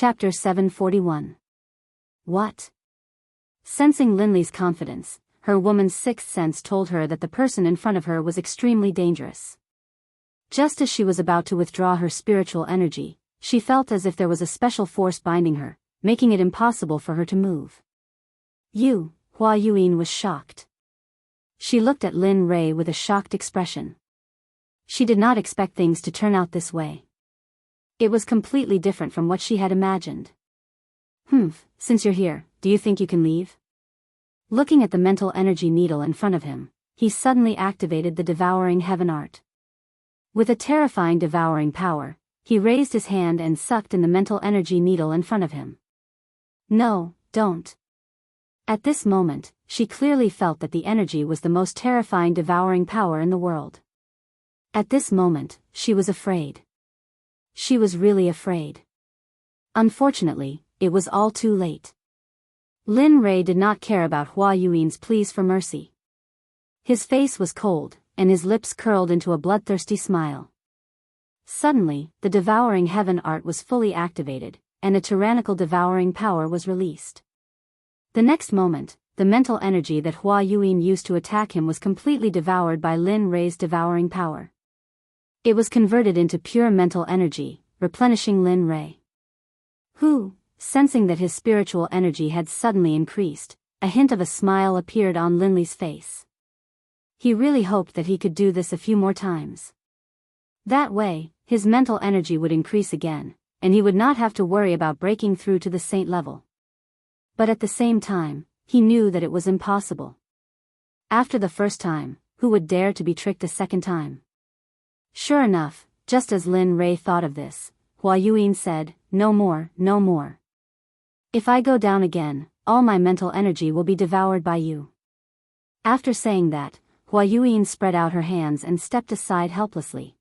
Chapter 741. What? Sensing Linley's confidence, her woman's sixth sense told her that the person in front of her was extremely dangerous. Just as she was about to withdraw her spiritual energy, she felt as if there was a special force binding her, making it impossible for her to move. Hua Yuan was shocked. She looked at Lin Rei with a shocked expression. She did not expect things to turn out this way. It was completely different from what she had imagined. Since you're here, do you think you can leave? Looking at the mental energy needle in front of him, he suddenly activated the devouring heaven art. With a terrifying devouring power, he raised his hand and sucked in the mental energy needle in front of him. No, don't. At this moment, she clearly felt that the energy was the most terrifying devouring power in the world. At this moment, she was afraid. She was really afraid. Unfortunately, it was all too late. Lin Rei did not care about Hua Yuan's pleas for mercy. His face was cold, and his lips curled into a bloodthirsty smile. Suddenly, the devouring heaven art was fully activated, and a tyrannical devouring power was released. The next moment, the mental energy that Hua Yuan used to attack him was completely devoured by Lin Rei's devouring power. It was converted into pure mental energy, replenishing Lin Rei. Sensing that his spiritual energy had suddenly increased, a hint of a smile appeared on Linley's face. He really hoped that he could do this a few more times. That way, his mental energy would increase again, and he would not have to worry about breaking through to the saint level. But at the same time, he knew that it was impossible. After the first time, who would dare to be tricked a second time? Sure enough, just as Lin Rei thought of this, Hua Yuan said, "No more, no more. If I go down again, all my mental energy will be devoured by you." After saying that, Hua Yuan spread out her hands and stepped aside helplessly.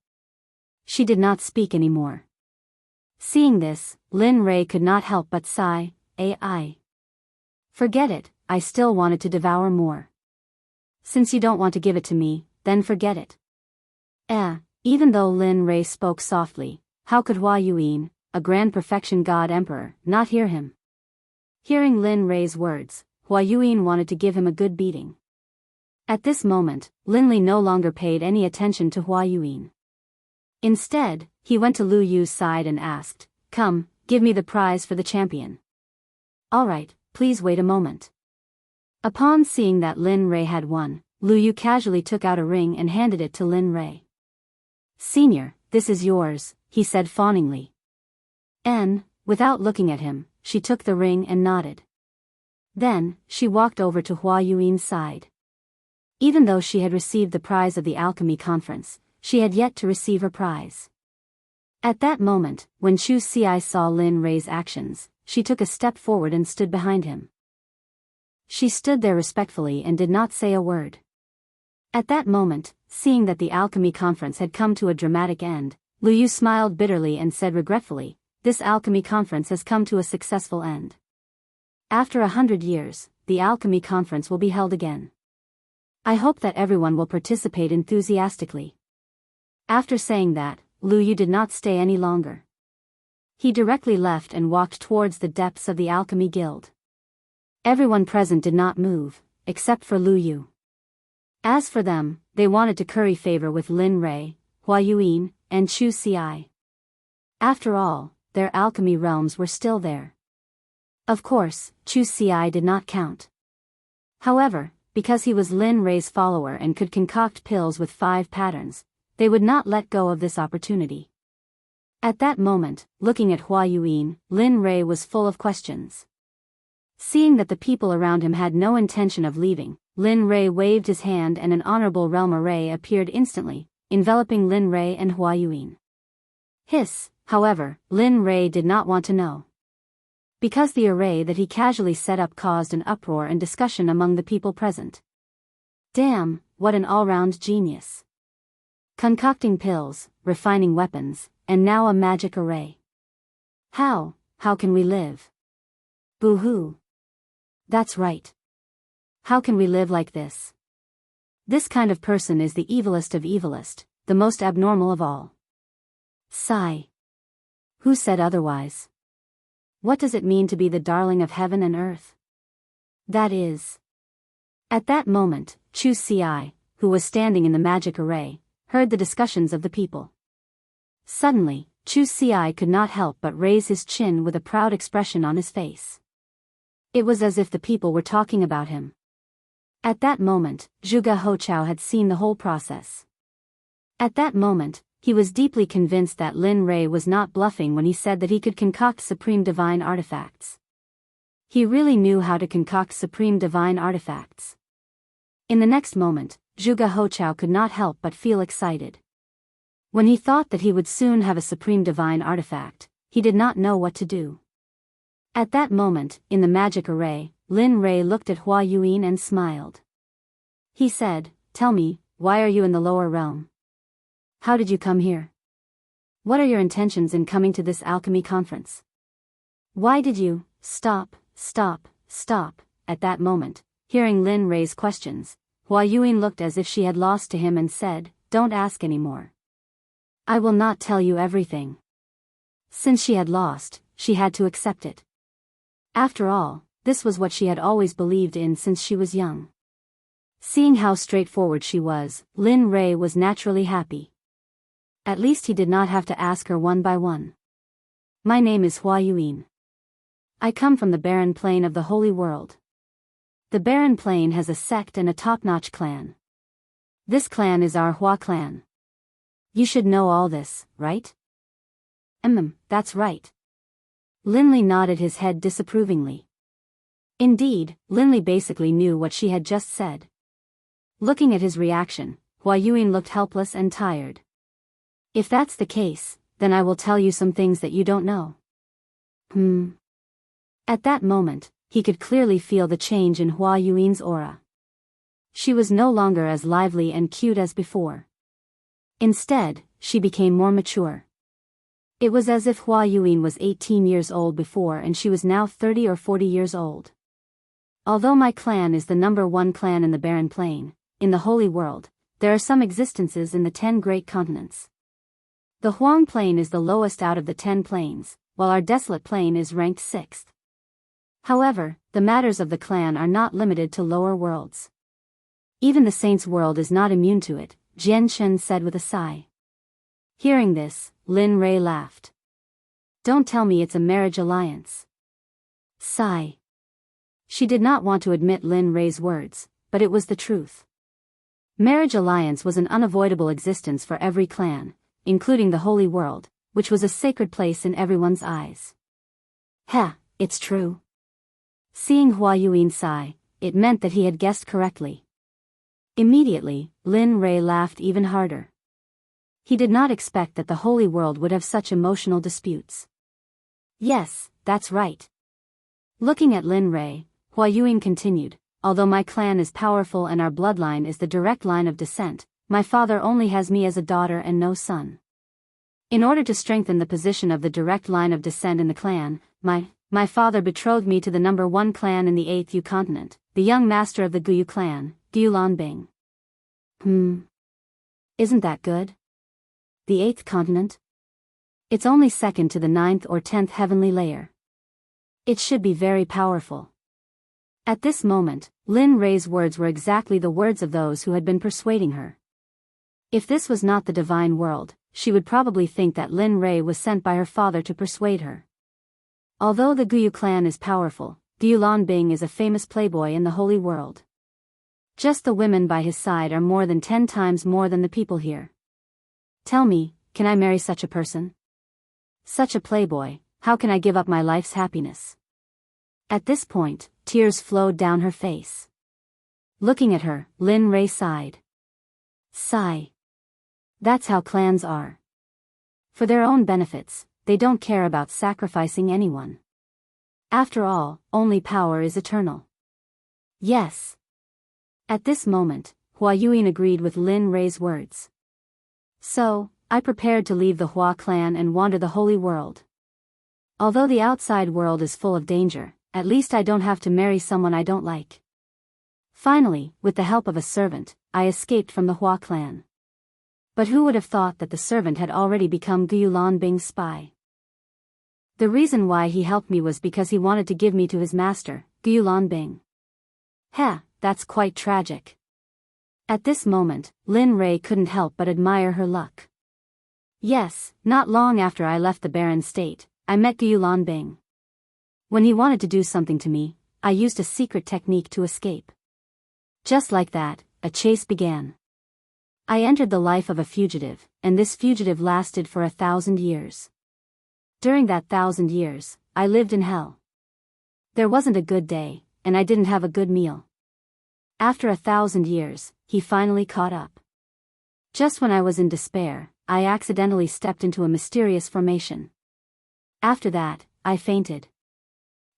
She did not speak anymore. Seeing this, Lin Rei could not help but sigh, "Ai. Forget it, I still wanted to devour more. Since you don't want to give it to me, then forget it." Even though Lin Rei spoke softly, how could Hua Yuan, a grand perfection god emperor, not hear him? Hearing Lin Rei's words, Hua Yuan wanted to give him a good beating. At this moment, Linley no longer paid any attention to Hua Yuan. Instead, he went to Lu Yu's side and asked, "Come, give me the prize for the champion." "All right, please wait a moment." Upon seeing that Lin Rei had won, Lu Yu casually took out a ring and handed it to Lin Rei. "Senior, this is yours," he said fawningly. Without looking at him, she took the ring and nodded. Then, she walked over to Hua Yuan's side. Even though she had received the prize of the alchemy conference, she had yet to receive her prize. At that moment, when Chu Xi saw Lin Rei's actions, she took a step forward and stood behind him. She stood there respectfully and did not say a word. At that moment, seeing that the alchemy conference had come to a dramatic end, Lu Yu smiled bitterly and said regretfully, "This alchemy conference has come to a successful end. After 100 years, the alchemy conference will be held again. I hope that everyone will participate enthusiastically." After saying that, Lu Yu did not stay any longer. He directly left and walked towards the depths of the alchemy guild. Everyone present did not move, except for Lu Yu. As for them, they wanted to curry favor with Lin Rei, Hua Yuan, and Chu Xi. After all, their alchemy realms were still there. Of course, Chu Xi did not count. However, because he was Lin Rei's follower and could concoct pills with 5 patterns, they would not let go of this opportunity. At that moment, looking at Hua Yuan, Lin Rei was full of questions. Seeing that the people around him had no intention of leaving, Lin Rei waved his hand and an honorable realm array appeared instantly, enveloping Lin Rei and Hua Yuan. However, Lin Rei did not want to know. Because the array that he casually set up caused an uproar and discussion among the people present. Damn, what an all-round genius. Concocting pills, refining weapons, and now a magic array. How can we live? Boo-hoo. That's right. How can we live like this? This kind of person is the evilest of evilest, the most abnormal of all. Sigh. Who said otherwise? What does it mean to be the darling of heaven and earth? That is. At that moment, Chu Ci, who was standing in the magic array, heard the discussions of the people. Suddenly, Chu Ci could not help but raise his chin with a proud expression on his face. It was as if the people were talking about him. At that moment, Zhuge Hochao had seen the whole process. At that moment, he was deeply convinced that Lin Rei was not bluffing when he said that he could concoct supreme divine artifacts. He really knew how to concoct supreme divine artifacts. In the next moment, Zhuge Hochao could not help but feel excited. When he thought that he would soon have a supreme divine artifact, he did not know what to do. At that moment, in the magic array, Lin Rei looked at Hua Yuan and smiled. He said, "Tell me, why are you in the lower realm? How did you come here? What are your intentions in coming to this alchemy conference? Why did you stop? At that moment, hearing Lin Rei's questions, Hua Yuan looked as if she had lost to him and said, "Don't ask anymore. I will not tell you everything." Since she had lost, she had to accept it. After all, this was what she had always believed in since she was young. Seeing how straightforward she was, Lin Rei was naturally happy. At least he did not have to ask her one by one. "My name is Hua Yuan. I come from the barren plain of the Holy World. The barren plain has a sect and a top-notch clan. This clan is our Hua clan. You should know all this, right?" That's right." Linley nodded his head disapprovingly. Indeed, Linley basically knew what she had just said. Looking at his reaction, Hua Yuan looked helpless and tired. "If that's the case, then I will tell you some things that you don't know." At that moment, he could clearly feel the change in Hua Yuan's aura. She was no longer as lively and cute as before. Instead, she became more mature. It was as if Hua Yuan was 18 years old before and she was now 30 or 40 years old. "Although my clan is the #1 clan in the barren plain, in the Holy World, there are some existences in the 10 great continents. The Huang Plain is the lowest out of the 10 plains, while our desolate plain is ranked 6th. However, the matters of the clan are not limited to lower worlds. Even the saints' world is not immune to it," Jian Shen said with a sigh. Hearing this, Lin Rei laughed. "Don't tell me it's a marriage alliance." Sigh. She did not want to admit Lin Rei's words, but it was the truth. Marriage alliance was an unavoidable existence for every clan, including the Holy World, which was a sacred place in everyone's eyes. It's true. Seeing Hua Yuan sigh, it meant that he had guessed correctly. Immediately, Lin Rei laughed even harder. He did not expect that the Holy World would have such emotional disputes. "Yes, that's right." Looking at Lin Rei, Hua Yuan continued, "Although my clan is powerful and our bloodline is the direct line of descent, my father only has me as a daughter and no son. In order to strengthen the position of the direct line of descent in the clan, my father betrothed me to the #1 clan in the 8th Yu continent, the young master of the Guyu clan, Gulan Bing." Isn't that good? The 8th continent? It's only second to the 9th or 10th heavenly layer. It should be very powerful. At this moment, Lin Rei's words were exactly the words of those who had been persuading her. If this was not the divine world, she would probably think that Lin Rei was sent by her father to persuade her. Although the Guyu clan is powerful, Gulan Bing is a famous playboy in the Holy World. Just the women by his side are more than 10 times more than the people here. Tell me, can I marry such a person? Such a playboy, how can I give up my life's happiness? At this point, tears flowed down her face. Looking at her, Lin Rei sighed. Sigh. That's how clans are. For their own benefits, they don't care about sacrificing anyone. After all, only power is eternal. Yes. At this moment, Hua Yuan agreed with Lin Rei's words. So, I prepared to leave the Hua clan and wander the Holy World. Although the outside world is full of danger, at least I don't have to marry someone I don't like. Finally, with the help of a servant, I escaped from the Hua clan. But who would have thought that the servant had already become Gulan Bing's spy? The reason why he helped me was because he wanted to give me to his master, Gulanbing. Heh, that's quite tragic. At this moment, Lin Rei couldn't help but admire her luck. Yes, not long after I left the barren state, I met Gulanbing. When he wanted to do something to me, I used a secret technique to escape. Just like that, a chase began. I entered the life of a fugitive, and this fugitive lasted for 1,000 years. During that 1,000 years, I lived in hell. There wasn't a good day, and I didn't have a good meal. After 1,000 years, he finally caught up. Just when I was in despair, I accidentally stepped into a mysterious formation. After that, I fainted.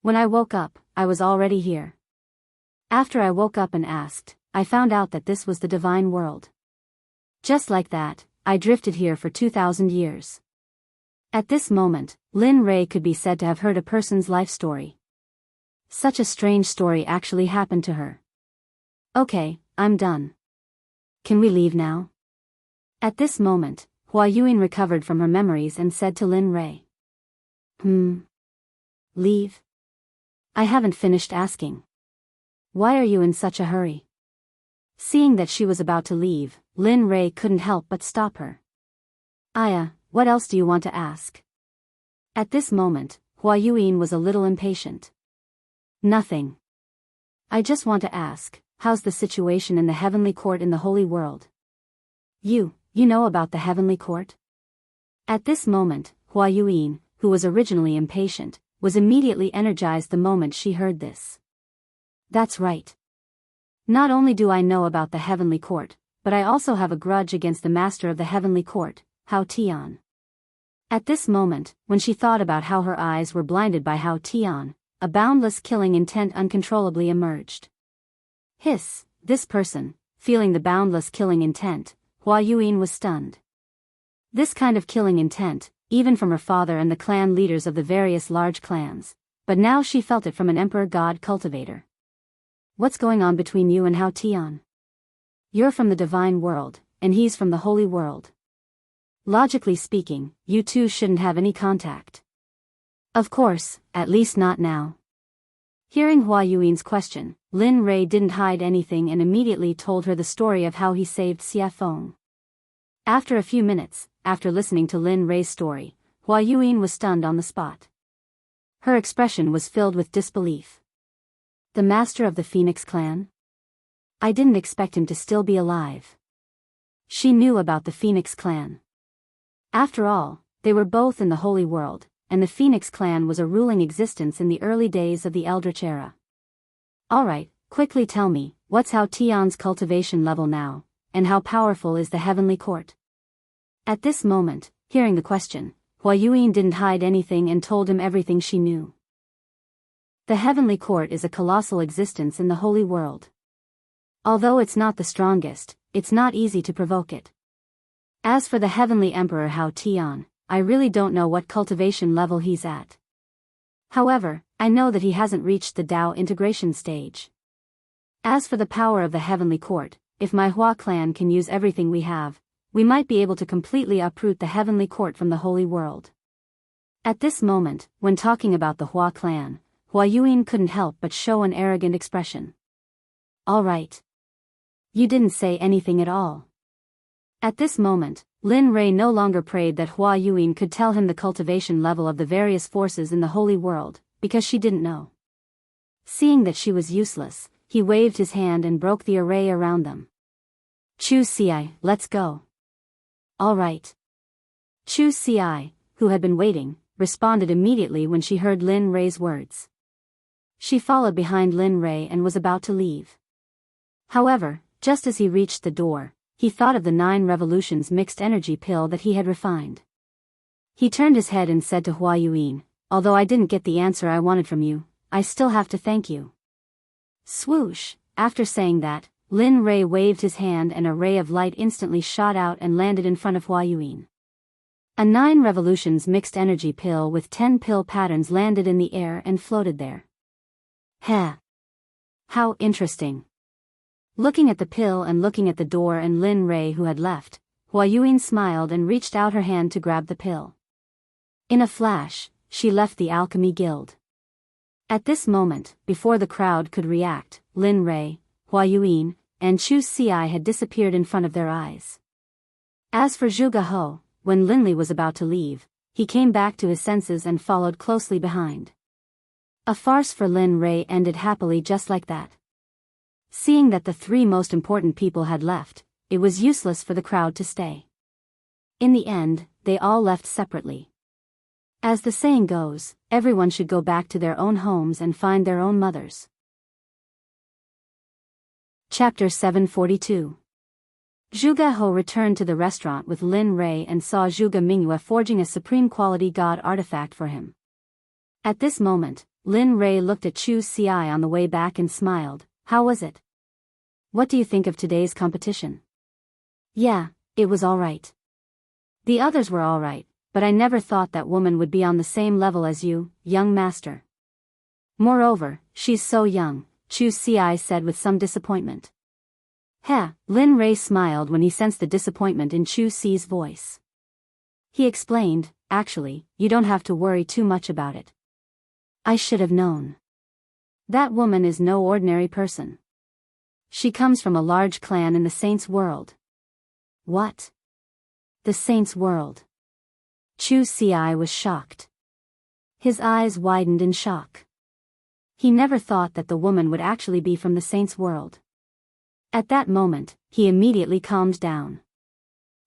When I woke up, I was already here. After I woke up and asked, I found out that this was the divine world. Just like that, I drifted here for 2,000 years. At this moment, Lin Rei could be said to have heard a person's life story. Such a strange story actually happened to her. Okay, I'm done. Can we leave now? At this moment, Hua Yuan recovered from her memories and said to Lin Rei. Leave? I haven't finished asking. Why are you in such a hurry? Seeing that she was about to leave, Lin Rei couldn't help but stop her. Aya, what else do you want to ask? At this moment, Hua Yuan was a little impatient. Nothing. I just want to ask, how's the situation in the heavenly court in the holy world? You know about the heavenly court? At this moment, Hua Yuan, who was originally impatient, was immediately energized the moment she heard this. That's right. Not only do I know about the heavenly court, but I also have a grudge against the master of the heavenly court, Hao Tian. At this moment, when she thought about how her eyes were blinded by Hao Tian, a boundless killing intent uncontrollably emerged. Hiss, this person, feeling the boundless killing intent, Hua Yuan was stunned. This kind of killing intent, even from her father and the clan leaders of the various large clans, but now she felt it from an emperor god cultivator. What's going on between you and Hao Tian? You're from the divine world, and he's from the holy world. Logically speaking, you two shouldn't have any contact. Of course, at least not now. Hearing Hua Yuan's question, Lin Rei didn't hide anything and immediately told her the story of how he saved Xia Feng. After a few minutes, after listening to Lin Rei's story, Hua Yuan was stunned on the spot. Her expression was filled with disbelief. The master of the Phoenix clan? I didn't expect him to still be alive. She knew about the Phoenix clan. After all, they were both in the holy world, and the Phoenix clan was a ruling existence in the early days of the Eldritch era. Alright, quickly tell me, what's Hao Tian's cultivation level now, and how powerful is the heavenly court? At this moment, hearing the question, Hua Yuan didn't hide anything and told him everything she knew. The heavenly court is a colossal existence in the holy world. Although it's not the strongest, it's not easy to provoke it. As for the heavenly emperor Hao Tian, I really don't know what cultivation level he's at. However, I know that he hasn't reached the Dao integration stage. As for the power of the heavenly court, if my Hua clan can use everything we have, we might be able to completely uproot the heavenly court from the holy world. At this moment, when talking about the Hua clan, Hua Yuan couldn't help but show an arrogant expression. All right. You didn't say anything at all. At this moment, Lin Rei no longer prayed that Hua Yuan could tell him the cultivation level of the various forces in the holy world, because she didn't know. Seeing that she was useless, he waved his hand and broke the array around them. Chu Ci, let's go. All right. Chu Ci, who had been waiting, responded immediately when she heard Lin Rei's words. She followed behind Lin Rei and was about to leave. However, just as he reached the door, he thought of the 9 revolutions mixed energy pill that he had refined. He turned his head and said to Hua Yuan, although I didn't get the answer I wanted from you, I still have to thank you. Swoosh, after saying that, Lin Rei waved his hand and a ray of light instantly shot out and landed in front of Hua Yuan. A 9 revolutions mixed energy pill with 10 pill patterns landed in the air and floated there. Heh. How interesting. Looking at the pill and looking at the door and Lin Rei who had left, Hua Yuan smiled and reached out her hand to grab the pill. In a flash, she left the Alchemy Guild. At this moment, before the crowd could react, Lin Rei, Hua Yuan, and Chu Xi had disappeared in front of their eyes. As for Zhuge He, when Linli was about to leave, he came back to his senses and followed closely behind. A farce for Lin Rei ended happily just like that. Seeing that the three most important people had left, it was useless for the crowd to stay. In the end, they all left separately. As the saying goes, everyone should go back to their own homes and find their own mothers. Chapter 742. Zhuge He returned to the restaurant with Lin Rei and saw Zhuge Mingyue forging a supreme quality god artifact for him. At this moment, Lin Rei looked at Chu Xi on the way back and smiled. How was it? What do you think of today's competition? Yeah, it was alright. The others were alright, but I never thought that woman would be on the same level as you, young master. Moreover, she's so young, Chu Xi said with some disappointment. Heh, Lin Rei smiled when he sensed the disappointment in Chu Xi's voice. He explained, actually, you don't have to worry too much about it. I should have known. That woman is no ordinary person. She comes from a large clan in the Saints' world. What? The Saints' world? Chu Xi was shocked. His eyes widened in shock. He never thought that the woman would actually be from the Saints' world. At that moment, he immediately calmed down.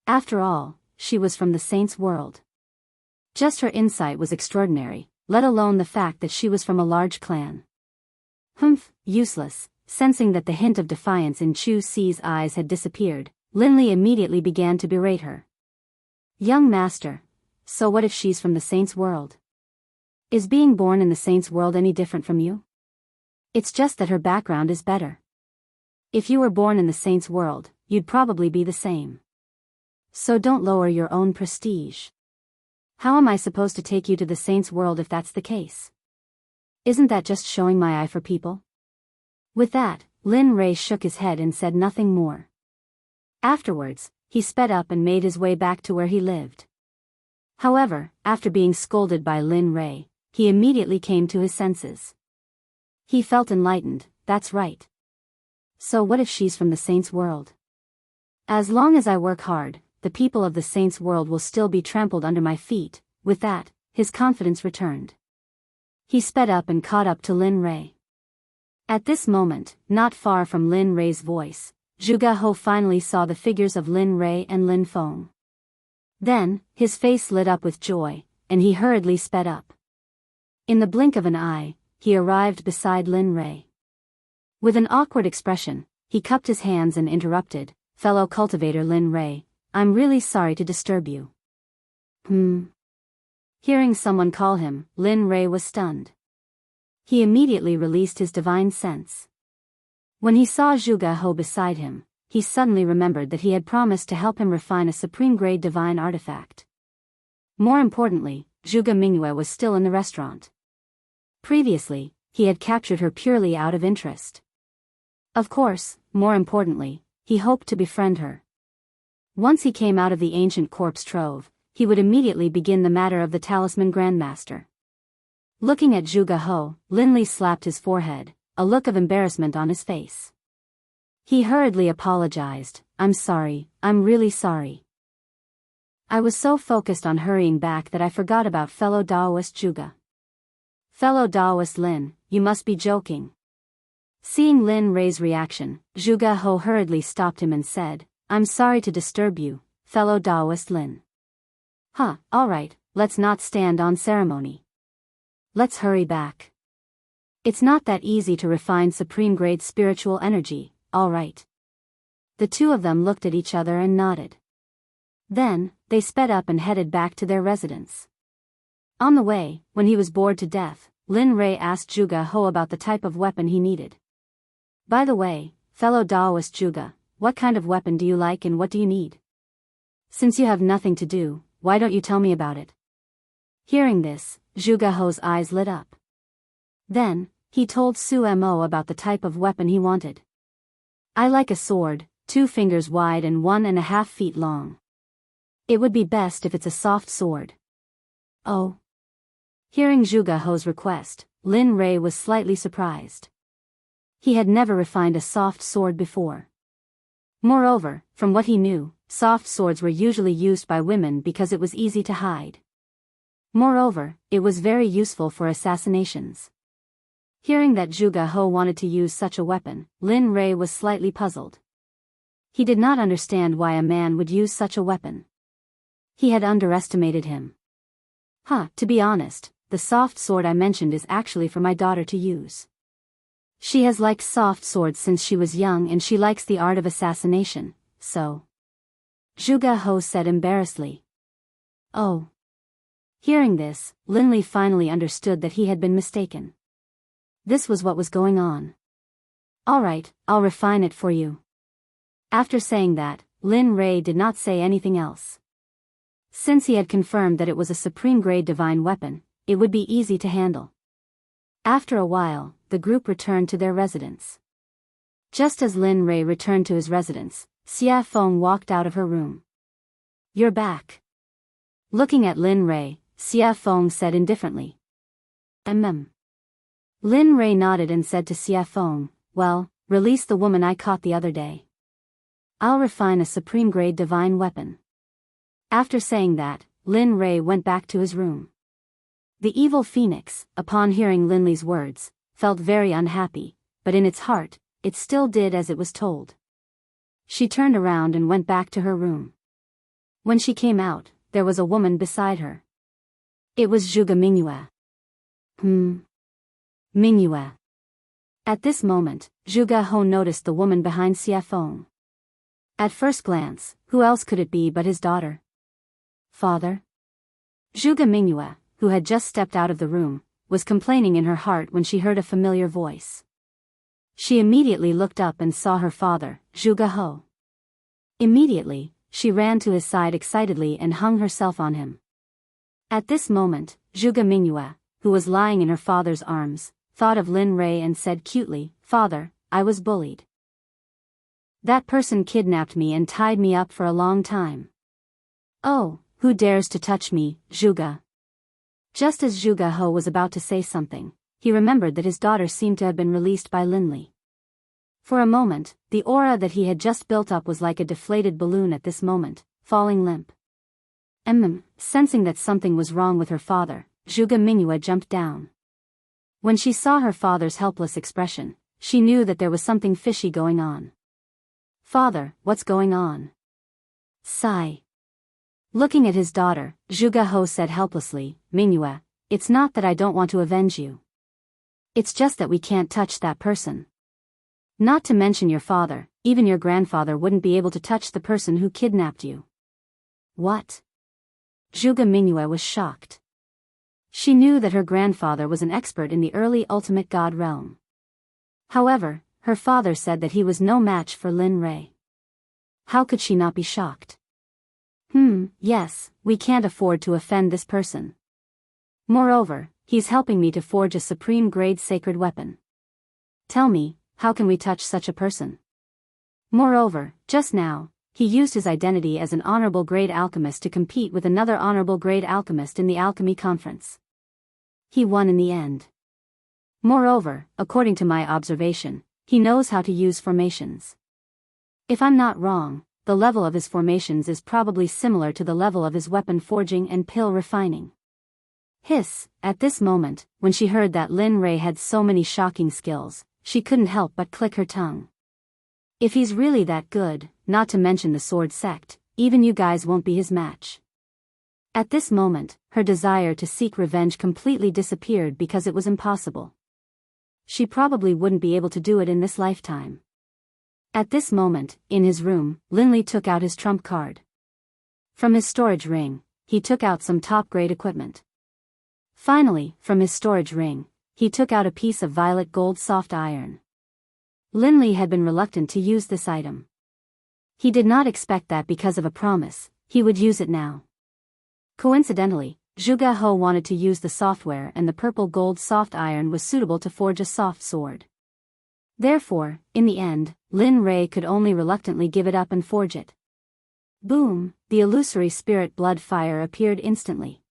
After all, she was from the Saints' world. Just her insight was extraordinary, let alone the fact that she was from a large clan. Humph, useless. Sensing that the hint of defiance in Chu Xi's eyes had disappeared, Linli immediately began to berate her. Young master, so what if she's from the Saints' world? Is being born in the Saints' world any different from you? It's just that her background is better. If you were born in the Saints' world, you'd probably be the same. So don't lower your own prestige. How am I supposed to take you to the Saints' world if that's the case? Isn't that just showing my eye for people? With that, Lin Rei shook his head and said nothing more. Afterwards, he sped up and made his way back to where he lived. However, after being scolded by Lin Rei, he immediately came to his senses. He felt enlightened, that's right. So what if she's from the Saints' world? As long as I work hard, the people of the Saints' world will still be trampled under my feet. With that, his confidence returned. He sped up and caught up to Lin Rei. At this moment, not far from Lin Rei's voice, Zhuge He finally saw the figures of Lin Rei and Lin Feng. Then, his face lit up with joy, and he hurriedly sped up. In the blink of an eye, he arrived beside Lin Rei. With an awkward expression, he cupped his hands and interrupted, fellow cultivator Lin Rei, I'm really sorry to disturb you. Hearing someone call him, Lin Rei was stunned. He immediately released his divine sense. When he saw Zhuge He beside him, he suddenly remembered that he had promised to help him refine a supreme-grade divine artifact. More importantly, Zhuge Mingyue was still in the restaurant. Previously, he had captured her purely out of interest. Of course, more importantly, he hoped to befriend her. Once he came out of the ancient corpse trove, he would immediately begin the matter of the Talisman Grandmaster. Looking at Zhuge He, Linli slapped his forehead, a look of embarrassment on his face. He hurriedly apologized, I'm sorry, I'm really sorry. I was so focused on hurrying back that I forgot about fellow Daoist Zhuge. Fellow Daoist Lin, you must be joking. Seeing Lin Rei's reaction, Zhuge He hurriedly stopped him and said, I'm sorry to disturb you, fellow Daoist Lin. Alright, let's not stand on ceremony. Let's hurry back. It's not that easy to refine supreme-grade spiritual energy, alright. The two of them looked at each other and nodded. Then, they sped up and headed back to their residence. On the way, when he was bored to death, Lin Rei asked Zhuge He about the type of weapon he needed. By the way, fellow Daoist Zhuge, what kind of weapon do you like and what do you need? Since you have nothing to do, why don't you tell me about it? Hearing this, Zhuge He's eyes lit up. Then, he told Su Mo about the type of weapon he wanted. I like a sword, 2 fingers wide and 1.5 feet long. It would be best if it's a soft sword. Oh. Hearing Zhuge He's request, Lin Rei was slightly surprised. He had never refined a soft sword before. Moreover, from what he knew, soft swords were usually used by women because it was easy to hide. Moreover, it was very useful for assassinations. Hearing that Zhuge He wanted to use such a weapon, Lin Rei was slightly puzzled. He did not understand why a man would use such a weapon. He had underestimated him. To be honest, the soft sword I mentioned is actually for my daughter to use. She has liked soft swords since she was young and she likes the art of assassination, so. Zhuge He said embarrassedly. Oh. Hearing this, Linli finally understood that he had been mistaken. This was what was going on. Alright, I'll refine it for you. After saying that, Lin Rei did not say anything else. Since he had confirmed that it was a supreme-grade divine weapon, it would be easy to handle. After a while, the group returned to their residence. Just as Lin Rei returned to his residence, Xia Feng walked out of her room. You're back. Looking at Lin Rei, Xia Feng said indifferently. Lin Rei nodded and said to Xia Feng, well, release the woman I caught the other day. I'll refine a supreme-grade divine weapon. After saying that, Lin Rei went back to his room. The evil phoenix, upon hearing Lin Li's words, felt very unhappy, but in its heart, it still did as it was told. She turned around and went back to her room. When she came out, there was a woman beside her. It was Zhuge Mingyue. Mingyue. At this moment, Zhuge He noticed the woman behind Xia Feng. At first glance, who else could it be but his daughter? Father? Zhuge Mingyue, who had just stepped out of the room, was complaining in her heart when she heard a familiar voice. She immediately looked up and saw her father, Zhuge He. Immediately, she ran to his side excitedly and hung herself on him. At this moment, Zhuge Mingyue, who was lying in her father's arms, thought of Lin Rei and said cutely, Father, I was bullied. That person kidnapped me and tied me up for a long time. Oh, who dares to touch me, Zhuge? Just as Zhuge He was about to say something, he remembered that his daughter seemed to have been released by Lin Li. For a moment, the aura that he had just built up was like a deflated balloon at this moment, falling limp. Sensing that something was wrong with her father, Zhuge Mingyue jumped down. When she saw her father's helpless expression, she knew that there was something fishy going on. Father, what's going on? Sigh. Looking at his daughter, Zhuge He said helplessly, Mingyue, it's not that I don't want to avenge you. It's just that we can't touch that person. Not to mention your father, even your grandfather wouldn't be able to touch the person who kidnapped you. What? Zhuge Mingyue was shocked. She knew that her grandfather was an expert in the early ultimate god realm. However, her father said that he was no match for Lin Rei. How could she not be shocked? Yes, we can't afford to offend this person. Moreover, he's helping me to forge a supreme-grade sacred weapon. Tell me, how can we touch such a person? Moreover, just now, he used his identity as an honorable grade alchemist to compete with another honorable grade alchemist in the alchemy conference. He won in the end. Moreover, according to my observation, he knows how to use formations. If I'm not wrong, the level of his formations is probably similar to the level of his weapon forging and pill refining. Hiss, at this moment, when she heard that Lin Rei had so many shocking skills, she couldn't help but click her tongue. If he's really that good, not to mention the sword sect, even you guys won't be his match. At this moment, her desire to seek revenge completely disappeared because it was impossible. She probably wouldn't be able to do it in this lifetime. At this moment, in his room, Lin Li took out his trump card. From his storage ring, he took out some top-grade equipment. Finally, from his storage ring, he took out a piece of violet gold soft iron. Lin Li had been reluctant to use this item. He did not expect that because of a promise, he would use it now. Coincidentally, Zhuge He wanted to use the software and the purple gold soft iron was suitable to forge a soft sword. Therefore, in the end, Lin Rei could only reluctantly give it up and forge it. Boom, the illusory spirit blood fire appeared instantly.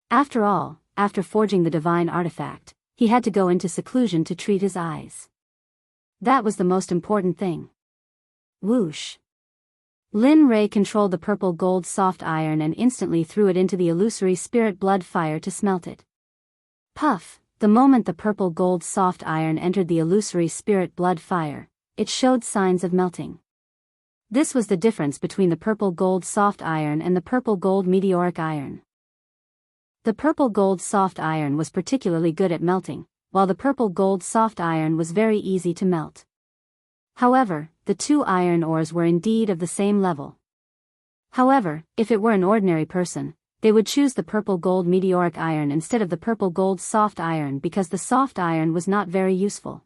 After all, after forging the divine artifact, he had to go into seclusion to treat his eyes. That was the most important thing. Whoosh. Lin Rei controlled the purple gold soft iron and instantly threw it into the illusory spirit blood fire to smelt it. Puff! The moment the purple gold soft iron entered the illusory spirit blood fire, it showed signs of melting. This was the difference between the purple gold soft iron and the purple gold meteoric iron. The purple gold soft iron was particularly good at melting, while the purple gold soft iron was very easy to melt. However, the two iron ores were indeed of the same level. However, if it were an ordinary person, they would choose the purple gold meteoric iron instead of the purple gold soft iron because the soft iron was not very useful.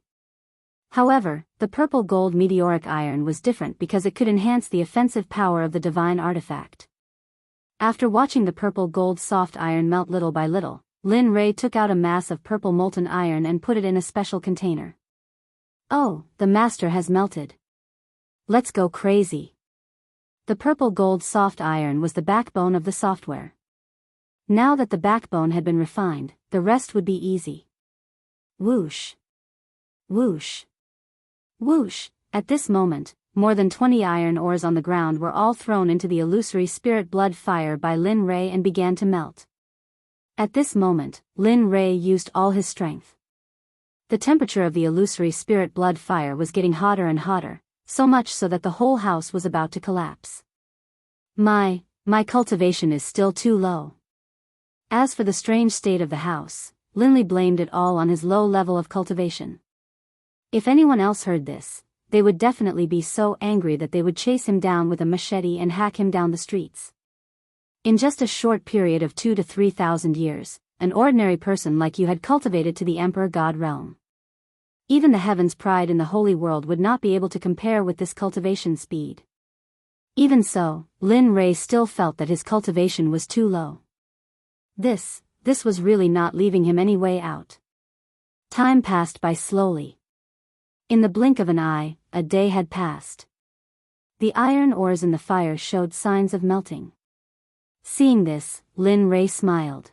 However, the purple gold meteoric iron was different because it could enhance the offensive power of the divine artifact. After watching the purple gold soft iron melt little by little, Lin Rei took out a mass of purple molten iron and put it in a special container. Oh, the master has melted. Let's go crazy. The purple gold soft iron was the backbone of the software. Now that the backbone had been refined, the rest would be easy. Whoosh. Whoosh. Whoosh. At this moment, more than 20 iron ores on the ground were all thrown into the illusory spirit blood fire by Lin Rei and began to melt. At this moment, Lin Rei used all his strength. The temperature of the illusory spirit blood fire was getting hotter and hotter, so much so that the whole house was about to collapse. My cultivation is still too low. As for the strange state of the house, Linley blamed it all on his low level of cultivation. If anyone else heard this, they would definitely be so angry that they would chase him down with a machete and hack him down the streets. In just a short period of 2,000 to 3,000 years, an ordinary person like you had cultivated to the Emperor God realm. Even the heavens' pride in the holy world would not be able to compare with this cultivation speed. Even so, Lin Rei still felt that his cultivation was too low. This was really not leaving him any way out. Time passed by slowly. In the blink of an eye, a day had passed. The iron ores in the fire showed signs of melting. Seeing this, Lin Rei smiled.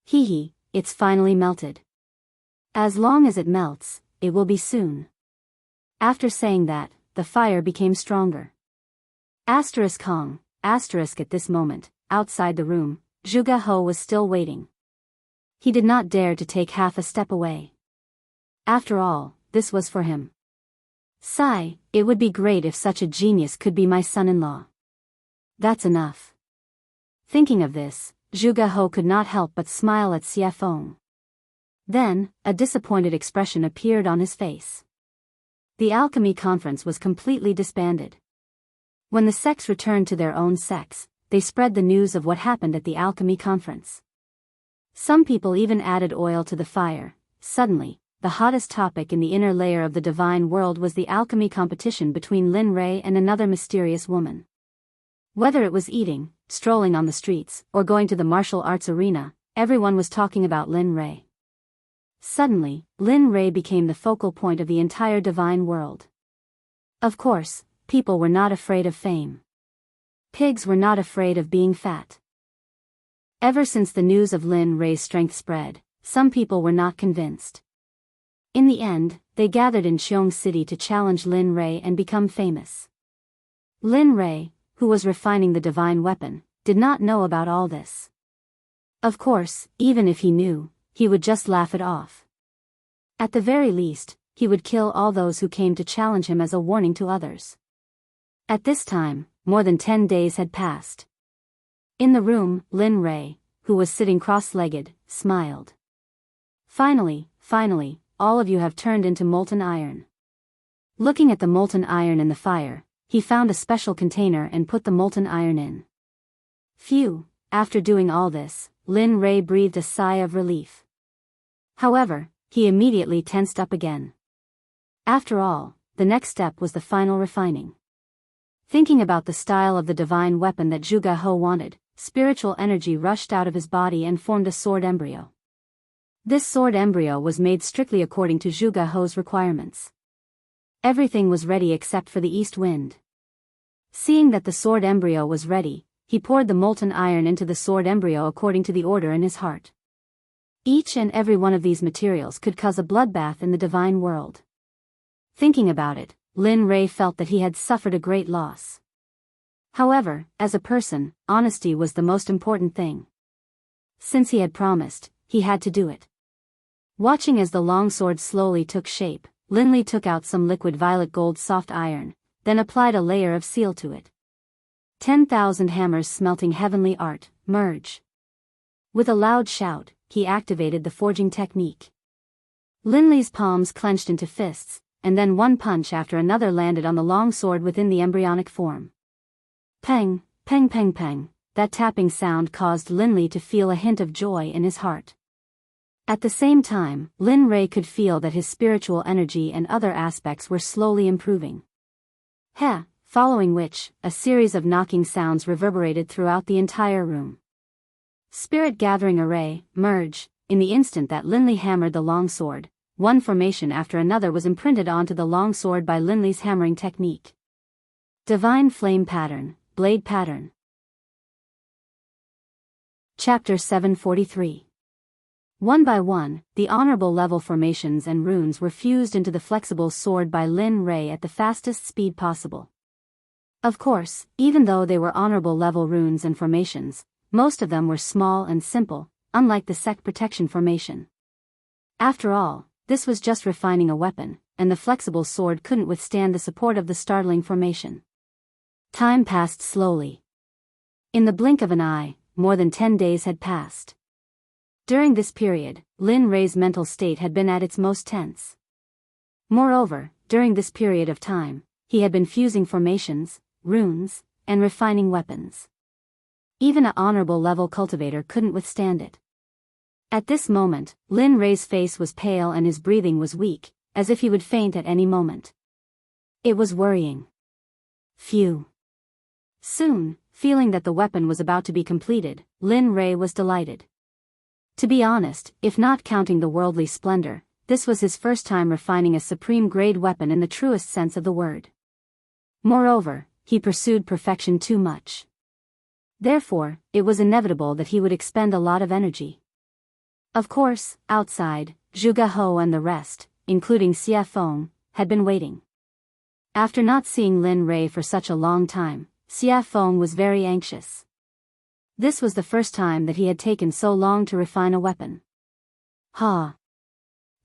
Hee, it's finally melted. As long as it melts, it will be soon. After saying that, the fire became stronger. Kong, at this moment, outside the room, Zhuge He was still waiting. He did not dare to take half a step away. After all, this was for him. Sigh, it would be great if such a genius could be my son-in-law. That's enough. Thinking of this, Zhuge He could not help but smile at Xie Feng. Then, a disappointed expression appeared on his face. The alchemy conference was completely disbanded. When the sects returned to their own sects, they spread the news of what happened at the alchemy conference. Some people even added oil to the fire. Suddenly, the hottest topic in the inner layer of the divine world was the alchemy competition between Lin Rei and another mysterious woman. Whether it was eating, strolling on the streets, or going to the martial arts arena, everyone was talking about Lin Rei. Suddenly, Lin Rei became the focal point of the entire divine world. Of course, people were not afraid of fame. Pigs were not afraid of being fat. Ever since the news of Lin Rei's strength spread, some people were not convinced. In the end, they gathered in Qiong City to challenge Lin Rei and become famous. Lin Rei, who was refining the divine weapon, did not know about all this. Of course, even if he knew, he would just laugh it off. At the very least, he would kill all those who came to challenge him as a warning to others. At this time, more than 10 days had passed. In the room, Lin Rei, who was sitting cross-legged, smiled. Finally, all of you have turned into molten iron. Looking at the molten iron in the fire, he found a special container and put the molten iron in. Phew, after doing all this, Lin Rei breathed a sigh of relief. However, he immediately tensed up again. After all, the next step was the final refining. Thinking about the style of the divine weapon that Zhuge He wanted, spiritual energy rushed out of his body and formed a sword embryo. This sword embryo was made strictly according to Zhuge He's requirements. Everything was ready except for the east wind. Seeing that the sword embryo was ready, he poured the molten iron into the sword embryo according to the order in his heart. Each and every one of these materials could cause a bloodbath in the divine world. Thinking about it, Lin Rei felt that he had suffered a great loss. However, as a person, honesty was the most important thing. Since he had promised, he had to do it. Watching as the longsword slowly took shape, Lin Li took out some liquid violet gold soft iron, then applied a layer of seal to it. 10,000 hammers smelting heavenly art, merge. With a loud shout, he activated the forging technique. Lin Li's palms clenched into fists, and then one punch after another landed on the long sword within the embryonic form. Peng, peng peng peng, that tapping sound caused Lin Li to feel a hint of joy in his heart. At the same time, Lin Rei could feel that his spiritual energy and other aspects were slowly improving. Following which, a series of knocking sounds reverberated throughout the entire room. Spirit gathering array, merge, in the instant that Lin Li hammered the long sword, one formation after another was imprinted onto the long sword by Lin Li's hammering technique. Divine flame pattern, blade pattern. Chapter 743. One by one, the honorable level formations and runes were fused into the flexible sword by Lin Rei at the fastest speed possible. Of course, even though they were honorable level runes and formations, most of them were small and simple, unlike the Sect protection formation. After all, this was just refining a weapon, and the flexible sword couldn't withstand the support of the startling formation. Time passed slowly. In the blink of an eye, more than 10 days had passed. During this period, Lin Rei's mental state had been at its most tense. Moreover, during this period of time, he had been fusing formations, runes, and refining weapons. Even an honorable level cultivator couldn't withstand it. At this moment, Lin Rei's face was pale and his breathing was weak, as if he would faint at any moment. It was worrying. Phew. Soon, feeling that the weapon was about to be completed, Lin Rei was delighted. To be honest, if not counting the worldly splendor, this was his first time refining a supreme-grade weapon in the truest sense of the word. Moreover, he pursued perfection too much. Therefore, it was inevitable that he would expend a lot of energy. Of course, outside, Zhuge Hou and the rest, including Xie Feng, had been waiting. After not seeing Lin Rei for such a long time, Xie Feng was very anxious. This was the first time that he had taken so long to refine a weapon.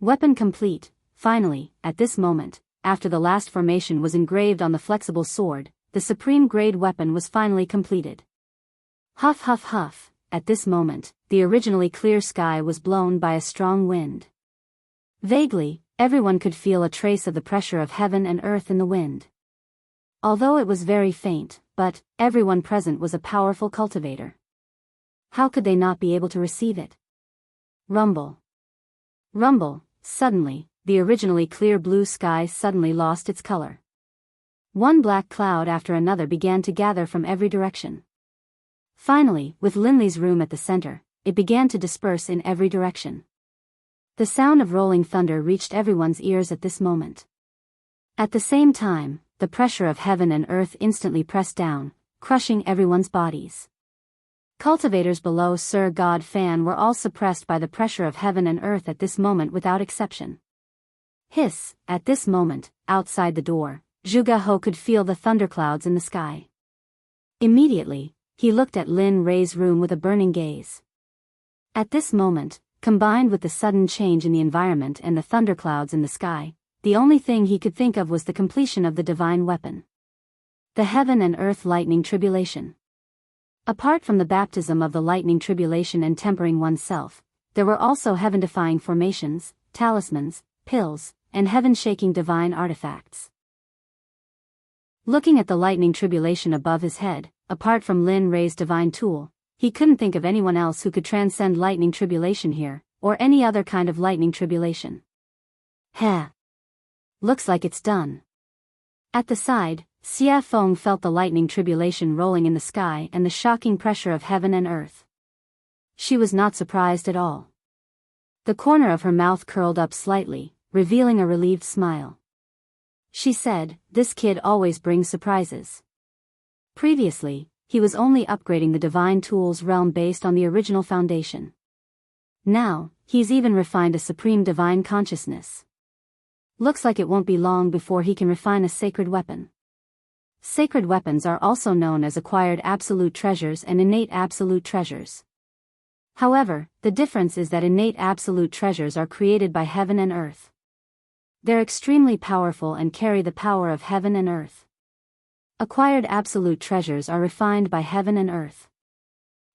Weapon complete. Finally, at this moment, after the last formation was engraved on the flexible sword, the supreme-grade weapon was finally completed. Huff huff huff, at this moment, the originally clear sky was blown by a strong wind. Vaguely, everyone could feel a trace of the pressure of heaven and earth in the wind. Although it was very faint, but everyone present was a powerful cultivator. How could they not be able to receive it? Rumble. Rumble, suddenly, the originally clear blue sky suddenly lost its color. One black cloud after another began to gather from every direction. Finally, with Lin Li's room at the center, it began to disperse in every direction. The sound of rolling thunder reached everyone's ears at this moment. At the same time, the pressure of heaven and earth instantly pressed down, crushing everyone's bodies. Cultivators below Sir God Fan were all suppressed by the pressure of heaven and earth at this moment without exception. Hiss, at this moment, outside the door, Zhuge Hou could feel the thunderclouds in the sky. Immediately, he looked at Lin Rei's room with a burning gaze. At this moment, combined with the sudden change in the environment and the thunderclouds in the sky, the only thing he could think of was the completion of the divine weapon. The heaven and earth lightning tribulation. Apart from the baptism of the lightning tribulation and tempering oneself, there were also heaven-defying formations, talismans, pills, and heaven-shaking divine artifacts. Looking at the lightning tribulation above his head, apart from Lin Rei's divine tool, he couldn't think of anyone else who could transcend lightning tribulation here, or any other kind of lightning tribulation. Looks like it's done. At the side, Xie Feng felt the lightning tribulation rolling in the sky and the shocking pressure of heaven and earth. She was not surprised at all. The corner of her mouth curled up slightly, revealing a relieved smile. She said, "This kid always brings surprises." Previously, he was only upgrading the divine tool's realm based on the original foundation. Now, he's even refined a supreme divine consciousness. Looks like it won't be long before he can refine a sacred weapon. Sacred weapons are also known as acquired absolute treasures and innate absolute treasures. However, the difference is that innate absolute treasures are created by heaven and earth. They're extremely powerful and carry the power of heaven and earth. Acquired absolute treasures are refined by heaven and earth.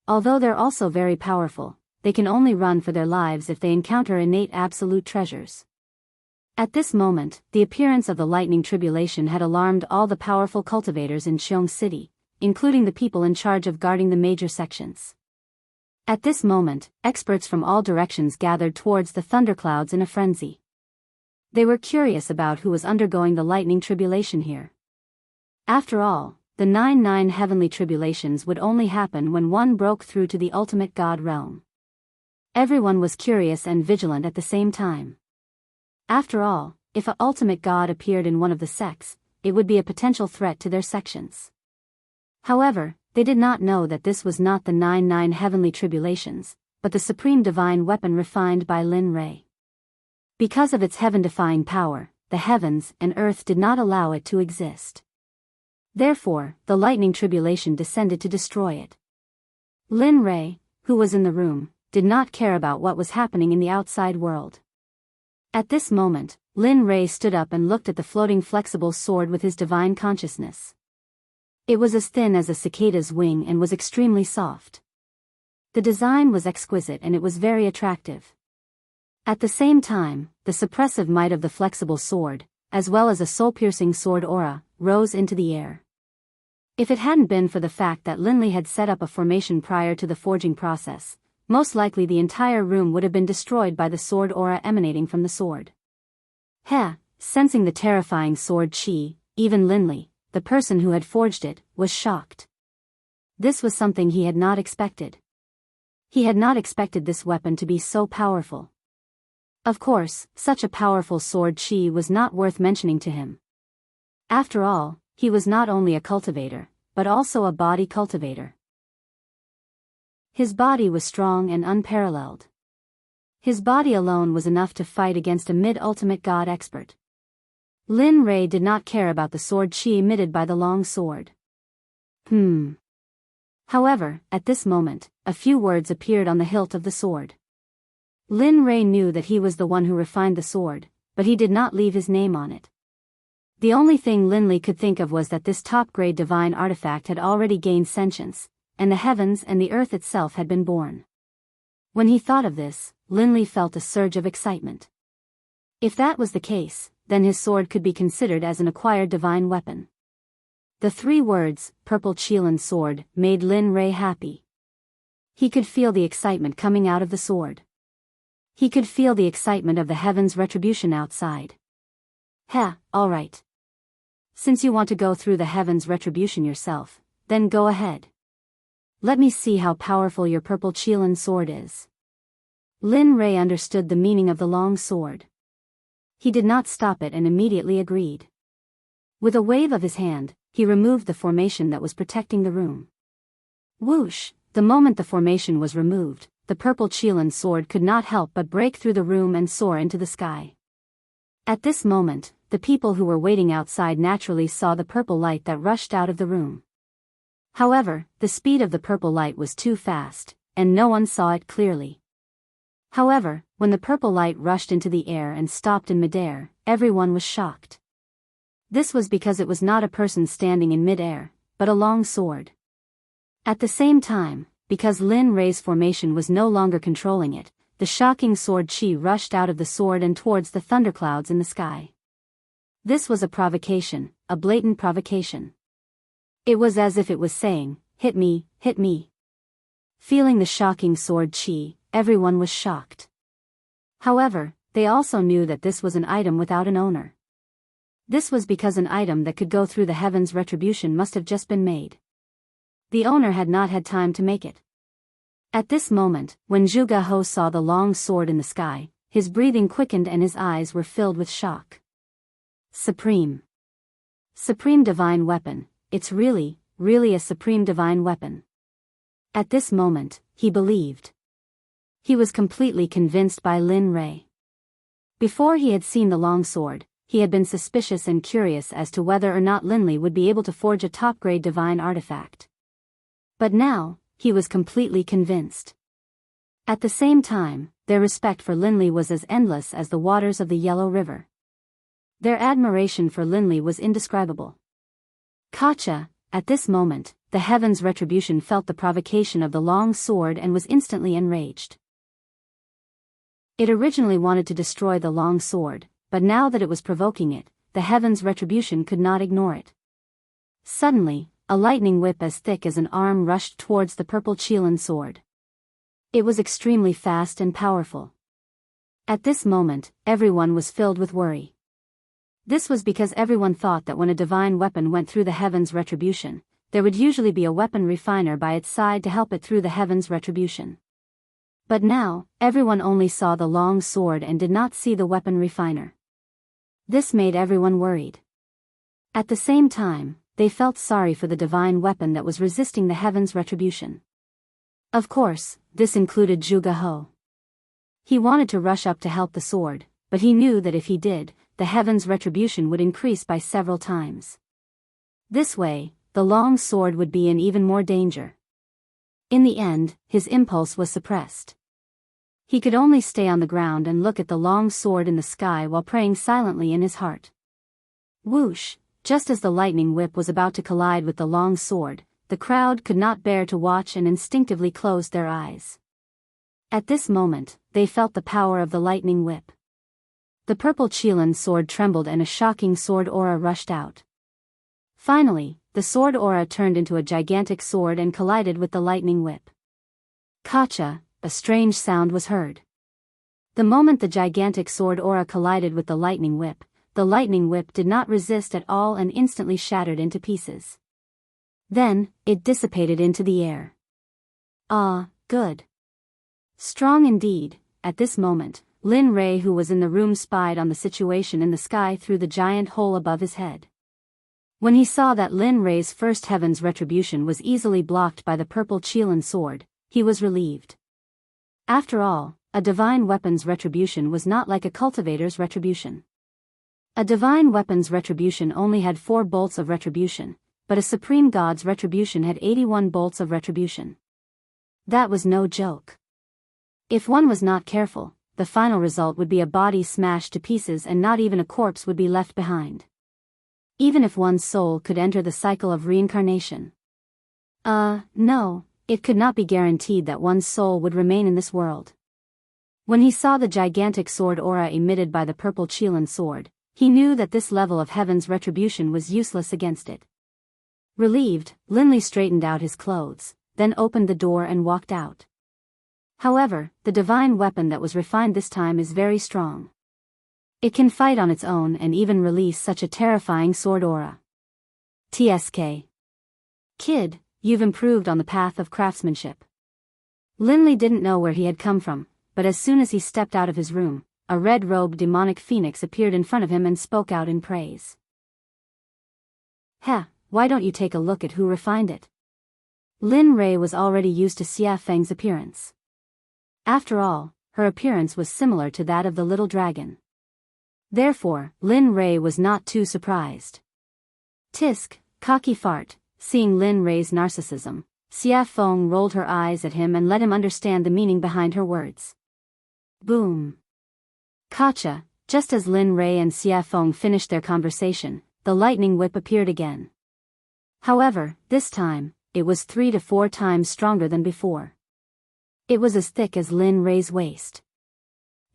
Although they're also very powerful, they can only run for their lives if they encounter innate absolute treasures. At this moment, the appearance of the lightning tribulation had alarmed all the powerful cultivators in Xiong City, including the people in charge of guarding the major sections. At this moment, experts from all directions gathered towards the thunderclouds in a frenzy. They were curious about who was undergoing the lightning tribulation here. After all, the 9 heavenly tribulations would only happen when one broke through to the ultimate God realm. Everyone was curious and vigilant at the same time. After all, if an ultimate God appeared in one of the sects, it would be a potential threat to their sections. However, they did not know that this was not the 9 heavenly tribulations, but the supreme divine weapon refined by Lin Ray. Because of its heaven-defying power, the heavens and earth did not allow it to exist. Therefore, the lightning tribulation descended to destroy it. Lin Ray, who was in the room, did not care about what was happening in the outside world. At this moment, Lin Ray stood up and looked at the floating flexible sword with his divine consciousness. It was as thin as a cicada's wing and was extremely soft. The design was exquisite and it was very attractive. At the same time, the suppressive might of the flexible sword, as well as a soul-piercing sword aura, rose into the air. If it hadn't been for the fact that Linley had set up a formation prior to the forging process, most likely the entire room would have been destroyed by the sword aura emanating from the sword. Sensing the terrifying sword chi, even Linley, the person who had forged it, was shocked. This was something he had not expected. He had not expected this weapon to be so powerful. Of course, such a powerful sword chi was not worth mentioning to him. After all, he was not only a cultivator, but also a body cultivator. His body was strong and unparalleled. His body alone was enough to fight against a mid-ultimate god expert. Lin Ray did not care about the sword chi emitted by the long sword. However, at this moment, a few words appeared on the hilt of the sword. Lin Ray knew that he was the one who refined the sword, but he did not leave his name on it. The only thing Linley could think of was that this top-grade divine artifact had already gained sentience, and the heavens and the earth itself had been born. When he thought of this, Linley felt a surge of excitement. If that was the case, then his sword could be considered as an acquired divine weapon. The 3 words, Purple Qilin Sword, made Lin Ray happy. He could feel the excitement coming out of the sword. He could feel the excitement of the heavens' retribution outside. Alright. Since you want to go through the heavens' retribution yourself, then go ahead. Let me see how powerful your Purple Qilin sword is. Lin Ray understood the meaning of the long sword. He did not stop it and immediately agreed. With a wave of his hand, he removed the formation that was protecting the room. Whoosh! The moment the formation was removed, the Purple Qilin sword could not help but break through the room and soar into the sky. At this moment, the people who were waiting outside naturally saw the purple light that rushed out of the room. However, the speed of the purple light was too fast, and no one saw it clearly. However, when the purple light rushed into the air and stopped in midair, everyone was shocked. This was because it was not a person standing in midair, but a long sword. At the same time, because Lin Ray's formation was no longer controlling it, the shocking sword chi rushed out of the sword and towards the thunderclouds in the sky. This was a provocation, a blatant provocation. It was as if it was saying, hit me, hit me. Feeling the shocking sword chi, everyone was shocked. However, they also knew that this was an item without an owner. This was because an item that could go through the heavens' retribution must have just been made. The owner had not had time to make it. At this moment, when Zhuge Ho saw the long sword in the sky, his breathing quickened and his eyes were filled with shock. Supreme divine weapon, it's really a supreme divine weapon. At this moment, he believed. He was completely convinced by Lin Rei. Before he had seen the long sword, he had been suspicious and curious as to whether or not Linley would be able to forge a top-grade divine artifact. But now, he was completely convinced. At the same time, their respect for Linley was as endless as the waters of the Yellow River. Their admiration for Linley was indescribable. Katja, at this moment, the Heaven's Retribution felt the provocation of the long sword and was instantly enraged. It originally wanted to destroy the long sword, but now that it was provoking it, the Heaven's Retribution could not ignore it. Suddenly, a lightning whip as thick as an arm rushed towards the purple Qilin sword. It was extremely fast and powerful. At this moment, everyone was filled with worry. This was because everyone thought that when a divine weapon went through the Heaven's Retribution, there would usually be a weapon refiner by its side to help it through the Heaven's Retribution. But now, everyone only saw the long sword and did not see the weapon refiner. This made everyone worried. At the same time, they felt sorry for the divine weapon that was resisting the Heaven's Retribution. Of course, this included Zhuge He. He wanted to rush up to help the sword, but he knew that if he did, the Heaven's Retribution would increase by several times. This way, the long sword would be in even more danger. In the end, his impulse was suppressed. He could only stay on the ground and look at the long sword in the sky while praying silently in his heart. Whoosh! Just as the lightning whip was about to collide with the long sword, the crowd could not bear to watch and instinctively closed their eyes. At this moment, they felt the power of the lightning whip. The purple Qilin sword trembled and a shocking sword aura rushed out. Finally, the sword aura turned into a gigantic sword and collided with the lightning whip. Katja, a strange sound was heard. The moment the gigantic sword aura collided with the lightning whip did not resist at all and instantly shattered into pieces. Then, it dissipated into the air. Ah, good. Strong indeed. At this moment, Lin Rei, who was in the room, spied on the situation in the sky through the giant hole above his head. When he saw that Lin Rei's first Heaven's Retribution was easily blocked by the purple Qilin sword, he was relieved. After all, a divine weapon's retribution was not like a cultivator's retribution. A divine weapon's retribution only had 4 bolts of retribution, but a supreme god's retribution had 81 bolts of retribution. That was no joke. If one was not careful, the final result would be a body smashed to pieces and not even a corpse would be left behind. Even if one's soul could enter the cycle of reincarnation. No, it could not be guaranteed that one's soul would remain in this world. When he saw the gigantic sword aura emitted by the purple Qilin sword, he knew that this level of Heaven's Retribution was useless against it. Relieved, Linley straightened out his clothes, then opened the door and walked out. However, the divine weapon that was refined this time is very strong. It can fight on its own and even release such a terrifying sword aura. TSK. Kid, you've improved on the path of craftsmanship. Linley didn't know where he had come from, but as soon as he stepped out of his room, a red-robed demonic phoenix appeared in front of him and spoke out in praise. Heh, why don't you take a look at who refined it? Lin Rei was already used to Xia Feng's appearance. After all, her appearance was similar to that of the little dragon. Therefore, Lin Rei was not too surprised. Tisk, cocky fart. Seeing Lin Rei's narcissism, Xia Feng rolled her eyes at him and let him understand the meaning behind her words. Boom. Katja, just as Lin Rei and Xia Feng finished their conversation, the lightning whip appeared again. However, this time, it was 3 to 4 times stronger than before. It was as thick as Lin Rei's waist.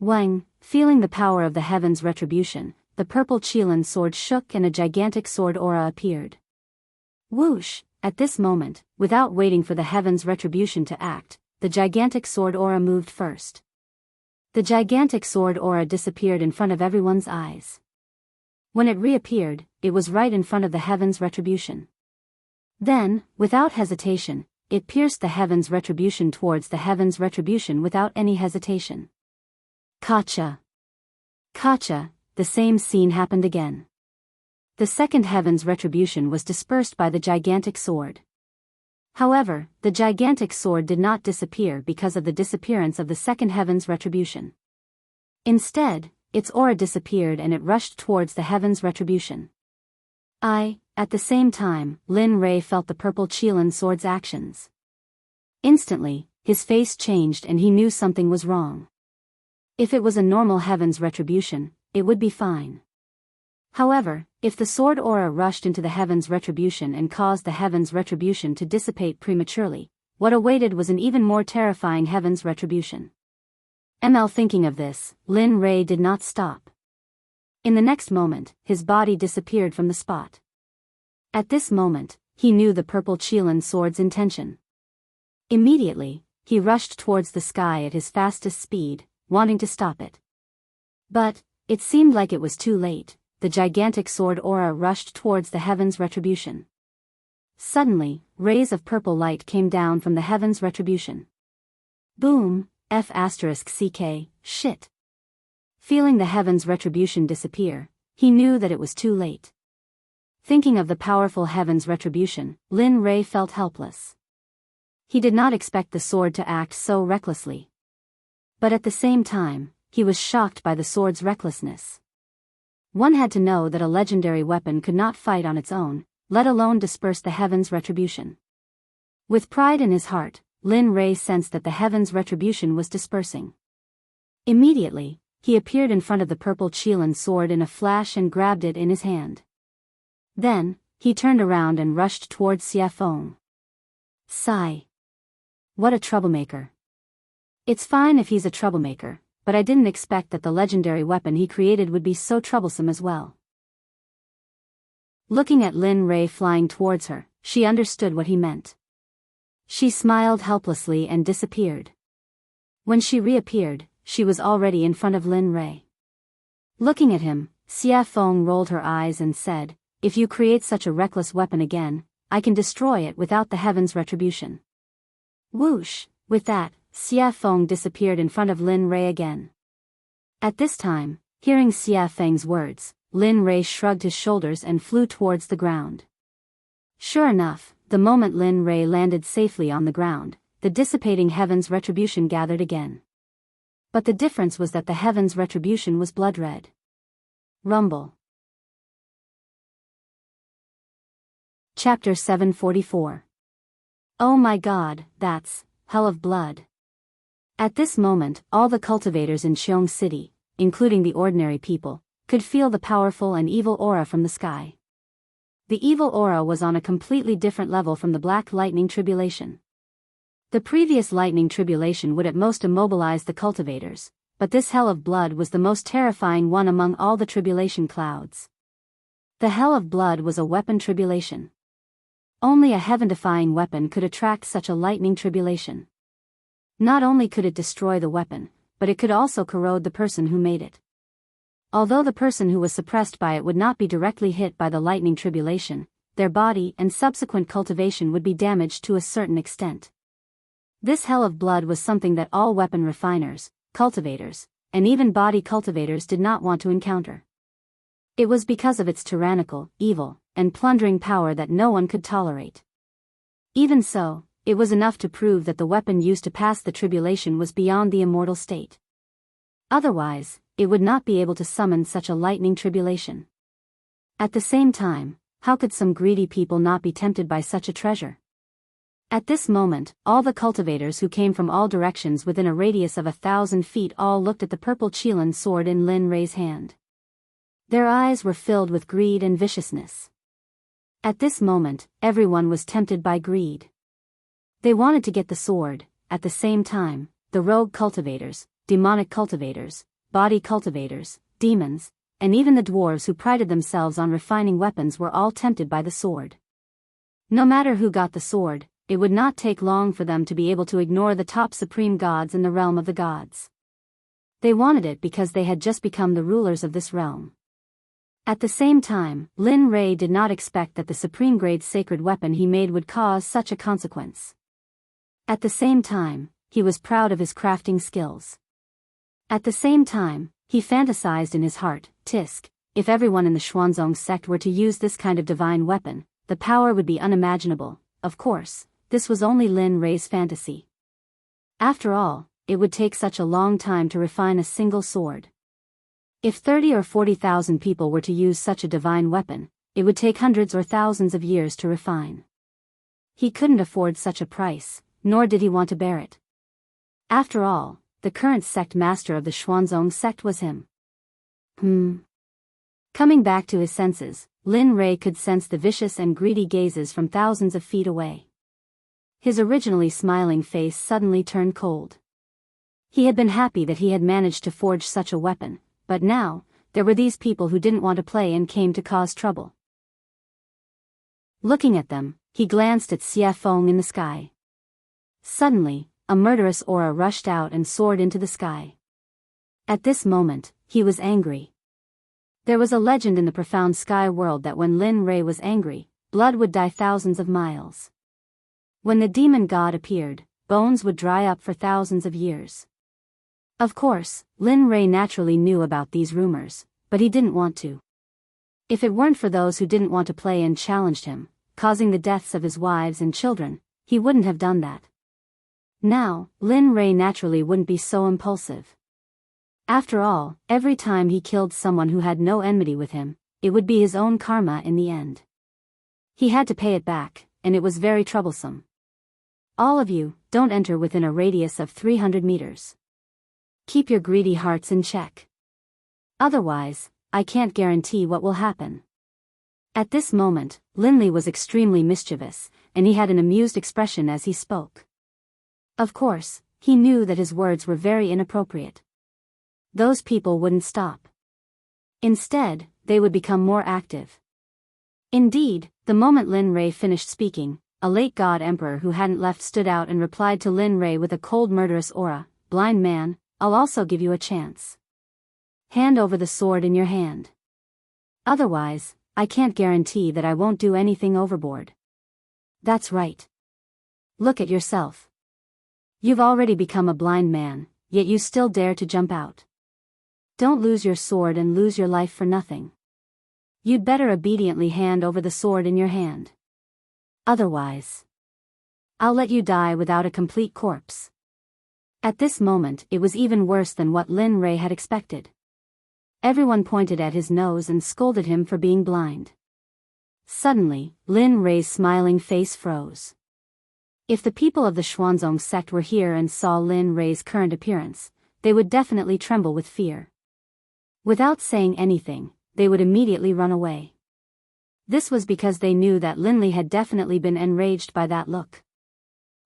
Wang, feeling the power of the Heaven's Retribution, the purple Qilin sword shook and a gigantic sword aura appeared. Whoosh! At this moment, without waiting for the Heaven's Retribution to act, the gigantic sword aura moved first. The gigantic sword aura disappeared in front of everyone's eyes. When it reappeared, it was right in front of the Heaven's Retribution. Then, without hesitation, it pierced the Heaven's Retribution towards the Heaven's Retribution without any hesitation. Katja. Katja, the same scene happened again. The second Heaven's Retribution was dispersed by the gigantic sword. However, the gigantic sword did not disappear because of the disappearance of the second heaven's retribution. Instead, its aura disappeared and it rushed towards the heaven's retribution. At the same time, Lin Rei felt the purple Qilin sword's actions. Instantly, his face changed and he knew something was wrong. If it was a normal heaven's retribution, it would be fine. However, if the sword aura rushed into the heaven's retribution and caused the heaven's retribution to dissipate prematurely, what awaited was an even more terrifying heaven's retribution. Thinking of this, Lin Rei did not stop. In the next moment, his body disappeared from the spot. At this moment, he knew the purple Qilin sword's intention. Immediately, he rushed towards the sky at his fastest speed, wanting to stop it. But, it seemed like it was too late. The gigantic sword aura rushed towards the heaven's retribution. Suddenly, rays of purple light came down from the heaven's retribution. Boom, F***ck, shit. Feeling the heaven's retribution disappear, he knew that it was too late. Thinking of the powerful heaven's retribution, Lin Rei felt helpless. He did not expect the sword to act so recklessly. But at the same time, he was shocked by the sword's recklessness. One had to know that a legendary weapon could not fight on its own, let alone disperse the heaven's retribution. With pride in his heart, Lin Rei sensed that the heaven's retribution was dispersing. Immediately, he appeared in front of the purple Qilin sword in a flash and grabbed it in his hand. Then, he turned around and rushed towards Xie Feng. Sigh. What a troublemaker. It's fine if he's a troublemaker, but I didn't expect that the legendary weapon he created would be so troublesome as well. Looking at Lin Rei flying towards her, she understood what he meant. She smiled helplessly and disappeared. When she reappeared, she was already in front of Lin Rei. Looking at him, Xie Feng rolled her eyes and said, "If you create such a reckless weapon again, I can destroy it without the heaven's retribution." Whoosh! With that, Xie Feng disappeared in front of Lin Rei again. At this time, hearing Xie Feng's words, Lin Rei shrugged his shoulders and flew towards the ground. Sure enough, the moment Lin Rei landed safely on the ground, the dissipating heaven's retribution gathered again. But the difference was that the heaven's retribution was blood red. Rumble. Chapter 744. Oh my god, that's hell of blood. At this moment, all the cultivators in Qiong City, including the ordinary people, could feel the powerful and evil aura from the sky. The evil aura was on a completely different level from the Black Lightning Tribulation. The previous Lightning Tribulation would at most immobilize the cultivators, but this hell of blood was the most terrifying one among all the tribulation clouds. The hell of blood was a weapon tribulation. Only a heaven-defying weapon could attract such a lightning tribulation. Not only could it destroy the weapon, but it could also corrode the person who made it. Although the person who was suppressed by it would not be directly hit by the lightning tribulation, their body and subsequent cultivation would be damaged to a certain extent. This hell of blood was something that all weapon refiners, cultivators, and even body cultivators did not want to encounter. It was because of its tyrannical, evil, and plundering power that no one could tolerate. Even so, it was enough to prove that the weapon used to pass the tribulation was beyond the immortal state. Otherwise, it would not be able to summon such a lightning tribulation. At the same time, how could some greedy people not be tempted by such a treasure? At this moment, all the cultivators who came from all directions within a radius of 1,000 feet all looked at the purple Qilin sword in Lin Rei's hand. Their eyes were filled with greed and viciousness. At this moment, everyone was tempted by greed. They wanted to get the sword. At the same time, the rogue cultivators, demonic cultivators, body cultivators, demons, and even the dwarves who prided themselves on refining weapons were all tempted by the sword. No matter who got the sword, it would not take long for them to be able to ignore the top supreme gods in the realm of the gods. They wanted it because they had just become the rulers of this realm. At the same time, Lin Rei did not expect that the supreme grade sacred weapon he made would cause such a consequence. At the same time, he was proud of his crafting skills. At the same time, he fantasized in his heart, Tisk, if everyone in the Xuanzong sect were to use this kind of divine weapon, the power would be unimaginable. Of course, this was only Lin Rei's fantasy. After all, it would take such a long time to refine a single sword. If 30 or 40,000 people were to use such a divine weapon, it would take hundreds or thousands of years to refine. He couldn't afford such a price, nor did he want to bear it. After all, the current sect master of the Xuanzong sect was him. Coming back to his senses, Lin Rei could sense the vicious and greedy gazes from thousands of feet away. His originally smiling face suddenly turned cold. He had been happy that he had managed to forge such a weapon, but now, there were these people who didn't want to play and came to cause trouble. Looking at them, he glanced at Xie Feng in the sky. Suddenly, a murderous aura rushed out and soared into the sky. At this moment, he was angry. There was a legend in the profound sky world that when Lin Rei was angry, blood would dye thousands of miles. When the demon god appeared, bones would dry up for thousands of years. Of course, Lin Rei naturally knew about these rumors, but he didn't want to. If it weren't for those who didn't want to play and challenged him, causing the deaths of his wives and children, he wouldn't have done that. Now, Lin Rei naturally wouldn't be so impulsive. After all, every time he killed someone who had no enmity with him, it would be his own karma in the end. He had to pay it back, and it was very troublesome. All of you, don't enter within a radius of 300 meters. Keep your greedy hearts in check. Otherwise, I can't guarantee what will happen. At this moment, Linley was extremely mischievous, and he had an amused expression as he spoke. Of course, he knew that his words were very inappropriate. Those people wouldn't stop. Instead, they would become more active. Indeed, the moment Lin Rei finished speaking, a late god emperor who hadn't left stood out and replied to Lin Rei with a cold murderous aura, "Blind man, I'll also give you a chance. Hand over the sword in your hand. Otherwise, I can't guarantee that I won't do anything overboard." That's right. Look at yourself. You've already become a blind man, yet you still dare to jump out. Don't lose your sword and lose your life for nothing. You'd better obediently hand over the sword in your hand. Otherwise, I'll let you die without a complete corpse. At this moment, it was even worse than what Lin Rei had expected. Everyone pointed at his nose and scolded him for being blind. Suddenly, Lin Rei's smiling face froze. If the people of the Xuanzong sect were here and saw Lin Rei's current appearance, they would definitely tremble with fear. Without saying anything, they would immediately run away. This was because they knew that Linley had definitely been enraged by that look.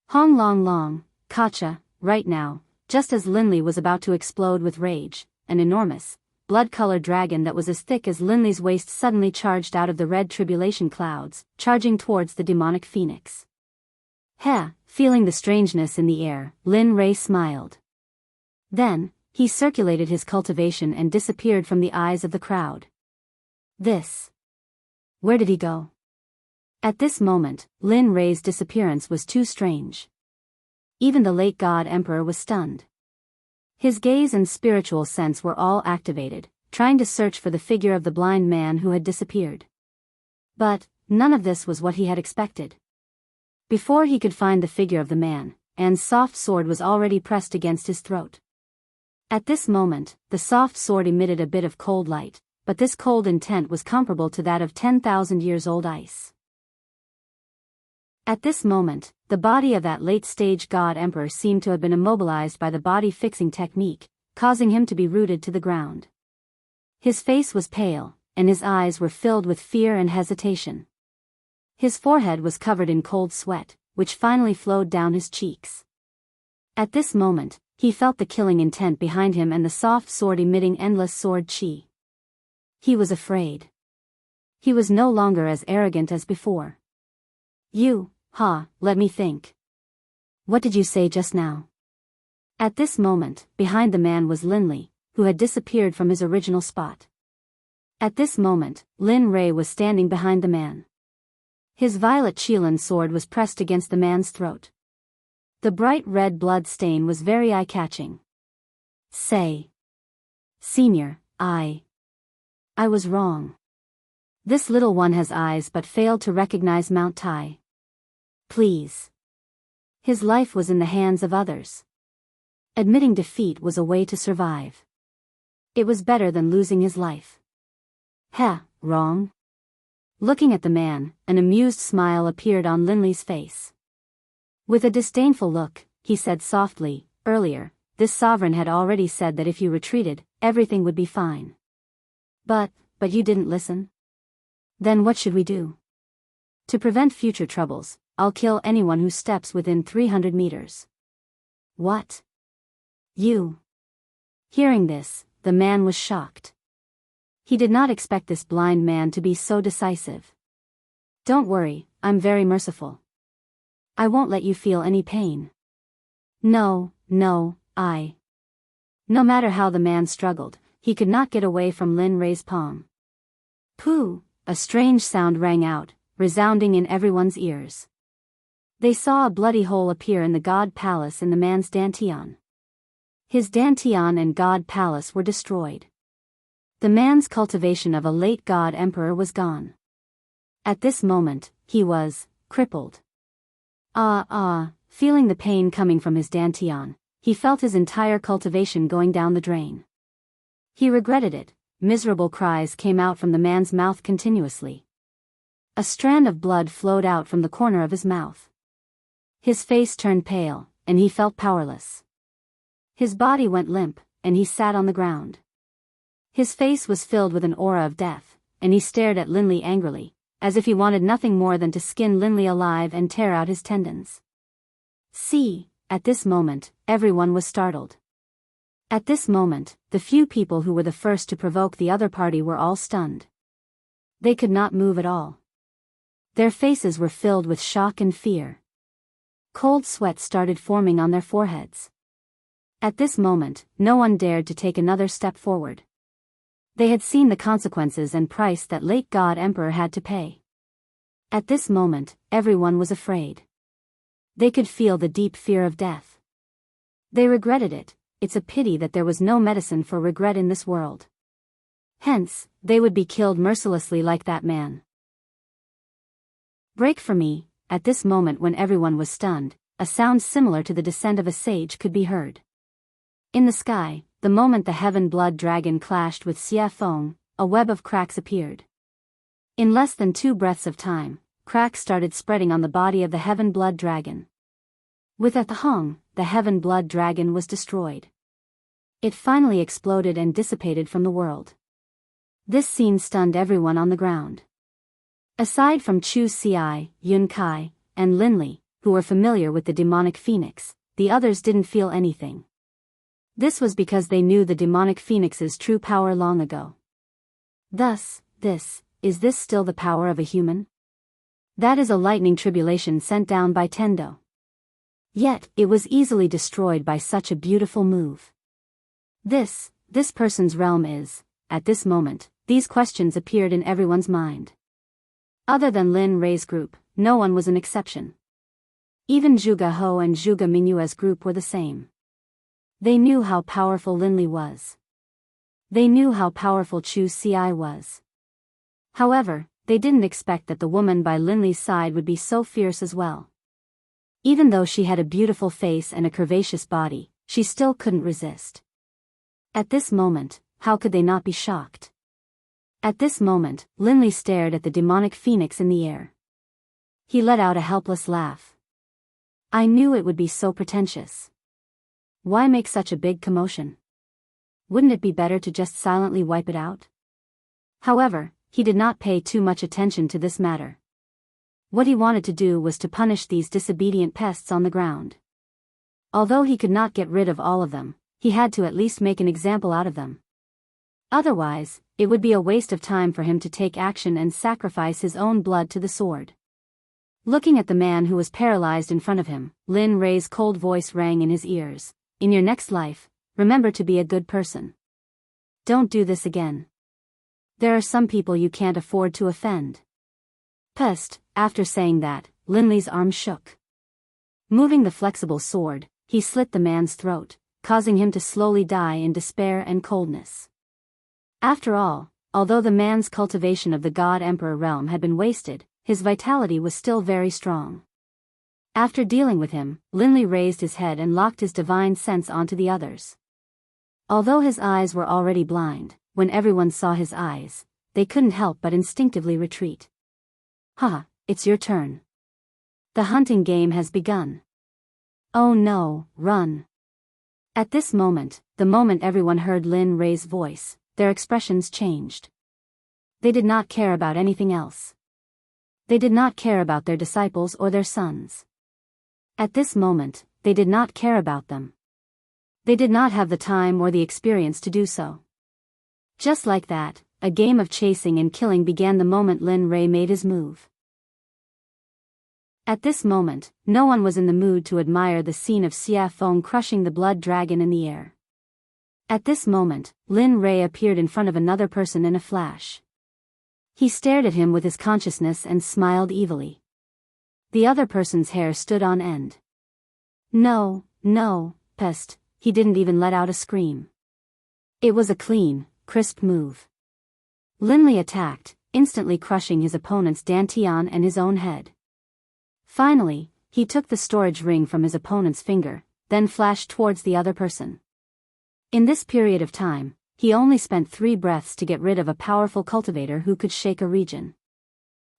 Hong Long Long, Kacha, right now, just as Linley was about to explode with rage, an enormous, blood-colored dragon that was as thick as Linley's waist suddenly charged out of the red tribulation clouds, charging towards the demonic phoenix. Feeling the strangeness in the air, Lin Rei smiled. Then, he circulated his cultivation and disappeared from the eyes of the crowd. Where did he go? At this moment, Lin Rei's disappearance was too strange. Even the late god emperor was stunned. His gaze and spiritual sense were all activated, trying to search for the figure of the blind man who had disappeared. But, none of this was what he had expected. Before he could find the figure of the man, Anne's soft sword was already pressed against his throat. At this moment, the soft sword emitted a bit of cold light, but this cold intent was comparable to that of 10,000 years old ice. At this moment, the body of that late-stage god emperor seemed to have been immobilized by the body-fixing technique, causing him to be rooted to the ground. His face was pale, and his eyes were filled with fear and hesitation. His forehead was covered in cold sweat, which finally flowed down his cheeks. At this moment, he felt the killing intent behind him and the soft sword emitting endless sword chi. He was afraid. He was no longer as arrogant as before. Let me think. What did you say just now? At this moment, behind the man was Linley, who had disappeared from his original spot. At this moment, Lin Rei was standing behind the man. His violet Qilin sword was pressed against the man's throat. The bright red blood stain was very eye-catching. Senior, I was wrong. This little one has eyes but failed to recognize Mount Tai. Please. His life was in the hands of others. Admitting defeat was a way to survive. It was better than losing his life. Heh, wrong? Looking at the man, an amused smile appeared on Linley's face. With a disdainful look, he said softly, earlier, this sovereign had already said that if you retreated, everything would be fine. But you didn't listen? Then what should we do? To prevent future troubles, I'll kill anyone who steps within 300 meters. What? You? Hearing this, the man was shocked. He did not expect this blind man to be so decisive. Don't worry, I'm very merciful. I won't let you feel any pain. No, I. No matter how the man struggled, he could not get away from Lin Rei's palm. Pooh! A strange sound rang out, resounding in everyone's ears. They saw a bloody hole appear in the god palace in the man's dantian. His dantian and god palace were destroyed. The man's cultivation of a late god emperor was gone. At this moment, he was crippled. Feeling the pain coming from his dantian, he felt his entire cultivation going down the drain. He regretted it. Miserable cries came out from the man's mouth continuously. A strand of blood flowed out from the corner of his mouth. His face turned pale, and he felt powerless. His body went limp, and he sat on the ground. His face was filled with an aura of death, and he stared at Linley angrily, as if he wanted nothing more than to skin Linley alive and tear out his tendons. See, at this moment, everyone was startled. At this moment, the few people who were the first to provoke the other party were all stunned. They could not move at all. Their faces were filled with shock and fear. Cold sweat started forming on their foreheads. At this moment, no one dared to take another step forward. They had seen the consequences and price that late God Emperor had to pay. At this moment, everyone was afraid. They could feel the deep fear of death. They regretted it. It's a pity that there was no medicine for regret in this world. Hence, they would be killed mercilessly like that man. Break for me. At this moment when everyone was stunned, a sound similar to the descent of a sage could be heard. In the sky, the moment the heaven blood dragon clashed with Xie Feng, a web of cracks appeared. In less than 2 breaths of time, cracks started spreading on the body of the heaven blood dragon. With a thong, the heaven blood dragon was destroyed. It finally exploded and dissipated from the world. This scene stunned everyone on the ground. Aside from Chu Xi, Yun Kai, and Linley, who were familiar with the demonic phoenix, the others didn't feel anything. This was because they knew the demonic phoenix's true power long ago. Thus, is this still the power of a human? That is a lightning tribulation sent down by Tendo. Yet, it was easily destroyed by such a beautiful move. This person's realm is, at this moment, these questions appeared in everyone's mind. Other than Lin Rei's group, no one was an exception. Even Zhuge Ho and Zhuge Mingyue's group were the same. They knew how powerful Linley was. They knew how powerful Chu Xi was. However, they didn't expect that the woman by Linley's side would be so fierce as well. Even though she had a beautiful face and a curvaceous body, she still couldn't resist. At this moment, how could they not be shocked? At this moment, Linley stared at the demonic phoenix in the air. He let out a helpless laugh. I knew it would be so pretentious. Why make such a big commotion? Wouldn't it be better to just silently wipe it out? However, he did not pay too much attention to this matter. What he wanted to do was to punish these disobedient pests on the ground. Although he could not get rid of all of them, he had to at least make an example out of them. Otherwise, it would be a waste of time for him to take action and sacrifice his own blood to the sword. Looking at the man who was paralyzed in front of him, Lin Rei's cold voice rang in his ears. In your next life, remember to be a good person. Don't do this again. There are some people you can't afford to offend. Pest. After saying that, Linley's arm shook. Moving the flexible sword, he slit the man's throat, causing him to slowly die in despair and coldness. After all, although the man's cultivation of the God Emperor realm had been wasted, his vitality was still very strong. After dealing with him, Linley raised his head and locked his divine sense onto the others. Although his eyes were already blind, when everyone saw his eyes, they couldn't help but instinctively retreat. "Ha, it's your turn. The hunting game has begun. Oh no, run." At this moment, the moment everyone heard Lin Rei's voice, their expressions changed. They did not care about anything else. They did not care about their disciples or their sons. At this moment, they did not care about them. They did not have the time or the experience to do so. Just like that, a game of chasing and killing began the moment Lin Rei made his move. At this moment, no one was in the mood to admire the scene of Xia Feng crushing the blood dragon in the air. At this moment, Lin Rei appeared in front of another person in a flash. He stared at him with his consciousness and smiled evilly. The other person's hair stood on end. No, pest, he didn't even let out a scream. It was a clean, crisp move. Linley attacked, instantly crushing his opponent's dantian and his own head. Finally, he took the storage ring from his opponent's finger, then flashed towards the other person. In this period of time, he only spent 3 breaths to get rid of a powerful cultivator who could shake a region.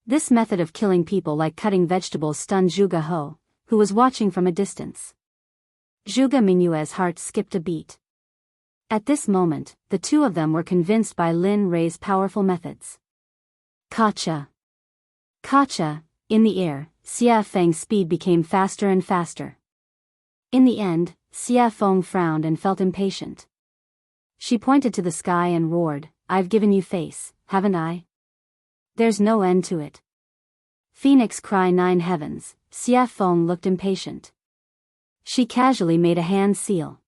This method of killing people like cutting vegetables stunned Zhuge He, who was watching from a distance. Zhuge Mingyue's heart skipped a beat. At this moment, the two of them were convinced by Lin Rei's powerful methods. Kacha! Kacha! In the air, Xia Feng's speed became faster and faster. In the end, Xia Feng frowned and felt impatient. She pointed to the sky and roared, "I've given you face, haven't I? There's no end to it." Phoenix cry 9 heavens, Xia Feng looked impatient. She casually made a hand seal.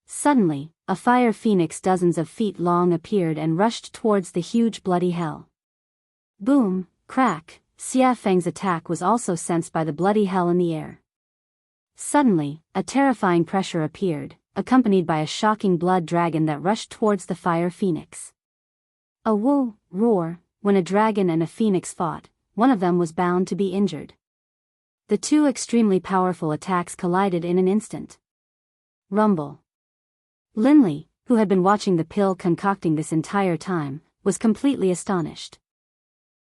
Suddenly, a fire phoenix dozens of feet long appeared and rushed towards the huge bloody hell. Boom, crack, Xia Feng's attack was also sensed by the bloody hell in the air. Suddenly, a terrifying pressure appeared, accompanied by a shocking blood dragon that rushed towards the fire phoenix. A woo, roar, when a dragon and a phoenix fought, one of them was bound to be injured. The two extremely powerful attacks collided in an instant. Rumble. Linley, who had been watching the pill concocting this entire time, was completely astonished.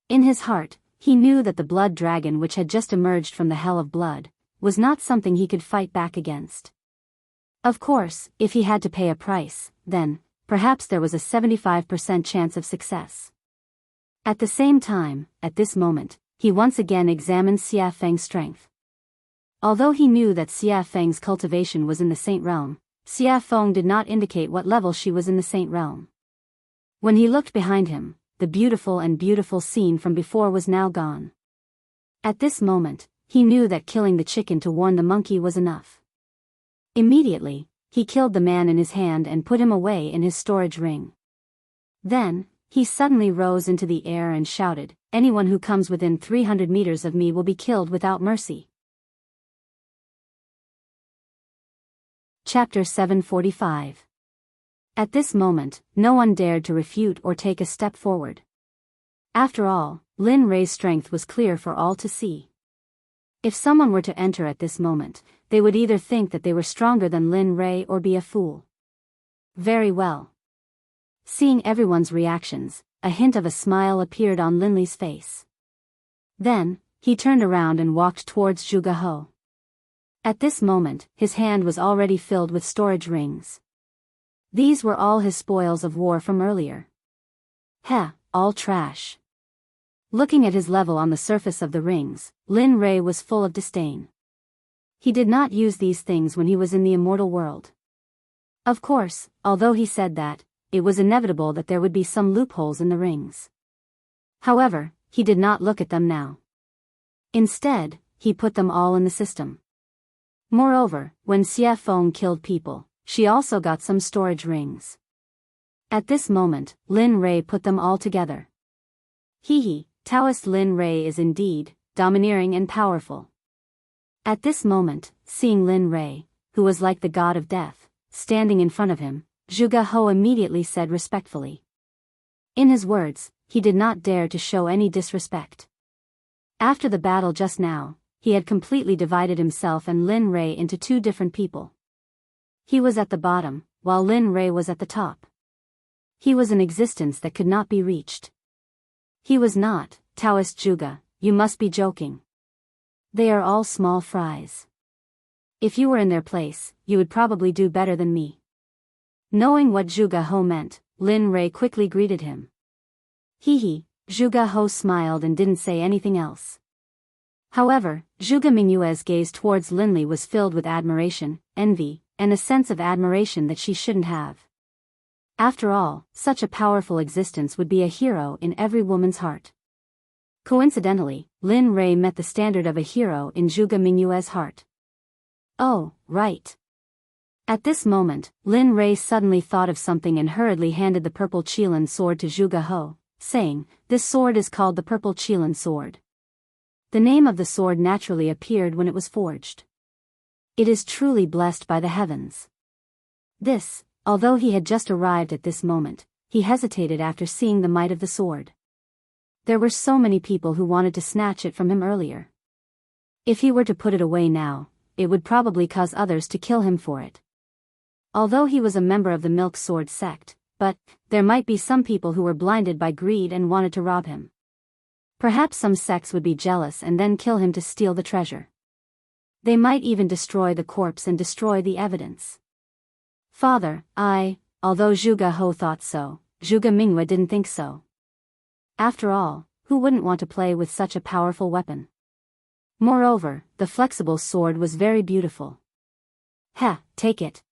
In his heart, he knew that the blood dragon which had just emerged from the hell of blood, was not something he could fight back against. Of course, if he had to pay a price, then, perhaps there was a 75% chance of success. At the same time, at this moment, he once again examined Xia Feng's strength. Although he knew that Xia Feng's cultivation was in the Saint Realm, Xia Feng did not indicate what level she was in the Saint Realm. When he looked behind him, the beautiful scene from before was now gone. At this moment, he knew that killing the chicken to warn the monkey was enough. Immediately, he killed the man in his hand and put him away in his storage ring. Then, he suddenly rose into the air and shouted, "Anyone who comes within 300 meters of me will be killed without mercy." Chapter 745. At this moment, no one dared to refute or take a step forward. After all, Lin Rei's strength was clear for all to see. If someone were to enter at this moment, they would either think that they were stronger than Lin Rei or be a fool. Very well. Seeing everyone's reactions, a hint of a smile appeared on Linley's face. Then, he turned around and walked towards Zhuge He. At this moment, his hand was already filled with storage rings. These were all his spoils of war from earlier. Heh, all trash. Looking at his level on the surface of the rings, Lin Rei was full of disdain. He did not use these things when he was in the immortal world. Of course, although he said that, it was inevitable that there would be some loopholes in the rings. However, he did not look at them now. Instead, he put them all in the system. Moreover, when Xia Feng killed people, she also got some storage rings. At this moment, Lin Rei put them all together. Hee, Taoist Lin Rei is indeed domineering and powerful. At this moment, seeing Lin Rei, who was like the god of death, standing in front of him, Zhuge He immediately said respectfully. In his words, he did not dare to show any disrespect. After the battle just now, he had completely divided himself and Lin Rei into two different people. He was at the bottom, while Lin Rei was at the top. He was an existence that could not be reached. He was not, Taoist Zhuge, you must be joking. They are all small fries. If you were in their place, you would probably do better than me. Knowing what Zhuge He meant, Lin Rei quickly greeted him. Hee. Zhuge He smiled and didn't say anything else. However, Zhuge Mingyue's gaze towards Linli was filled with admiration, envy, and a sense of admiration that she shouldn't have. After all, such a powerful existence would be a hero in every woman's heart. Coincidentally, Lin Rei met the standard of a hero in Zhuge Mingyue's heart. Oh, right. At this moment, Lin Rei suddenly thought of something and hurriedly handed the purple Qilin sword to Zhuge He, saying, "This sword is called the purple Qilin sword." The name of the sword naturally appeared when it was forged. It is truly blessed by the heavens. This, although he had just arrived at this moment, he hesitated after seeing the might of the sword. There were so many people who wanted to snatch it from him earlier. If he were to put it away now, it would probably cause others to kill him for it. Although he was a member of the Milk Sword Sect, but there might be some people who were blinded by greed and wanted to rob him. Perhaps some sects would be jealous and then kill him to steal the treasure. They might even destroy the corpse and destroy the evidence. Father, although Zhuge He thought so, Zhuge Mingyue didn't think so. After all, who wouldn't want to play with such a powerful weapon? Moreover, the flexible sword was very beautiful. Take it.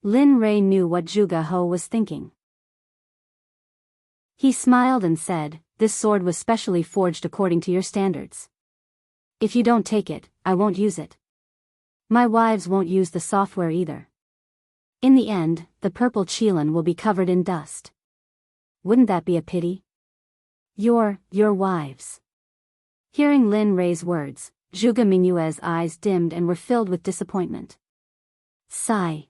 Lin Rei knew what Zhuge He was thinking. He smiled and said, "This sword was specially forged according to your standards. If you don't take it, I won't use it. My wives won't use the software either. In the end, the purple Qilin will be covered in dust. Wouldn't that be a pity? Your wives." Hearing Lin Rei's words, Zhuge Mingyue's eyes dimmed and were filled with disappointment. Sigh.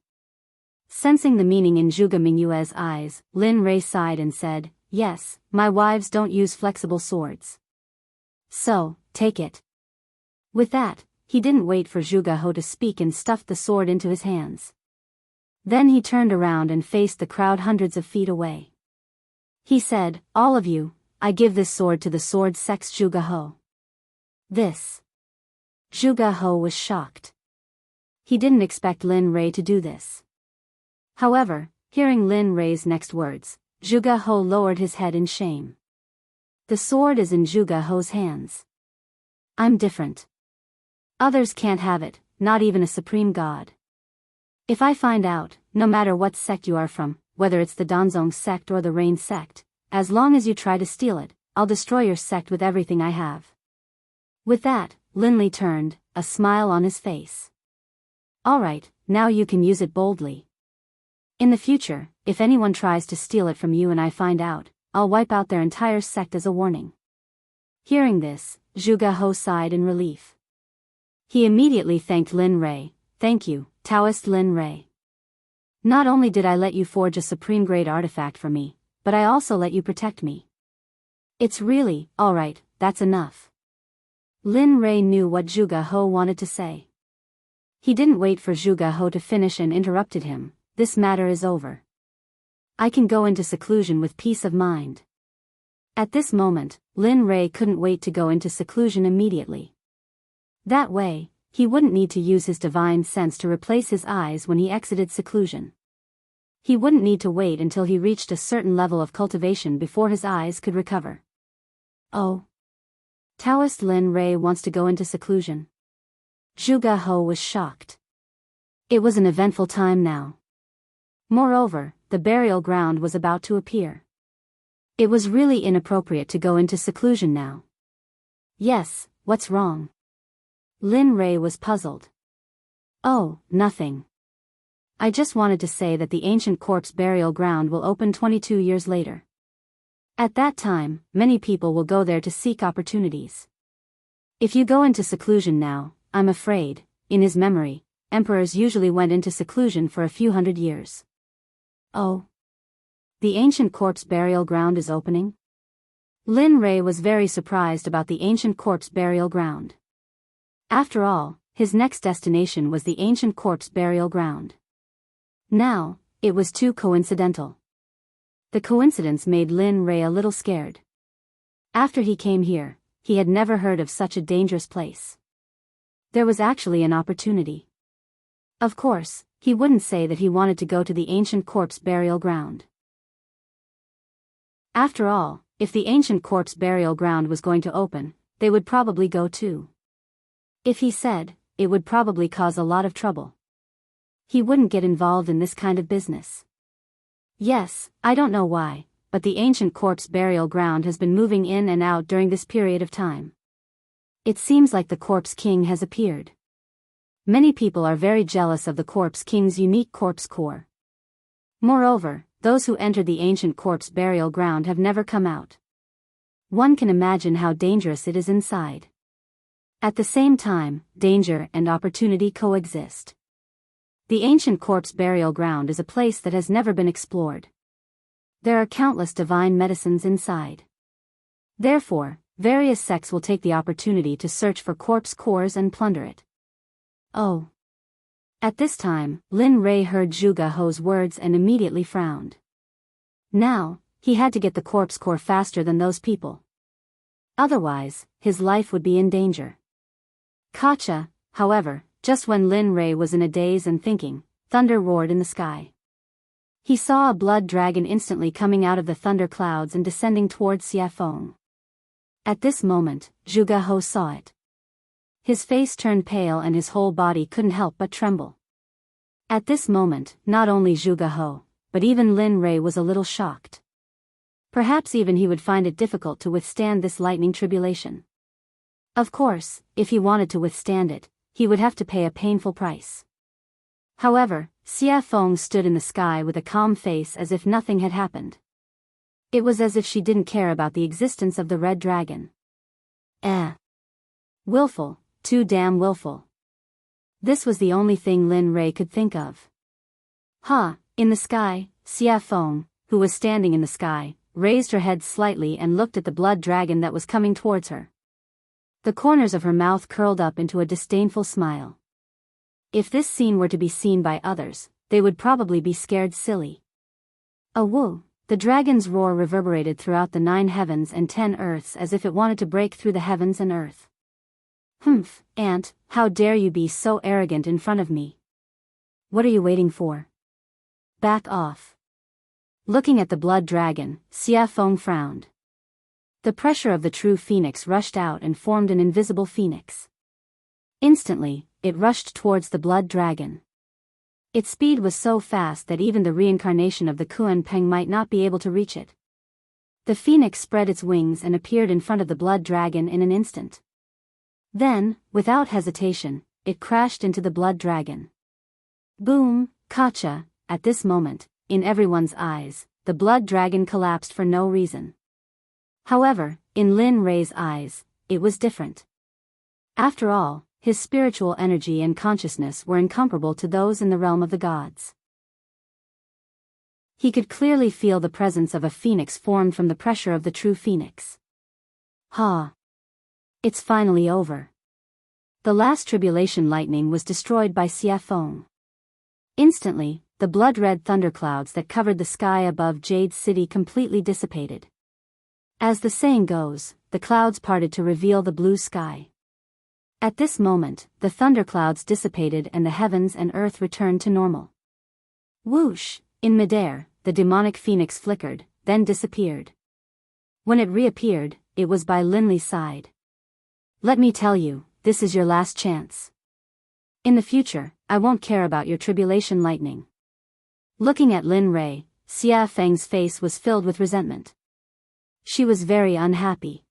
Sensing the meaning in Zhuge Mingyue's eyes, Lin Rei sighed and said, "Yes, my wives don't use flexible swords. So, take it." With that, he didn't wait for Zhuge He to speak and stuffed the sword into his hands. Then he turned around and faced the crowd hundreds of feet away. He said, "All of you, I give this sword to the Sword Sect's Zhuge He." This. Zhuge He was shocked. He didn't expect Lin Rei to do this. However, hearing Lin Rei's next words, Zhuge He lowered his head in shame. The sword is in Zhuge He's hands. I'm different. Others can't have it, not even a supreme god. If I find out, no matter what sect you are from, whether it's the Danzong sect or the Rain sect, as long as you try to steal it, I'll destroy your sect with everything I have. With that, Linli turned, a smile on his face. Alright, now you can use it boldly. In the future, if anyone tries to steal it from you and I find out, I'll wipe out their entire sect as a warning. Hearing this, Zhuge He sighed in relief. He immediately thanked Lin Rei. "Thank you, Taoist Lin Rei. Not only did I let you forge a supreme-grade artifact for me, but I also let you protect me. It's really, alright, that's enough." Lin Rei knew what Zhuge He wanted to say. He didn't wait for Zhuge He to finish and interrupted him. "This matter is over. I can go into seclusion with peace of mind." At this moment, Lin Rei couldn't wait to go into seclusion immediately. That way, he wouldn't need to use his divine sense to replace his eyes when he exited seclusion. He wouldn't need to wait until he reached a certain level of cultivation before his eyes could recover. Oh. Taoist Lin Rei wants to go into seclusion. Zhuge He was shocked. It was an eventful time now. Moreover, the burial ground was about to appear. It was really inappropriate to go into seclusion now. Yes, what's wrong? Lin Rei was puzzled. Oh, nothing. I just wanted to say that the ancient corpse burial ground will open 22 years later. At that time, many people will go there to seek opportunities. If you go into seclusion now, I'm afraid, in his memory, emperors usually went into seclusion for a few hundred years. Oh. The ancient corpse burial ground is opening? Lin Rei was very surprised about the ancient corpse burial ground. After all, his next destination was the ancient corpse burial ground. Now, it was too coincidental. The coincidence made Lin Rei a little scared. After he came here, he had never heard of such a dangerous place. There was actually an opportunity. Of course, he wouldn't say that he wanted to go to the ancient corpse burial ground. After all, if the ancient corpse burial ground was going to open, they would probably go too. If he said, it would probably cause a lot of trouble. He wouldn't get involved in this kind of business. Yes, I don't know why, but the ancient corpse burial ground has been moving in and out during this period of time. It seems like the Corpse King has appeared. Many people are very jealous of the Corpse King's unique corpse core. Moreover, those who entered the ancient corpse burial ground have never come out. One can imagine how dangerous it is inside. At the same time, danger and opportunity coexist. The ancient corpse burial ground is a place that has never been explored. There are countless divine medicines inside. Therefore, various sects will take the opportunity to search for corpse cores and plunder it. Oh. At this time, Lin Rei heard Zhuge He's words and immediately frowned. Now, he had to get the corpse core faster than those people. Otherwise, his life would be in danger. Gotcha, however, just when Lin Rei was in a daze and thinking, thunder roared in the sky. He saw a blood dragon instantly coming out of the thunder clouds and descending towards Xie Feng. At this moment, Zhuge He saw it. His face turned pale and his whole body couldn't help but tremble. At this moment, not only Zhuge He, but even Lin Rei was a little shocked. Perhaps even he would find it difficult to withstand this lightning tribulation. Of course, if he wanted to withstand it, he would have to pay a painful price. However, Xie Feng stood in the sky with a calm face as if nothing had happened. It was as if she didn't care about the existence of the red dragon. Willful, too damn willful. This was the only thing Lin Rei could think of. In the sky, Xie Feng, who was standing in the sky, raised her head slightly and looked at the blood dragon that was coming towards her. The corners of her mouth curled up into a disdainful smile. If this scene were to be seen by others, they would probably be scared silly. Woo! The dragon's roar reverberated throughout the 9 heavens and 10 earths as if it wanted to break through the heavens and earth. Humph, Aunt, how dare you be so arrogant in front of me? What are you waiting for? Back off. Looking at the blood dragon, Xie Feng frowned. The pressure of the true phoenix rushed out and formed an invisible phoenix. Instantly, it rushed towards the blood dragon. Its speed was so fast that even the reincarnation of the Kuan Peng might not be able to reach it. The phoenix spread its wings and appeared in front of the blood dragon in an instant. Then, without hesitation, it crashed into the blood dragon. Boom, gotcha! At this moment, in everyone's eyes, the blood dragon collapsed for no reason. However, in Lin Rei's eyes, it was different. After all, his spiritual energy and consciousness were incomparable to those in the realm of the gods. He could clearly feel the presence of a phoenix formed from the pressure of the true phoenix. It's finally over. The last tribulation lightning was destroyed by Xie Feng. Instantly, the blood-red thunderclouds that covered the sky above Jade City completely dissipated. As the saying goes, the clouds parted to reveal the blue sky. At this moment, the thunderclouds dissipated and the heavens and earth returned to normal. Whoosh! In midair, the demonic phoenix flickered, then disappeared. When it reappeared, it was by Lin Li's side. Let me tell you, this is your last chance. In the future, I won't care about your tribulation lightning. Looking at Lin Rei, Xie Feng's face was filled with resentment. She was very unhappy.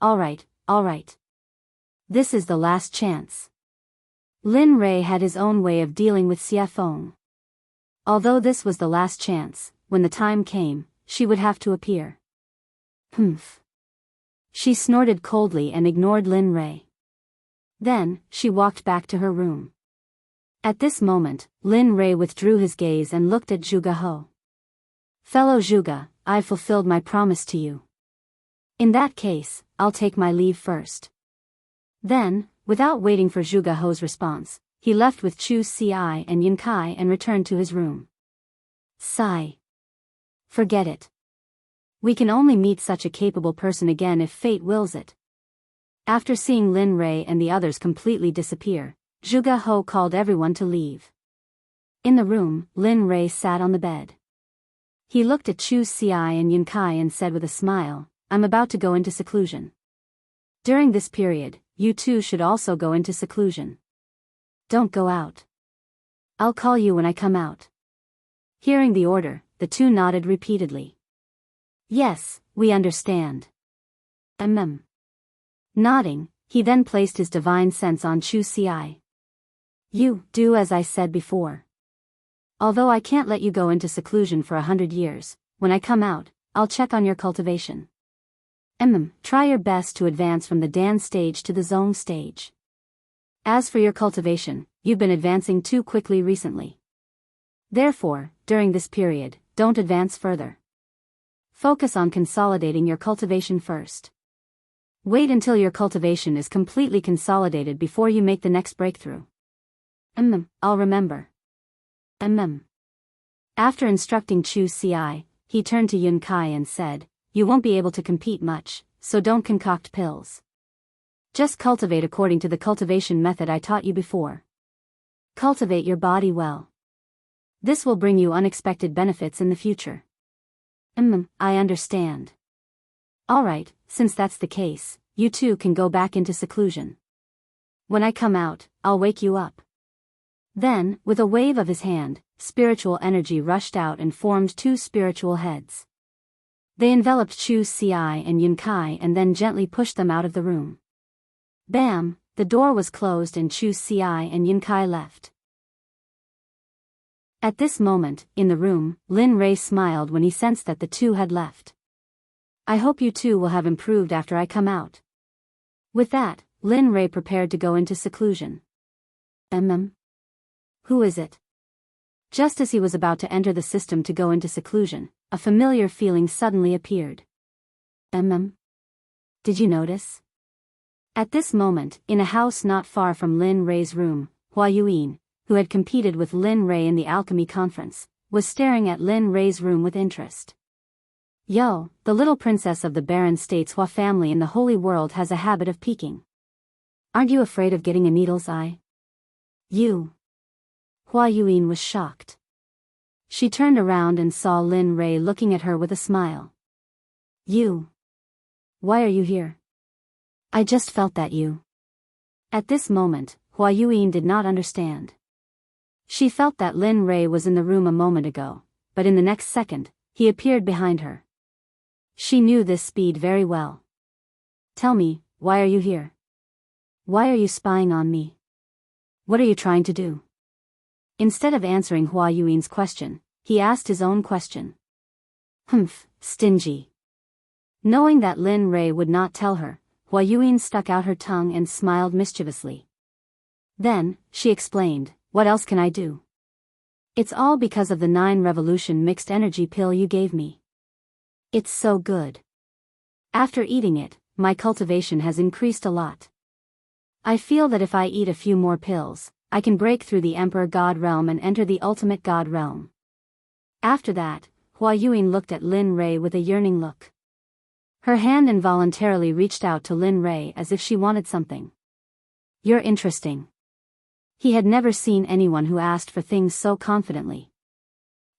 All right. This is the last chance. Lin Rei had his own way of dealing with Xie Feng. Although this was the last chance, when the time came, she would have to appear. Humph. She snorted coldly and ignored Lin Rei. Then, she walked back to her room. At this moment, Lin Rei withdrew his gaze and looked at Zhuge He. Fellow Zhuge, I've fulfilled my promise to you. In that case, I'll take my leave first. Then, without waiting for Zhuge He's response, he left with Chu Ci and Yin Kai and returned to his room. Sigh. Forget it. We can only meet such a capable person again if fate wills it. After seeing Lin Rei and the others completely disappear, Zhuge He called everyone to leave. In the room, Lin Rei sat on the bed. He looked at Chu Ci and Yin Kai and said with a smile, "I'm about to go into seclusion. During this period, you two should also go into seclusion. Don't go out. I'll call you when I come out." Hearing the order, the two nodded repeatedly. "Yes, we understand." Nodding, he then placed his divine sense on Chu Ci. "You do as I said before. Although I can't let you go into seclusion for 100 years, when I come out, I'll check on your cultivation. Try your best to advance from the Dan stage to the Zong stage. As for your cultivation, you've been advancing too quickly recently. Therefore, during this period, don't advance further. Focus on consolidating your cultivation first. Wait until your cultivation is completely consolidated before you make the next breakthrough." I'll remember." After instructing Chu Ci, he turned to Yun Kai and said, "You won't be able to compete much, so don't concoct pills. Just cultivate according to the cultivation method I taught you before. Cultivate your body well. This will bring you unexpected benefits in the future." I understand." "Alright, since that's the case, you two can go back into seclusion. When I come out, I'll wake you up." Then, with a wave of his hand, spiritual energy rushed out and formed two spiritual heads. They enveloped Chu Ci and Yun Kai and then gently pushed them out of the room. Bam! The door was closed and Chu Ci and Yin Kai left. At this moment, in the room, Lin Rei smiled when he sensed that the two had left. "I hope you two will have improved after I come out." With that, Lin Rei prepared to go into seclusion. Who is it?" Just as he was about to enter the system to go into seclusion, a familiar feeling suddenly appeared. Did you notice? At this moment, in a house not far from Lin Rei's room, Hua Yuyin, who had competed with Lin Rei in the alchemy conference, was staring at Lin Rei's room with interest. "Yo, the little princess of the Baron State's Hua family in the Holy World has a habit of peeking. Aren't you afraid of getting a needle's eye?" "You." Hua Yuyin was shocked. She turned around and saw Lin Rei looking at her with a smile. "You. Why are you here?" "I just felt that you." At this moment, Hua Yuyin did not understand. She felt that Lin Rei was in the room a moment ago, but in the next second, he appeared behind her. She knew this speed very well. "Tell me, why are you here? Why are you spying on me? What are you trying to do?" Instead of answering Hua Yuin's question, he asked his own question. Stingy. Knowing that Lin Rei would not tell her, Hua Yuin stuck out her tongue and smiled mischievously. Then, she explained, "What else can I do? It's all because of the 9 revolution mixed energy pill you gave me. It's so good. After eating it, my cultivation has increased a lot. I feel that if I eat a few more pills, I can break through the Emperor God realm and enter the ultimate God realm." After that, Hua Yuin looked at Lin Rei with a yearning look. Her hand involuntarily reached out to Lin Rei as if she wanted something. "You're interesting." He had never seen anyone who asked for things so confidently.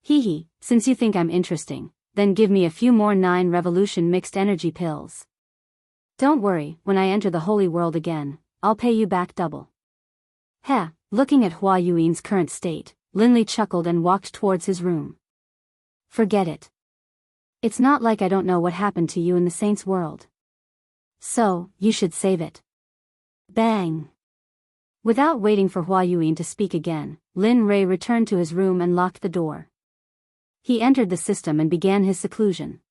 "Hee, since you think I'm interesting, then give me a few more 9 revolution mixed energy pills. Don't worry, when I enter the holy world again, I'll pay you back double." Heh, looking at Hua Yuin's current state, Lin Li chuckled and walked towards his room. "Forget it. It's not like I don't know what happened to you in the saint's world. So, you should save it." Bang! Without waiting for Hua Yuin to speak again, Lin Rei returned to his room and locked the door. He entered the system and began his seclusion.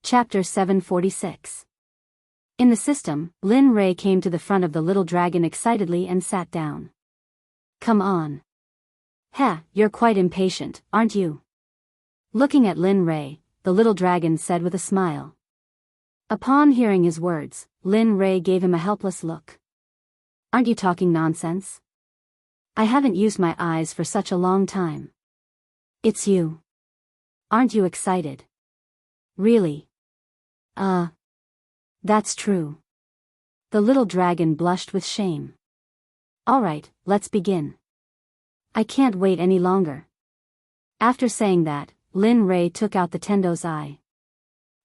Chapter 746. In the system, Lin Rei came to the front of the little dragon excitedly and sat down. "Come on. Heh, you're quite impatient, aren't you?" Looking at Lin Rei, the little dragon said with a smile. Upon hearing his words, Lin Ray gave him a helpless look. Aren't you talking nonsense? I haven't used my eyes for such a long time. It's you. Aren't you excited? Really? That's true. The little dragon blushed with shame. Alright, let's begin. I can't wait any longer. After saying that, Lin Ray took out the Tendo's eye.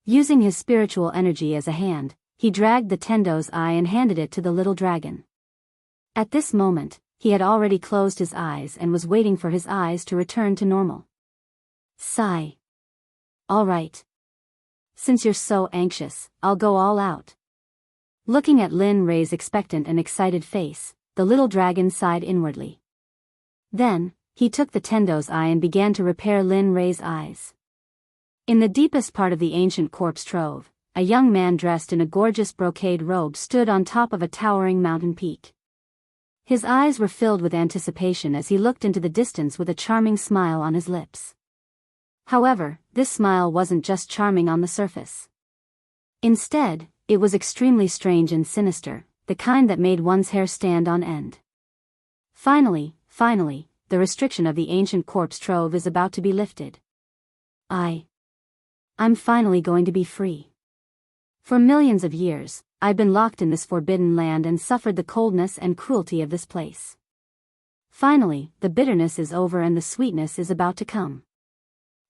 Using his spiritual energy as a hand, he dragged the Tendo's eye and handed it to the little dragon. At this moment, he had already closed his eyes and was waiting for his eyes to return to normal. Sigh. Alright. Since you're so anxious, I'll go all out. Looking at Lin Ray's expectant and excited face, the little dragon sighed inwardly. Then, he took the Tendo's eye and began to repair Lin Ray's eyes. In the deepest part of the ancient corpse trove, a young man dressed in a gorgeous brocade robe stood on top of a towering mountain peak. His eyes were filled with anticipation as he looked into the distance with a charming smile on his lips. However, this smile wasn't just charming on the surface. Instead, it was extremely strange and sinister, the kind that made one's hair stand on end. Finally, the restriction of the ancient corpse trove is about to be lifted. I'm finally going to be free. For millions of years, I've been locked in this forbidden land and suffered the coldness and cruelty of this place. Finally, the bitterness is over and the sweetness is about to come.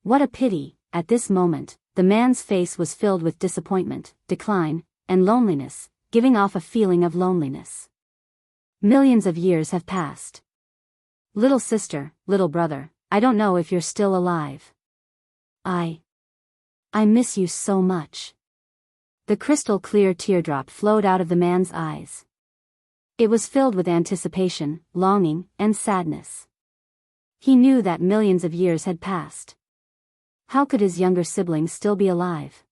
What a pity. At this moment, the man's face was filled with disappointment, decline, and loneliness, giving off a feeling of loneliness. Millions of years have passed. Little sister, little brother, I don't know if you're still alive. I miss you so much. The crystal-clear teardrop flowed out of the man's eyes. It was filled with anticipation, longing, and sadness. He knew that millions of years had passed. How could his younger siblings still be alive?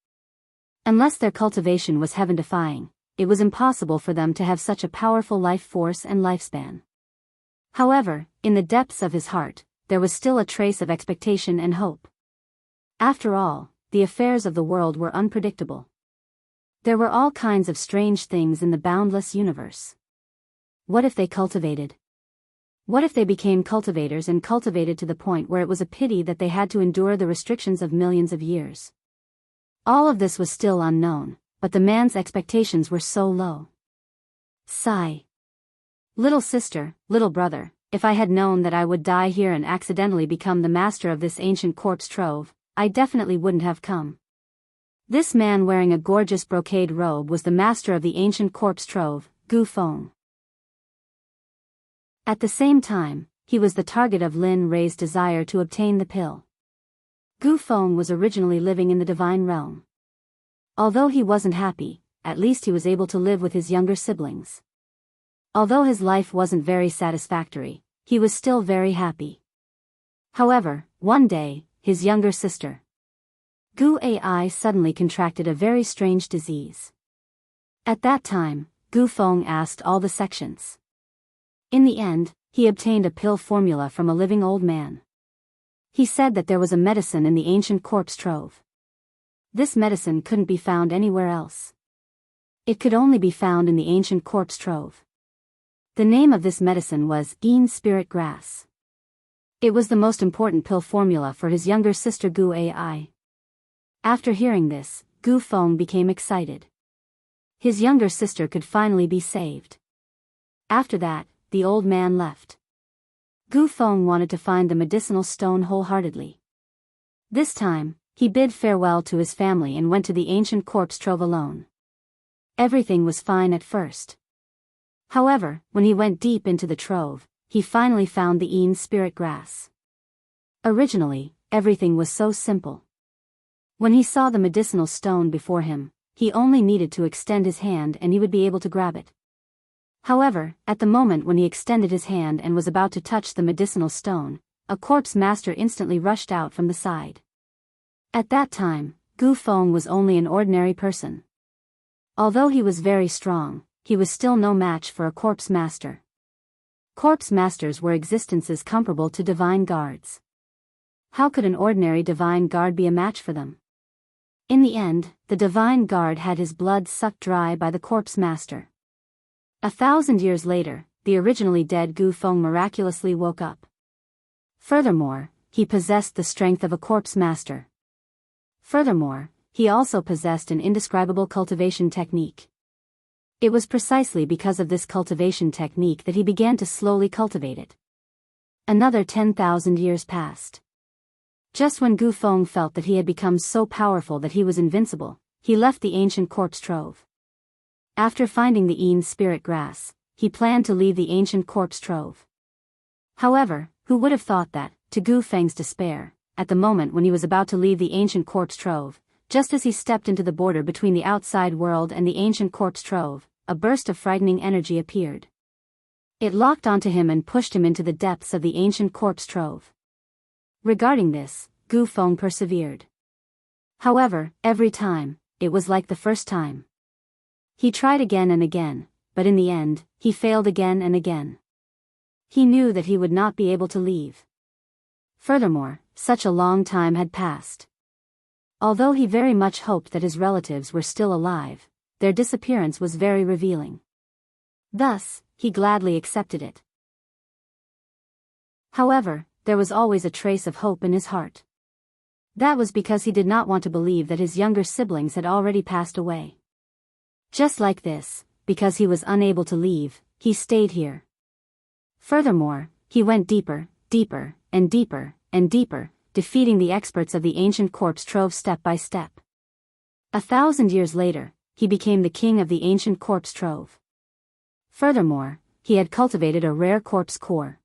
Unless their cultivation was heaven-defying, it was impossible for them to have such a powerful life force and lifespan. However, in the depths of his heart, there was still a trace of expectation and hope. After all, the affairs of the world were unpredictable. There were all kinds of strange things in the boundless universe. What if they cultivated? What if they became cultivators and cultivated to the point where it was a pity that they had to endure the restrictions of millions of years? All of this was still unknown, but the man's expectations were so low. Sigh. Little sister, little brother, if I had known that I would die here and accidentally become the master of this ancient corpse trove, I definitely wouldn't have come. This man wearing a gorgeous brocade robe was the master of the ancient corpse trove, Gu Feng. At the same time, he was the target of Lin Ray's desire to obtain the pill. Gu Feng was originally living in the divine realm. Although he wasn't happy, at least he was able to live with his younger siblings. Although his life wasn't very satisfactory, he was still very happy. However, one day, his younger sister, Gu Ai, suddenly contracted a very strange disease. At that time, Gu Feng asked all the sections. In the end, he obtained a pill formula from a living old man. He said that there was a medicine in the ancient corpse trove. This medicine couldn't be found anywhere else. It could only be found in the ancient corpse trove. The name of this medicine was Yin Spirit Grass. It was the most important pill formula for his younger sister Gu Ai. After hearing this, Gu Feng became excited. His younger sister could finally be saved. After that, the old man left. Gu Feng wanted to find the medicinal stone wholeheartedly. This time, he bid farewell to his family and went to the ancient corpse trove alone. Everything was fine at first. However, when he went deep into the trove, he finally found the Yin Spirit Grass. Originally, everything was so simple. When he saw the medicinal stone before him, he only needed to extend his hand and he would be able to grab it. However, at the moment when he extended his hand and was about to touch the medicinal stone, a corpse master instantly rushed out from the side. At that time, Gu Feng was only an ordinary person. Although he was very strong, he was still no match for a corpse master. Corpse masters were existences comparable to divine guards. How could an ordinary divine guard be a match for them? In the end, the divine guard had his blood sucked dry by the corpse master. 1,000 years later, the originally dead Gu Feng miraculously woke up. Furthermore, he possessed the strength of a corpse master. Furthermore, he also possessed an indescribable cultivation technique. It was precisely because of this cultivation technique that he began to slowly cultivate it. Another 10,000 years passed. Just when Gu Feng felt that he had become so powerful that he was invincible, he left the ancient corpse trove. After finding the Yin spirit grass, he planned to leave the ancient corpse trove. However, who would have thought that, to Gu Feng's despair, at the moment when he was about to leave the ancient corpse trove, just as he stepped into the border between the outside world and the ancient corpse trove, a burst of frightening energy appeared. It locked onto him and pushed him into the depths of the ancient corpse trove. Regarding this, Gu Feng persevered. However, every time, it was like the first time. He tried again and again, but in the end, he failed again and again. He knew that he would not be able to leave. Furthermore, such a long time had passed. Although he very much hoped that his relatives were still alive, their disappearance was very revealing. Thus, he gladly accepted it. However, there was always a trace of hope in his heart. That was because he did not want to believe that his younger siblings had already passed away. Just like this, because he was unable to leave, he stayed here. Furthermore, he went deeper, deeper, and deeper, and deeper, defeating the experts of the ancient corpse trove step by step. 1,000 years later, he became the king of the ancient corpse trove. Furthermore, he had cultivated a rare corpse core.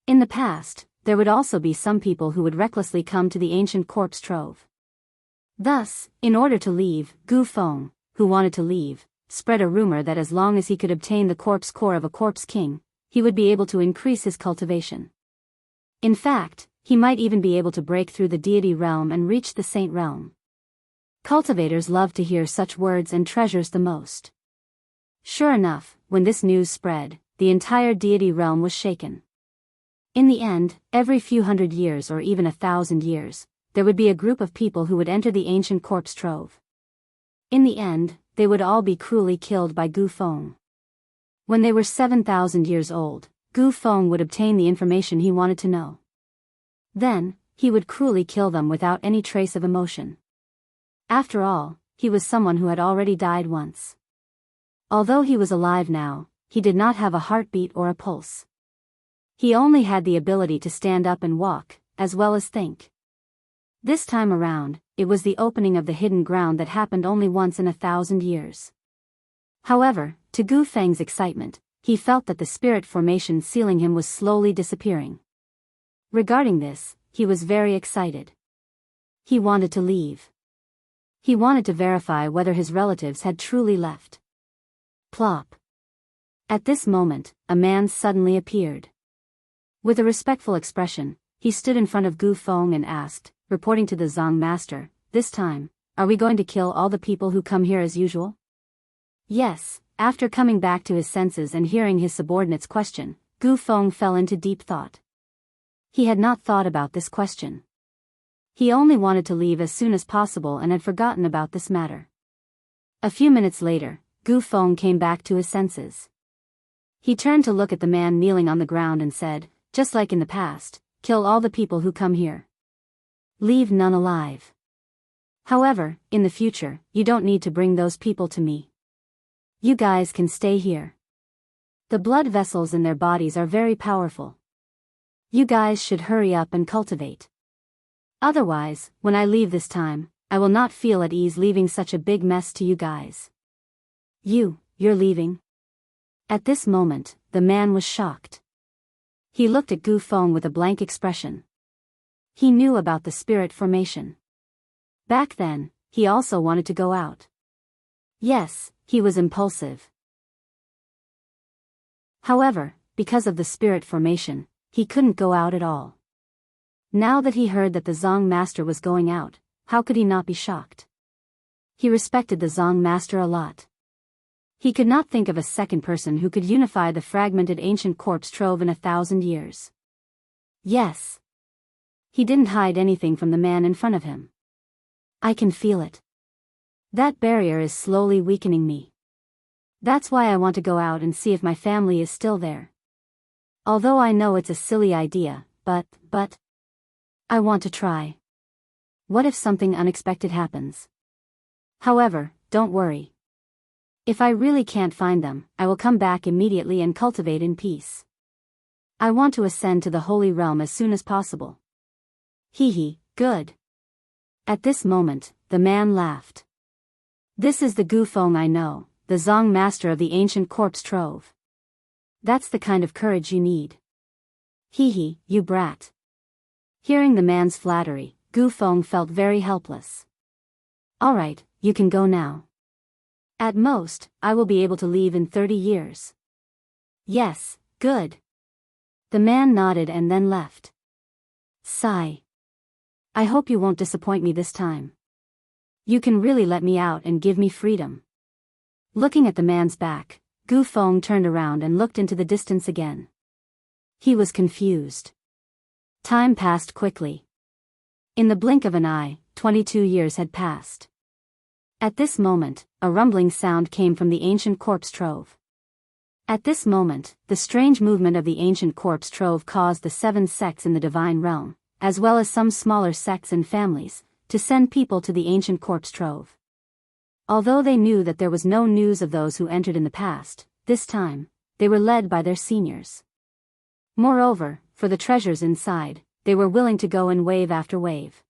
In the past, there would also be some people who would recklessly come to the ancient corpse trove. Thus, in order to leave, Gu Feng, who wanted to leave, spread a rumor that as long as he could obtain the corpse core of a corpse king, he would be able to increase his cultivation. In fact, he might even be able to break through the deity realm and reach the saint realm. Cultivators love to hear such words and treasures the most. Sure enough, when this news spread, the entire deity realm was shaken. In the end, every few hundred years or even 1,000 years, there would be a group of people who would enter the ancient corpse trove. In the end, they would all be cruelly killed by Gu Feng. When they were 7,000 years old, Gu Feng would obtain the information he wanted to know. Then, he would cruelly kill them without any trace of emotion. After all, he was someone who had already died once. Although he was alive now, he did not have a heartbeat or a pulse. He only had the ability to stand up and walk, as well as think. This time around, it was the opening of the hidden ground that happened only once in 1,000 years. However, to Gu Feng's excitement, he felt that the spirit formation sealing him was slowly disappearing. Regarding this, he was very excited. He wanted to leave. He wanted to verify whether his relatives had truly left. Plop. At this moment, a man suddenly appeared. With a respectful expression, he stood in front of Gu Feng and asked, reporting to the Zong master, "This time, are we going to kill all the people who come here as usual?" Yes. After coming back to his senses and hearing his subordinate's question, Gu Feng fell into deep thought. He had not thought about this question. He only wanted to leave as soon as possible and had forgotten about this matter. A few minutes later, Gu Feng came back to his senses. He turned to look at the man kneeling on the ground and said, "Just like in the past, kill all the people who come here. Leave none alive. However, in the future, you don't need to bring those people to me. You guys can stay here. The blood vessels in their bodies are very powerful. You guys should hurry up and cultivate. Otherwise, when I leave this time, I will not feel at ease leaving such a big mess to you guys." You're leaving? At this moment, the man was shocked. He looked at Gu Feng with a blank expression. He knew about the spirit formation. Back then, he also wanted to go out. Yes, he was impulsive. However, because of the spirit formation, he couldn't go out at all. Now that he heard that the Zong master was going out, how could he not be shocked? He respected the Zong master a lot. He could not think of a second person who could unify the fragmented ancient corpse trove in 1,000 years. Yes. He didn't hide anything from the man in front of him. I can feel it. That barrier is slowly weakening me. That's why I want to go out and see if my family is still there. Although I know it's a silly idea, but I want to try. What if something unexpected happens? However, don't worry. If I really can't find them, I will come back immediately and cultivate in peace. I want to ascend to the Holy Realm as soon as possible. Hee, good. At this moment, the man laughed. This is the Gu Feng I know, the Zong master of the ancient corpse trove. That's the kind of courage you need. Hee, you brat. Hearing the man's flattery, Gu Feng felt very helpless. Alright, you can go now. At most, I will be able to leave in 30 years. Yes, good. The man nodded and then left. Sigh. I hope you won't disappoint me this time. You can really let me out and give me freedom. Looking at the man's back, Gu Feng turned around and looked into the distance again. He was confused. Time passed quickly. In the blink of an eye, 22 years had passed. At this moment, a rumbling sound came from the ancient corpse trove. At this moment, the strange movement of the ancient corpse trove caused the 7 sects in the divine realm, as well as some smaller sects and families, to send people to the ancient corpse trove. Although they knew that there was no news of those who entered in the past, this time, they were led by their seniors. Moreover, for the treasures inside, they were willing to go in wave after wave.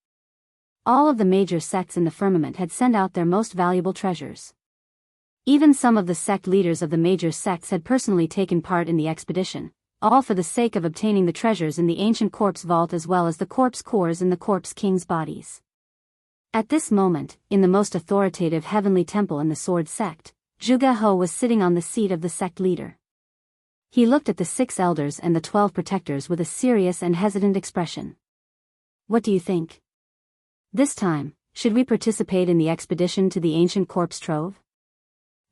All of the major sects in the firmament had sent out their most valuable treasures. Even some of the sect leaders of the major sects had personally taken part in the expedition, all for the sake of obtaining the treasures in the ancient corpse vault as well as the corpse cores in the corpse king's bodies. At this moment, in the most authoritative heavenly temple in the Sword Sect, Zhuge He was sitting on the seat of the sect leader. He looked at the 6 elders and the 12 protectors with a serious and hesitant expression. What do you think? This time, should we participate in the expedition to the ancient corpse trove?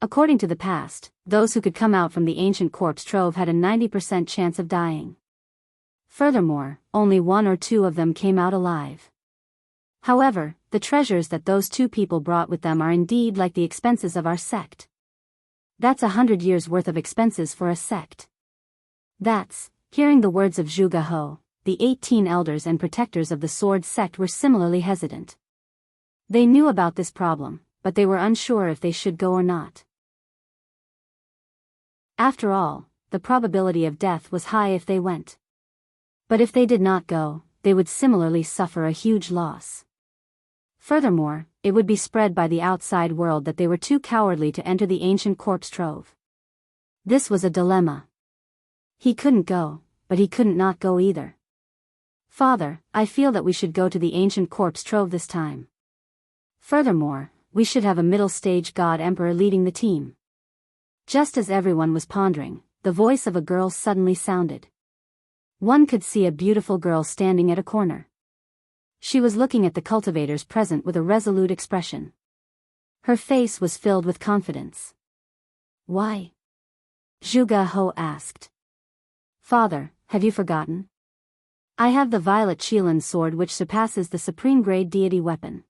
According to the past, those who could come out from the ancient corpse trove had a 90% chance of dying. Furthermore, only 1 or 2 of them came out alive. However, the treasures that those 2 people brought with them are indeed like the expenses of our sect. That's 100 years' worth of expenses for a sect. Hearing the words of Zhuge He, the 18 elders and protectors of the Sword Sect were similarly hesitant. They knew about this problem, but they were unsure if they should go or not. After all, the probability of death was high if they went. But if they did not go, they would similarly suffer a huge loss. Furthermore, it would be spread by the outside world that they were too cowardly to enter the ancient corpse trove. This was a dilemma. He couldn't go, but he couldn't not go either. Father, I feel that we should go to the ancient corpse trove this time. Furthermore, we should have a middle-stage god emperor leading the team. Just as everyone was pondering, the voice of a girl suddenly sounded. One could see a beautiful girl standing at a corner. She was looking at the cultivators present with a resolute expression. Her face was filled with confidence. Why? Zhuge He asked. Father, have you forgotten? I have the violet Qilin sword which surpasses the supreme grade deity weapon.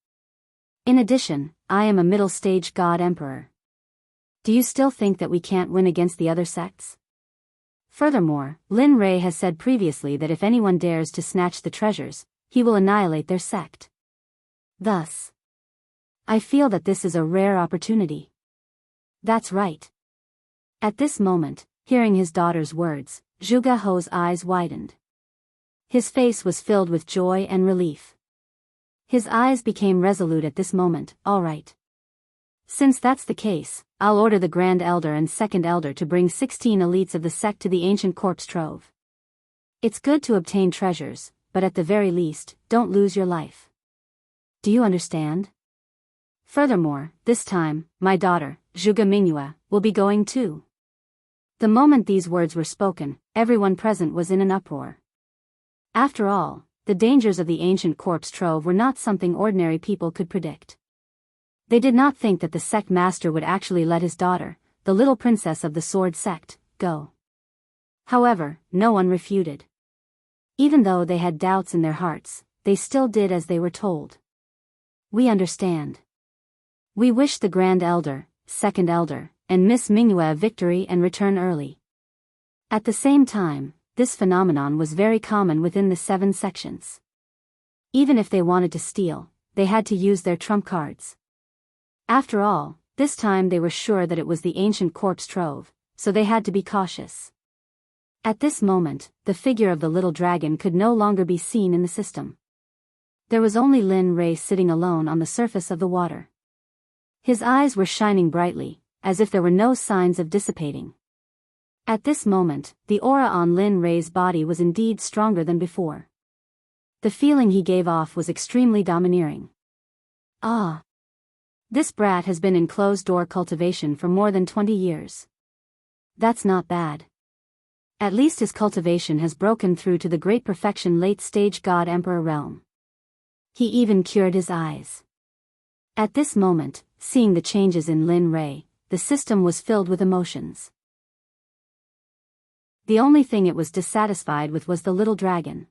In addition, I am a middle-stage god emperor. Do you still think that we can't win against the other sects? Furthermore, Lin Rei has said previously that if anyone dares to snatch the treasures, he will annihilate their sect. Thus, I feel that this is a rare opportunity. That's right. At this moment, hearing his daughter's words, Zhuge He's eyes widened. His face was filled with joy and relief. His eyes became resolute at this moment. All right. Since that's the case, I'll order the Grand Elder and Second Elder to bring 16 elites of the sect to the ancient corpse trove. It's good to obtain treasures, but at the very least, don't lose your life. Do you understand? Furthermore, this time, my daughter, Zhuge Mingyue, will be going too. The moment these words were spoken, everyone present was in an uproar. After all, the dangers of the ancient corpse trove were not something ordinary people could predict. They did not think that the sect master would actually let his daughter, the little princess of the Sword Sect, go. However, no one refuted. Even though they had doubts in their hearts, they still did as they were told. We understand. We wish the Grand Elder, Second Elder, and Miss Mingyue a victory and return early. At the same time, this phenomenon was very common within the 7 sections. Even if they wanted to steal, they had to use their trump cards. After all, this time they were sure that it was the ancient corpse trove, so they had to be cautious. At this moment, the figure of the little dragon could no longer be seen in the system. There was only Lin Rei sitting alone on the surface of the water. His eyes were shining brightly, as if there were no signs of dissipating. At this moment, the aura on Lin Rei's body was indeed stronger than before. The feeling he gave off was extremely domineering. Ah! This brat has been in closed-door cultivation for more than 20 years. That's not bad. At least his cultivation has broken through to the great perfection late-stage God-Emperor realm. He even cured his eyes. At this moment, seeing the changes in Lin Rei, the system was filled with emotions. The only thing it was dissatisfied with was the little dragon.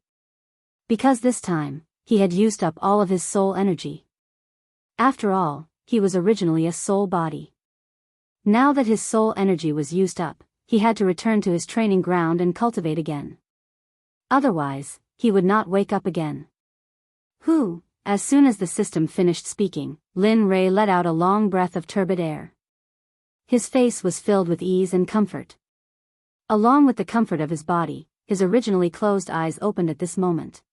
Because this time, he had used up all of his soul energy. After all, he was originally a soul body. Now that his soul energy was used up, he had to return to his training ground and cultivate again. Otherwise, he would not wake up again. As soon as the system finished speaking, Lin Rei let out a long breath of turbid air. His face was filled with ease and comfort. Along with the comfort of his body, his originally closed eyes opened at this moment.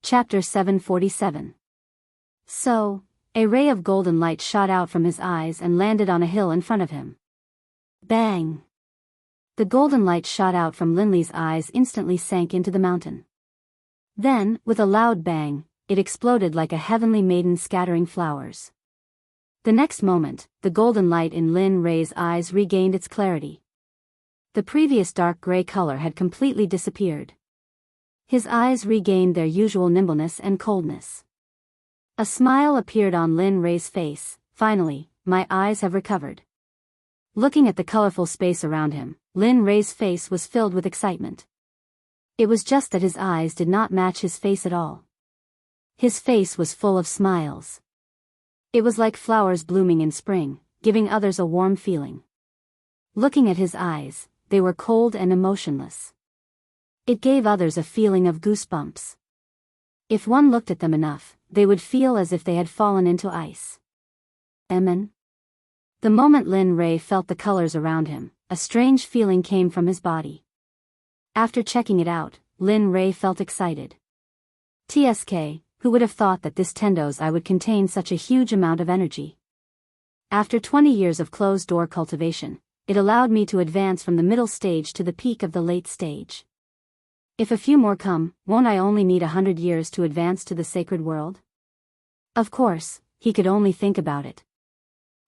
Chapter 747. So, a ray of golden light shot out from his eyes and landed on a hill in front of him. Bang! The golden light shot out from Linley's eyes instantly sank into the mountain. Then, with a loud bang, it exploded like a heavenly maiden scattering flowers. The next moment, the golden light in Lin Rei's eyes regained its clarity. The previous dark gray color had completely disappeared. His eyes regained their usual nimbleness and coldness. A smile appeared on Lin Rei's face. Finally, my eyes have recovered. Looking at the colorful space around him, Lin Rei's face was filled with excitement. It was just that his eyes did not match his face at all. His face was full of smiles. It was like flowers blooming in spring, giving others a warm feeling. Looking at his eyes, they were cold and emotionless. It gave others a feeling of goosebumps. If one looked at them enough, they would feel as if they had fallen into ice. Amen. The moment Lin Rei felt the colors around him, a strange feeling came from his body. After checking it out, Lin Rei felt excited. TSK, who would have thought that this Tendo's eye would contain such a huge amount of energy? After 20 years of closed-door cultivation, it allowed me to advance from the middle stage to the peak of the late stage. If a few more come, won't I only need 100 years to advance to the sacred world? Of course, he could only think about it.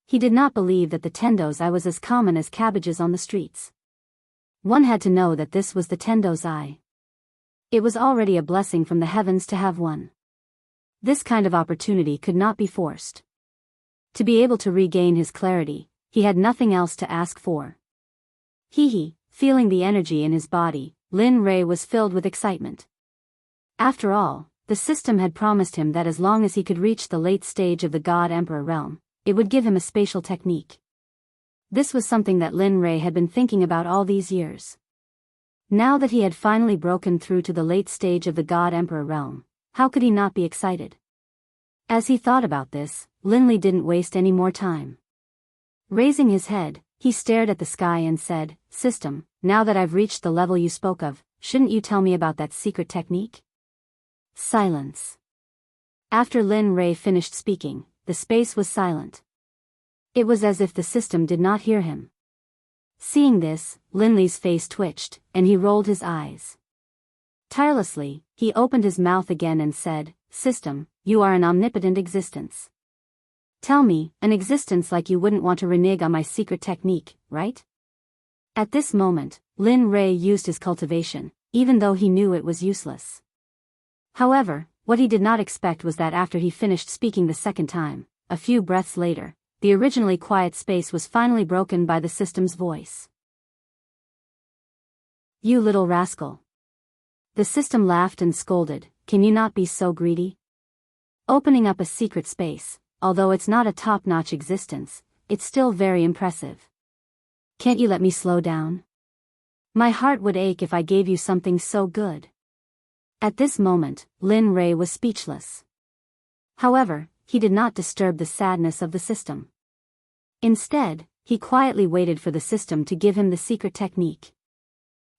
He did not believe that the Tendo's eye was as common as cabbages on the streets. One had to know that this was the Tendo's eye. It was already a blessing from the heavens to have one. This kind of opportunity could not be forced. To be able to regain his clarity, he had nothing else to ask for. Feeling the energy in his body, Lin Rei was filled with excitement. After all, the system had promised him that as long as he could reach the late stage of the God-Emperor realm, it would give him a spatial technique. This was something that Lin Rei had been thinking about all these years. Now that he had finally broken through to the late stage of the God-Emperor realm, how could he not be excited? As he thought about this, Linley didn't waste any more time. Raising his head, he stared at the sky and said, "System, now that I've reached the level you spoke of, shouldn't you tell me about that secret technique?" Silence. After Lin Rei finished speaking, the space was silent. It was as if the system did not hear him. Seeing this, Linley's face twitched, and he rolled his eyes. Tirelessly, he opened his mouth again and said, "System, you are an omnipotent existence. Tell me, an existence like you wouldn't want to renege on my secret technique, right?" At this moment, Lin Rei used his cultivation, even though he knew it was useless. However, what he did not expect was that after he finished speaking the second time, a few breaths later, the originally quiet space was finally broken by the system's voice. "You little rascal." The system laughed and scolded, can you not be so greedy? Opening up a secret space, although it's not a top-notch existence, it's still very impressive. Can't you let me slow down? My heart would ache if I gave you something so good. At this moment, Lin Rei was speechless. However, he did not disturb the sadness of the system. Instead, he quietly waited for the system to give him the secret technique.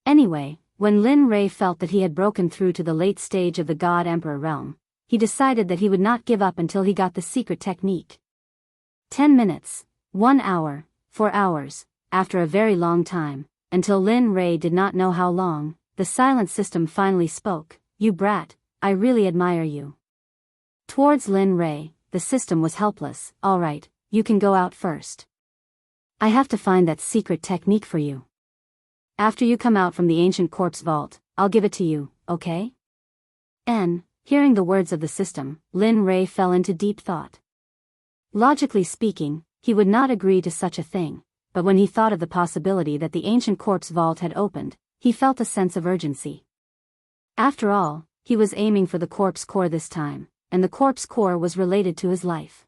Anyway, when Lin Rei felt that he had broken through to the late stage of the God Emperor realm, he decided that he would not give up until he got the secret technique. 10 minutes, 1 hour, 4 hours, after a very long time, until Lin Rei did not know how long, the silent system finally spoke, "You brat, I really admire you." Towards Lin Rei, the system was helpless. "All right, you can go out first. I have to find that secret technique for you. After you come out from the ancient corpse vault, I'll give it to you, okay?" Hearing the words of the system, Lin Rei fell into deep thought. Logically speaking, he would not agree to such a thing, but when he thought of the possibility that the ancient corpse vault had opened, he felt a sense of urgency. After all, he was aiming for the corpse core this time, and the corpse core was related to his life.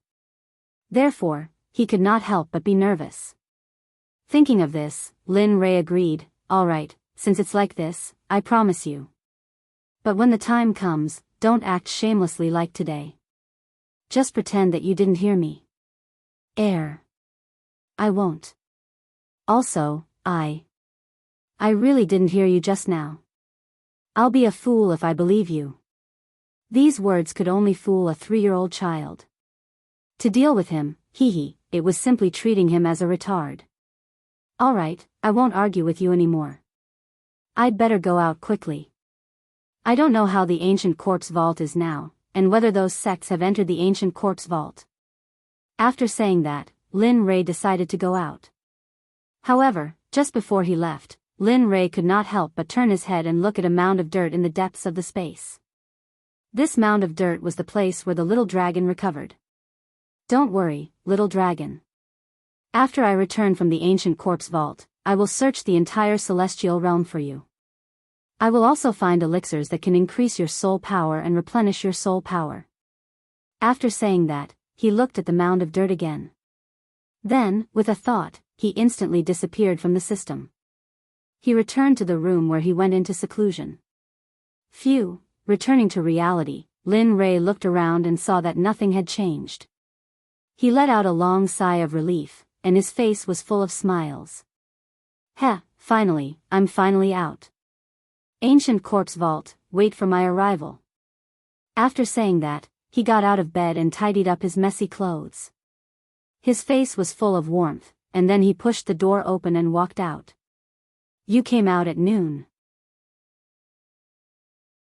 Therefore, he could not help but be nervous. Thinking of this, Lin Rei agreed, "All right, since it's like this, I promise you. But when the time comes, don't act shamelessly like today. Just pretend that you didn't hear me." I won't. Also, I really didn't hear you just now. I'll be a fool if I believe you." These words could only fool a 3-year-old child. To deal with him, it was simply treating him as a retard. "All right, I won't argue with you anymore. I'd better go out quickly. I don't know how the ancient corpse vault is now, and whether those sects have entered the ancient corpse vault." After saying that, Lin Rei decided to go out. However, just before he left, Lin Rei could not help but turn his head and look at a mound of dirt in the depths of the space. This mound of dirt was the place where the little dragon recovered. "Don't worry, little dragon. After I return from the ancient corpse vault, I will search the entire celestial realm for you. I will also find elixirs that can increase your soul power and replenish your soul power." After saying that, he looked at the mound of dirt again. Then, with a thought, he instantly disappeared from the system. He returned to the room where he went into seclusion. Phew, returning to reality, Lin Rei looked around and saw that nothing had changed. He let out a long sigh of relief, and his face was full of smiles. Finally, I'm finally out. Ancient corpse vault, wait for my arrival." After saying that, he got out of bed and tidied up his messy clothes. His face was full of warmth, and then he pushed the door open and walked out. "You came out at noon."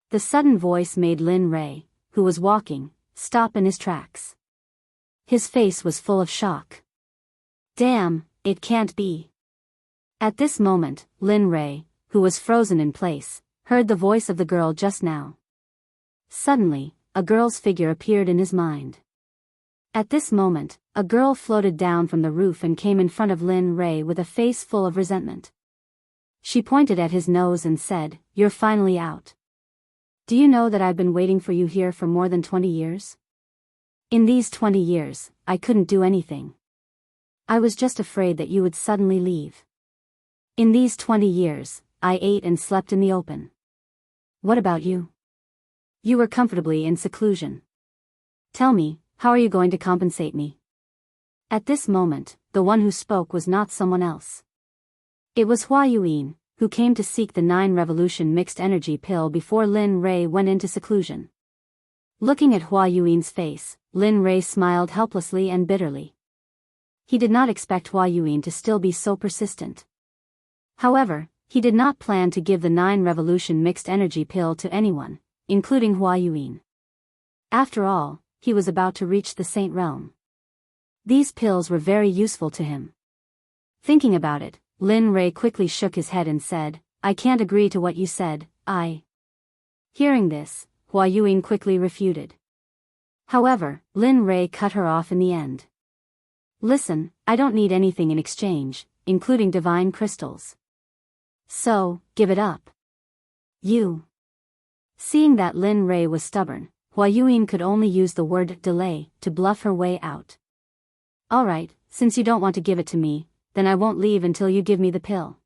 The sudden voice made Lin Rei, who was walking, stop in his tracks. His face was full of shock. "Damn, it can't be." At this moment, Lin Rei, who was frozen in place, heard the voice of the girl just now. Suddenly, a girl's figure appeared in his mind. At this moment, a girl floated down from the roof and came in front of Lin Rei with a face full of resentment. She pointed at his nose and said, "You're finally out. Do you know that I've been waiting for you here for more than 20 years? In these 20 years, I couldn't do anything. I was just afraid that you would suddenly leave. In these 20 years, I ate and slept in the open. What about you? You were comfortably in seclusion. Tell me, how are you going to compensate me?" At this moment, the one who spoke was not someone else. It was Hua Yuan, who came to seek the 9 revolution mixed energy pill before Lin Rei went into seclusion. Looking at Hua Yuan's face, Lin Rei smiled helplessly and bitterly. He did not expect Hua Yuan to still be so persistent. However, he did not plan to give the 9 revolution mixed energy pill to anyone, including Hua Yuan. After all, he was about to reach the Saint Realm. These pills were very useful to him. Thinking about it, Lin Rei quickly shook his head and said, "I can't agree to what you said, Hearing this, Hua Yuan quickly refuted. However, Lin Rei cut her off in the end. "Listen, I don't need anything in exchange, including divine crystals. So, give it up. You Seeing that Lin Rei was stubborn, Hua Yuyin could only use the word delay to bluff her way out. Alright, since you don't want to give it to me, then I won't leave until you give me the pill.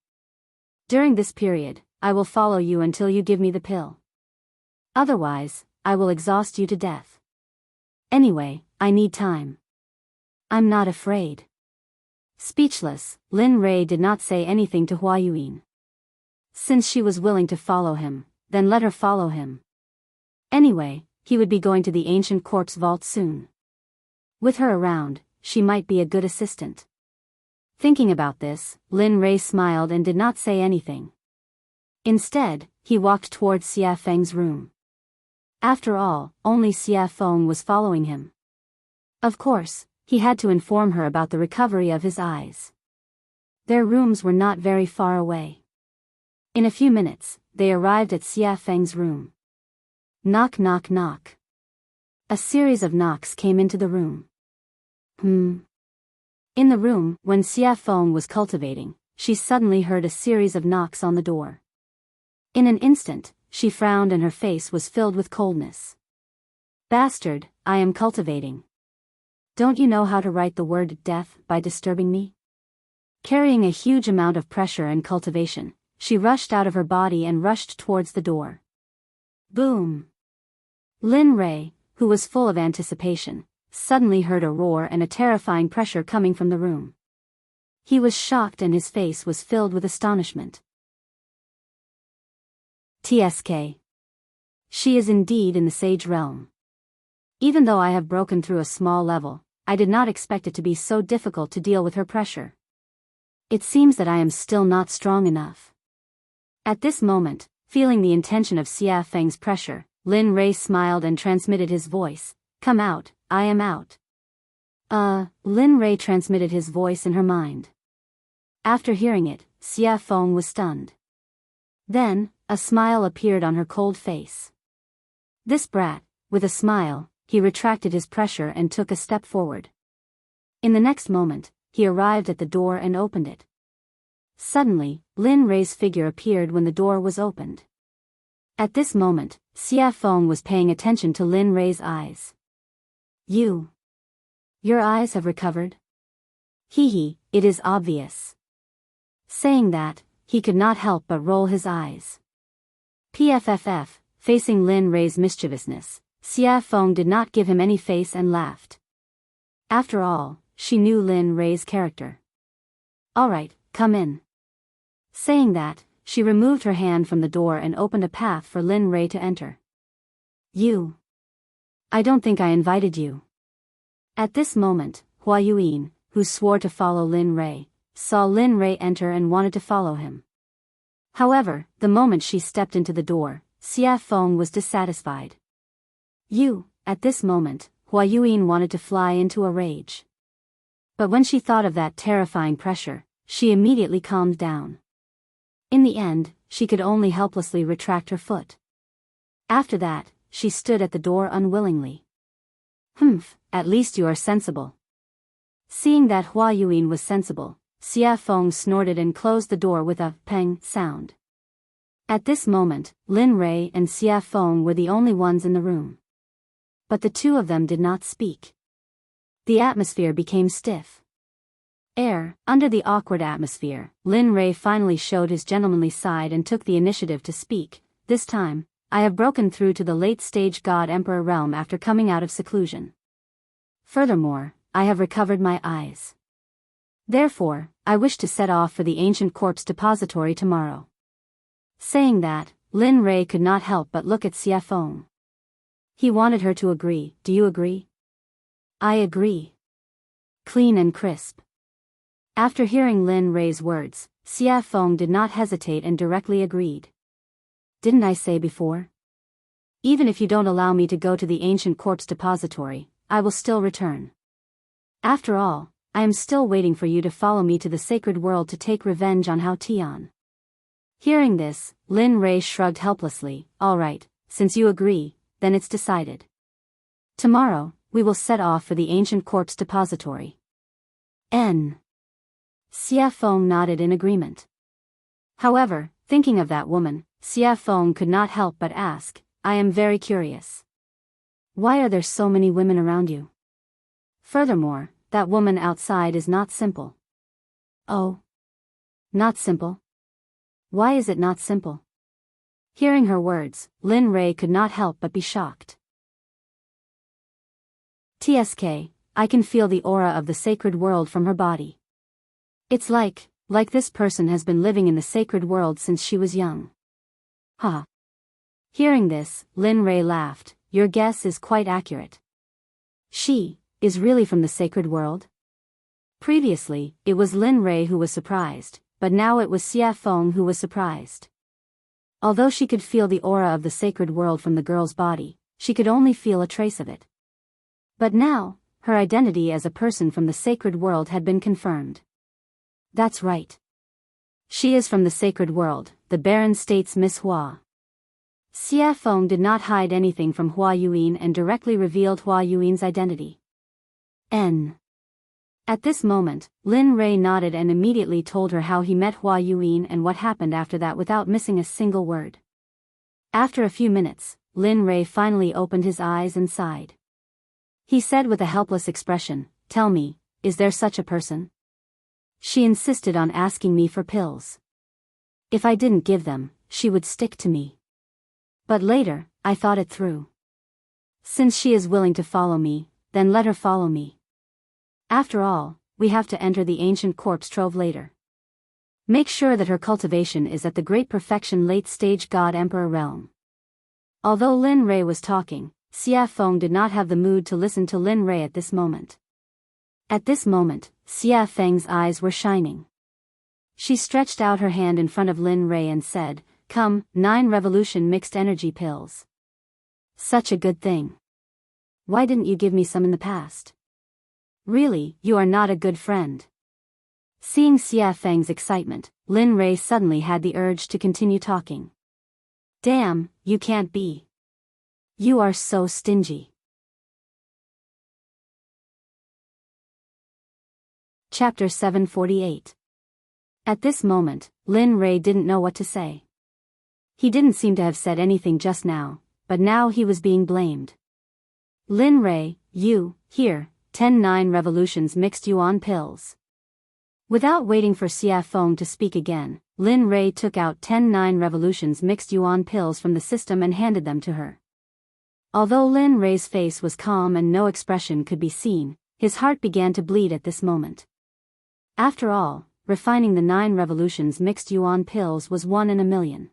During this period, I will follow you until you give me the pill. Otherwise, I will exhaust you to death. Anyway, I need time. I'm not afraid. Speechless, Lin Rei did not say anything to Hua Yuyin. Since she was willing to follow him, then let her follow him. Anyway, he would be going to the ancient corpse vault soon. With her around, she might be a good assistant. Thinking about this, Lin Rei smiled and did not say anything. Instead, he walked towards Xia Feng's room. After all, only Xia Feng was following him. Of course, he had to inform her about the recovery of his eyes. Their rooms were not very far away. In a few minutes, they arrived at Xia Feng's room. Knock knock knock. A series of knocks came into the room. In the room, when Xia Feng was cultivating, she suddenly heard a series of knocks on the door. In an instant, she frowned and her face was filled with coldness. Bastard, I am cultivating. Don't you know how to write the word death by disturbing me? Carrying a huge amount of pressure and cultivation, she rushed out of her body and rushed towards the door. Boom! Lin Rei, who was full of anticipation, suddenly heard a roar and a terrifying pressure coming from the room. He was shocked and his face was filled with astonishment. TSK. She is indeed in the sage realm. Even though I have broken through a small level, I did not expect it to be so difficult to deal with her pressure. It seems that I am still not strong enough. At this moment, feeling the intention of Xia Feng's pressure, Lin Rei smiled and transmitted his voice. Come out, I am out. Lin Rei transmitted his voice in her mind. After hearing it, Xia Feng was stunned. Then, a smile appeared on her cold face. This brat, with a smile, he retracted his pressure and took a step forward. In the next moment, he arrived at the door and opened it. Suddenly, Lin Rei's figure appeared when the door was opened. At this moment, Xia Feng was paying attention to Lin Rei's eyes. Your eyes have recovered? Hee, it is obvious. Saying that, he could not help but roll his eyes. PFFF, facing Lin Rei's mischievousness, Xia Feng did not give him any face and laughed. After all, she knew Lin Rei's character. Alright, come in. Saying that, she removed her hand from the door and opened a path for Lin Rei to enter. I don't think I invited you. At this moment, Hua Yuyin, who swore to follow Lin Rei, saw Lin Rei enter and wanted to follow him. However, the moment she stepped into the door, Xia Feng was dissatisfied. At this moment, Hua Yuyin wanted to fly into a rage. But when she thought of that terrifying pressure, she immediately calmed down. In the end, she could only helplessly retract her foot. After that, she stood at the door unwillingly. At least you are sensible. Seeing that Hua Yuyin was sensible, Xia Feng snorted and closed the door with a peng sound. At this moment, Lin Rei and Xia Feng were the only ones in the room. But the two of them did not speak. The atmosphere became stiff. Under the awkward atmosphere, Lin Rei finally showed his gentlemanly side and took the initiative to speak. This time, I have broken through to the late-stage God-Emperor realm after coming out of seclusion. Furthermore, I have recovered my eyes. Therefore, I wish to set off for the ancient corpse depository tomorrow. Saying that, Lin Rei could not help but look at Xia Feng. He wanted her to agree. Do you agree? I agree. Clean and crisp. After hearing Lin Rei's words, Xia Feng did not hesitate and directly agreed. Didn't I say before? Even if you don't allow me to go to the ancient corpse depository, I will still return. After all, I am still waiting for you to follow me to the sacred world to take revenge on Hao Tian. Hearing this, Lin Rei shrugged helplessly. Alright, since you agree, then it's decided. Tomorrow, we will set off for the ancient corpse depository. Xia Feng nodded in agreement. However, thinking of that woman, Xia Feng could not help but ask, I am very curious. Why are there so many women around you? Furthermore, that woman outside is not simple. Oh. Not simple? Why is it not simple? Hearing her words, Lin Rei could not help but be shocked. TSK, I can feel the aura of the sacred world from her body. It's like this person has been living in the sacred world since she was young. Ha. Hearing this, Lin Rei laughed. Your guess is quite accurate. She is really from the sacred world? Previously, it was Lin Rei who was surprised, but now it was Xia Feng who was surprised. Although she could feel the aura of the sacred world from the girl's body, she could only feel a trace of it. But now, her identity as a person from the sacred world had been confirmed. That's right. She is from the sacred world, the Baron states Miss Hua. Xia Feng did not hide anything from Hua Yuan and directly revealed Hua Yuan's identity. At this moment, Lin Rei nodded and immediately told her how he met Hua Yuan and what happened after that without missing a single word. After a few minutes, Lin Rei finally opened his eyes and sighed. He said with a helpless expression, "Tell me, is there such a person?" She insisted on asking me for pills. If I didn't give them, she would stick to me. But later, I thought it through. Since she is willing to follow me, then let her follow me. After all, we have to enter the ancient corpse trove later. Make sure that her cultivation is at the great perfection late-stage God-Emperor realm. Although Lin Rei was talking, Xia Feng did not have the mood to listen to Lin Rei at this moment. At this moment, Xia Feng's eyes were shining. She stretched out her hand in front of Lin Rei and said, "Come, 9 revolution mixed energy pills. Such a good thing. Why didn't you give me some in the past? Really, you are not a good friend." Seeing Xia Feng's excitement, Lin Rei suddenly had the urge to continue talking. Damn, you can't be. You are so stingy. Chapter 748. At this moment, Lin Rei didn't know what to say. He didn't seem to have said anything just now, but now he was being blamed. Lin Rei, here, 10 revolutions mixed yuan pills. Without waiting for Xia Feng to speak again, Lin Rei took out 10 revolutions mixed yuan pills from the system and handed them to her. Although Lin Rei's face was calm and no expression could be seen, his heart began to bleed at this moment. After all, refining the 9 revolutions mixed yuan pills was 1 in a million.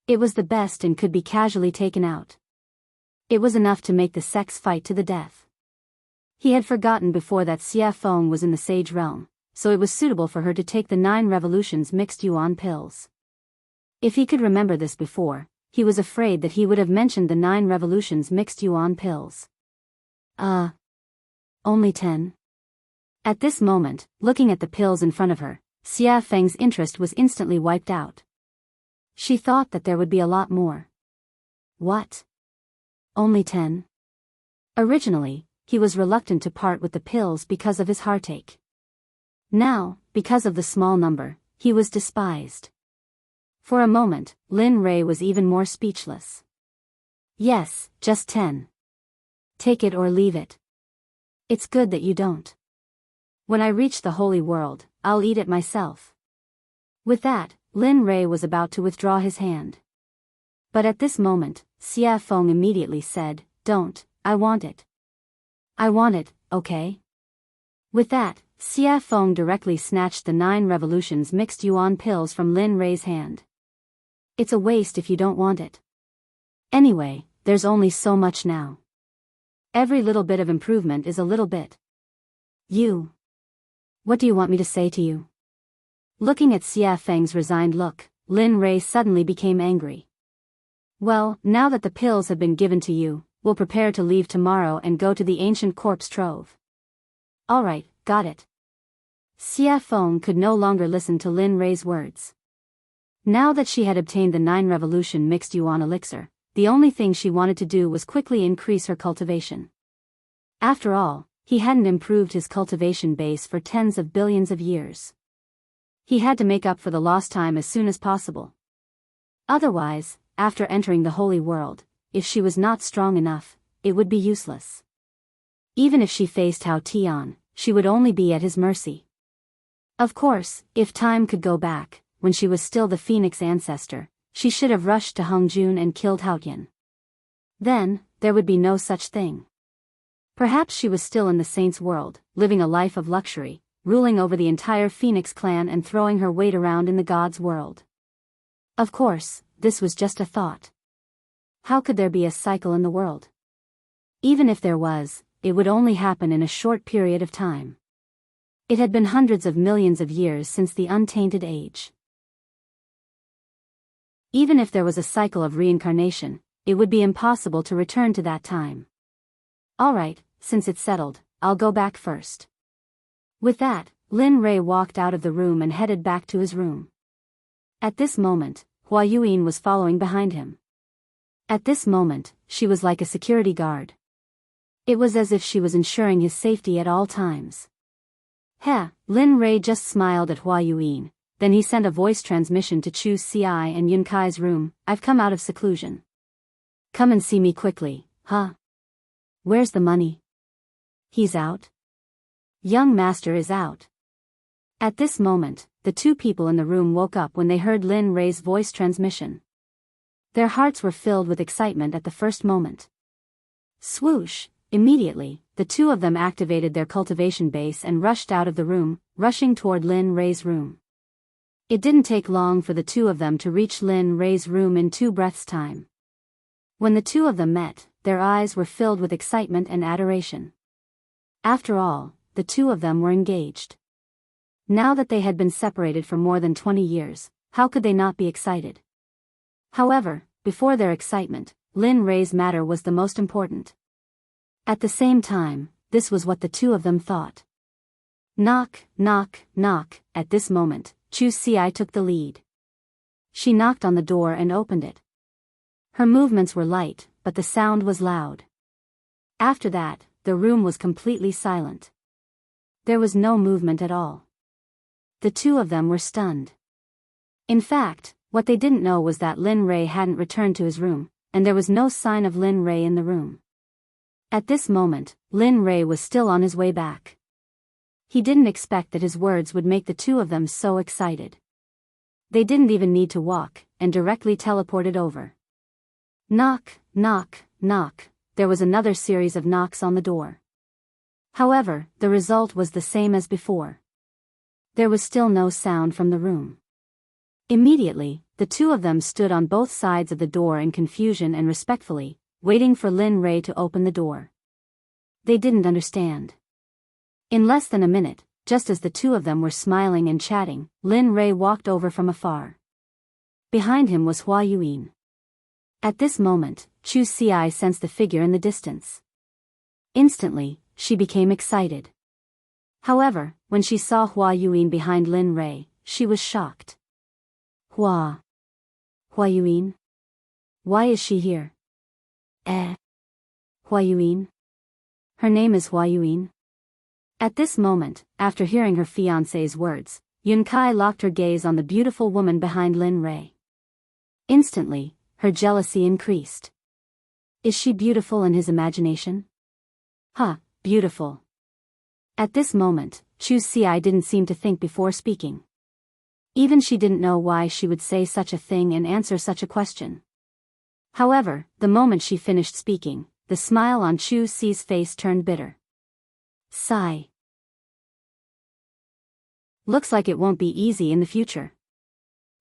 It was the best and could be casually taken out. It was enough to make the Sects fight to the death. He had forgotten before that Xia Feng was in the sage realm, so it was suitable for her to take the 9 revolutions mixed yuan pills. If he could remember this before, he was afraid that he would have mentioned the 9 revolutions mixed yuan pills. Only 10? At this moment, looking at the pills in front of her, Xia Feng's interest was instantly wiped out. She thought that there would be a lot more. What? Only 10? Originally, he was reluctant to part with the pills because of his heartache. Now, because of the small number, he was despised. For a moment, Lin Rei was even more speechless. Yes, just 10. Take it or leave it. It's good that you don't. When I reach the holy world, I'll eat it myself. With that, Lin Rei was about to withdraw his hand. But at this moment, Xia Feng immediately said, "Don't, I want it. I want it, okay?" With that, Xia Feng directly snatched the 9 revolutions mixed yuan pills from Lin Rei's hand. It's a waste if you don't want it. Anyway, there's only so much now. Every little bit of improvement is a little bit. What do you want me to say to you? Looking at Xia Feng's resigned look, Lin Rei suddenly became angry. Well, now that the pills have been given to you, we'll prepare to leave tomorrow and go to the ancient corpse trove. Alright, got it. Xia Feng could no longer listen to Lin Rei's words. Now that she had obtained the 9 revolution mixed yuan elixir, the only thing she wanted to do was quickly increase her cultivation. After all, he hadn't improved his cultivation base for tens of billions of years. He had to make up for the lost time as soon as possible. Otherwise, after entering the holy world, if she was not strong enough, it would be useless. Even if she faced Hao Tian, she would only be at his mercy. Of course, if time could go back, when she was still the Phoenix ancestor, she should have rushed to Hongjun and killed Hao Tian. Then, there would be no such thing. Perhaps she was still in the saint's world, living a life of luxury, ruling over the entire Phoenix clan and throwing her weight around in the gods' world. Of course, this was just a thought. How could there be a cycle in the world? Even if there was, it would only happen in a short period of time. It had been hundreds of millions of years since the untainted age. Even if there was a cycle of reincarnation, it would be impossible to return to that time. Alright, since it's settled, I'll go back first. With that, Lin Rei walked out of the room and headed back to his room. At this moment, Hua Yuan was following behind him. At this moment, she was like a security guard. It was as if she was ensuring his safety at all times. Lin Rei just smiled at Hua Yuan, then he sent a voice transmission to Chu Xi and Yun Kai's room. I've come out of seclusion. Come and see me quickly, huh? Where's the money? He's out? Young master is out. At this moment, the two people in the room woke up when they heard Lin Rei's voice transmission. Their hearts were filled with excitement at the first moment. Swoosh! Immediately, the two of them activated their cultivation base and rushed out of the room, rushing toward Lin Rei's room. It didn't take long for the two of them to reach Lin Rei's room in 2 breaths' time. When the two of them met, their eyes were filled with excitement and adoration. After all, the two of them were engaged. Now that they had been separated for more than 20 years, how could they not be excited? However, before their excitement, Lin Rei's matter was the most important. At the same time, this was what the two of them thought. Knock, knock, knock. At this moment, Chu Xi took the lead. She knocked on the door and opened it. Her movements were light, but the sound was loud. After that, the room was completely silent. There was no movement at all. The two of them were stunned. In fact, what they didn't know was that Lin Rei hadn't returned to his room, and there was no sign of Lin Rei in the room. At this moment, Lin Rei was still on his way back. He didn't expect that his words would make the two of them so excited. They didn't even need to walk, and directly teleported over. Knock, knock, knock. There was another series of knocks on the door. However, the result was the same as before. There was still no sound from the room. Immediately, the two of them stood on both sides of the door in confusion and respectfully, waiting for Lin Rei to open the door. They didn't understand. In less than a minute, just as the two of them were smiling and chatting, Lin Rei walked over from afar. Behind him was Hua Yuan. At this moment, Chu Xi sensed the figure in the distance. Instantly, she became excited. However, when she saw Hua Yuan behind Lin Rei, she was shocked. Hua Yuan? Why is she here? Hua Yuan? Her name is Hua Yuan. At this moment, after hearing her fiancé's words, Yun Kai locked her gaze on the beautiful woman behind Lin Rei. Instantly, her jealousy increased. Is she beautiful in his imagination? Beautiful. At this moment, Chu Xi didn't seem to think before speaking. Even she didn't know why she would say such a thing and answer such a question. However, the moment she finished speaking, the smile on Chu Xi's face turned bitter. Sigh. Looks like it won't be easy in the future.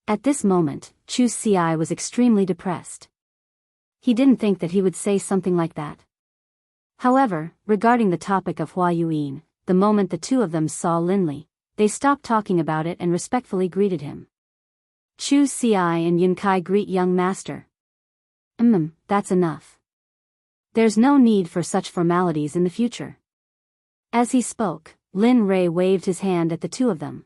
At this moment, Chu Xi was extremely depressed. He didn't think that he would say something like that. However, regarding the topic of Hua Yuan, the moment the two of them saw Lin Li, they stopped talking about it and respectfully greeted him. Chu Xi and Yun Kai greet young master. That's enough. There's no need for such formalities in the future. As he spoke, Lin Rei waved his hand at the two of them.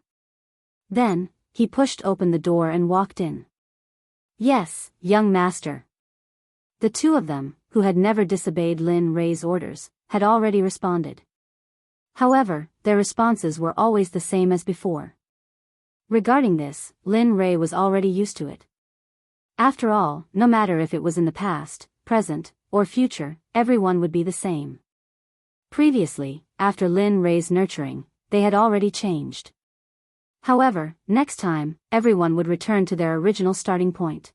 Then, he pushed open the door and walked in. Yes, young master. The two of them, who had never disobeyed Lin Rei's orders, had already responded. However, their responses were always the same as before. Regarding this, Lin Rei was already used to it. After all, no matter if it was in the past, present, or future, everyone would be the same. Previously, after Lin Rei's nurturing, they had already changed. However, next time, everyone would return to their original starting point.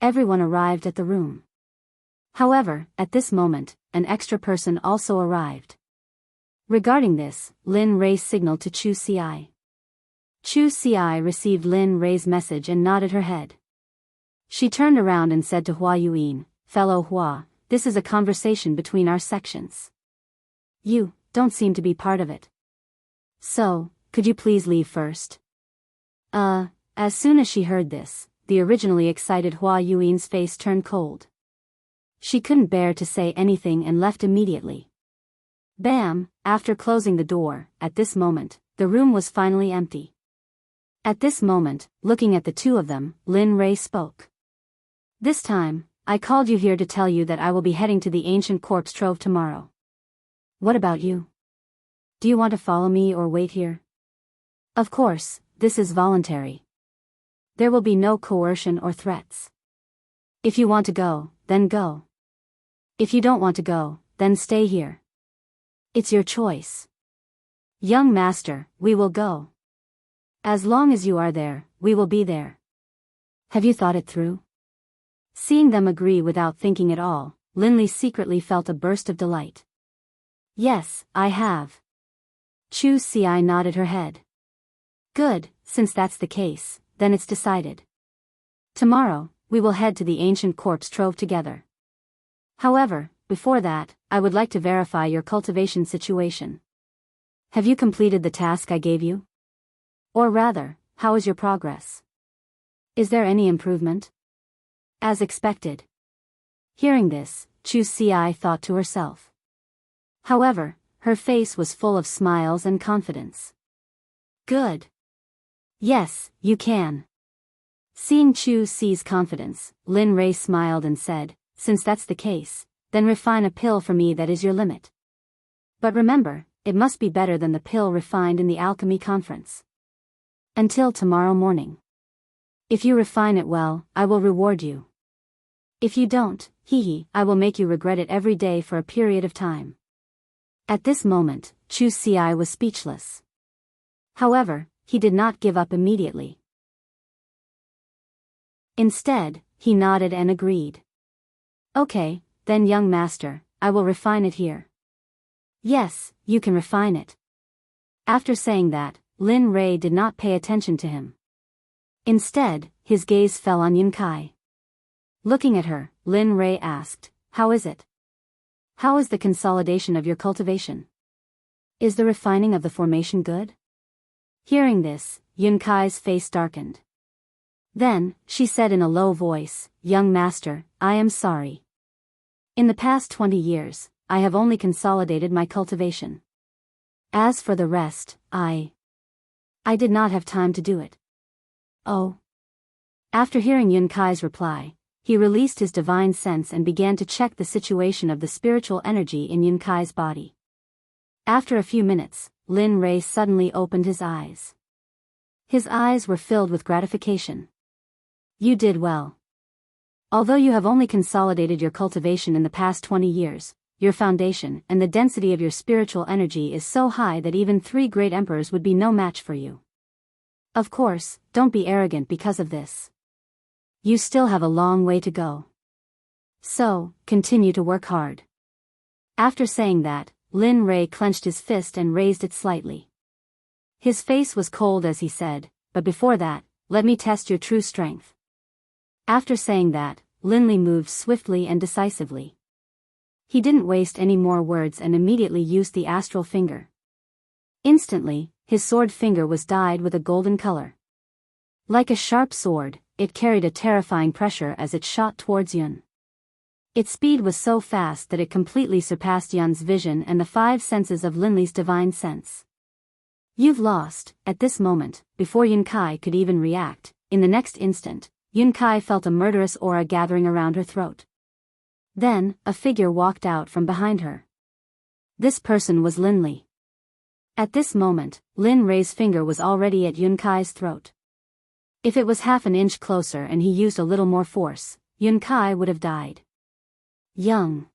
Everyone arrived at the room. However, at this moment, an extra person also arrived. Regarding this, Lin Rei signaled to Chu Ci. Chu Ci received Lin Rei's message and nodded her head. She turned around and said to Hua Yuan, "Fellow Hua, this is a conversation between our sections. You don't seem to be part of it. So, could you please leave first?" As soon as she heard this, the originally excited Hua Yuan's face turned cold. She couldn't bear to say anything and left immediately. Bam! After closing the door, at this moment, the room was finally empty. At this moment, looking at the two of them, Lin Rei spoke. "This time, I called you here to tell you that I will be heading to the ancient corpse trove tomorrow. What about you? Do you want to follow me or wait here? Of course, this is voluntary. There will be no coercion or threats. If you want to go, then go. If you don't want to go, then stay here. It's your choice. Young master, we will go. As long as you are there, we will be there. Have you thought it through?" Seeing them agree without thinking at all, Linley secretly felt a burst of delight. "Yes, I have." Chu Ci nodded her head. "Good, since that's the case, then it's decided. Tomorrow, we will head to the ancient corpse trove together. However, before that, I would like to verify your cultivation situation. Have you completed the task I gave you? Or rather, how is your progress? Is there any improvement?" "As expected." Hearing this, Chu Ci thought to herself. However, her face was full of smiles and confidence. "Good. Yes, you can." Seeing Chu Ci's confidence, Lin Rei smiled and said, "Since that's the case, then refine a pill for me that is your limit. But remember, it must be better than the pill refined in the alchemy conference. Until tomorrow morning. If you refine it well, I will reward you. If you don't, I will make you regret it every day for a period of time." At this moment, Chu Ci was speechless. However, he did not give up immediately. Instead, he nodded and agreed. "Okay, then young master, I will refine it here." "Yes, you can refine it." After saying that, Lin Rei did not pay attention to him. Instead, his gaze fell on Yunkai. Looking at her, Lin Rei asked, "How is it? How is the consolidation of your cultivation? Is the refining of the formation good?" Hearing this, Yunkai's face darkened. Then, she said in a low voice, "Young master, I am sorry. In the past 20 years, I have only consolidated my cultivation. As for the rest, I did not have time to do it." "Oh." After hearing Yunkai's reply, he released his divine sense and began to check the situation of the spiritual energy in Yunkai's body. After a few minutes, Lin Rei suddenly opened his eyes. His eyes were filled with gratification. "You did well. Although you have only consolidated your cultivation in the past 20 years, your foundation and the density of your spiritual energy is so high that even 3 great emperors would be no match for you. Of course, don't be arrogant because of this. You still have a long way to go. So, continue to work hard." After saying that, Lin Rei clenched his fist and raised it slightly. His face was cold as he said, "But before that, let me test your true strength." After saying that, Linley moved swiftly and decisively. He didn't waste any more words and immediately used the astral finger. Instantly, his sword finger was dyed with a golden color. Like a sharp sword, it carried a terrifying pressure as it shot towards Yun. Its speed was so fast that it completely surpassed Yun's vision and the 5 senses of Linley's divine sense. "You've lost." At this moment, before Yunkai could even react, in the next instant, Yunkai felt a murderous aura gathering around her throat. Then, a figure walked out from behind her. This person was Linley. At this moment, Lin Rei's finger was already at Yunkai's throat. If it was half an inch closer and he used a little more force, Yunkai would have died. Young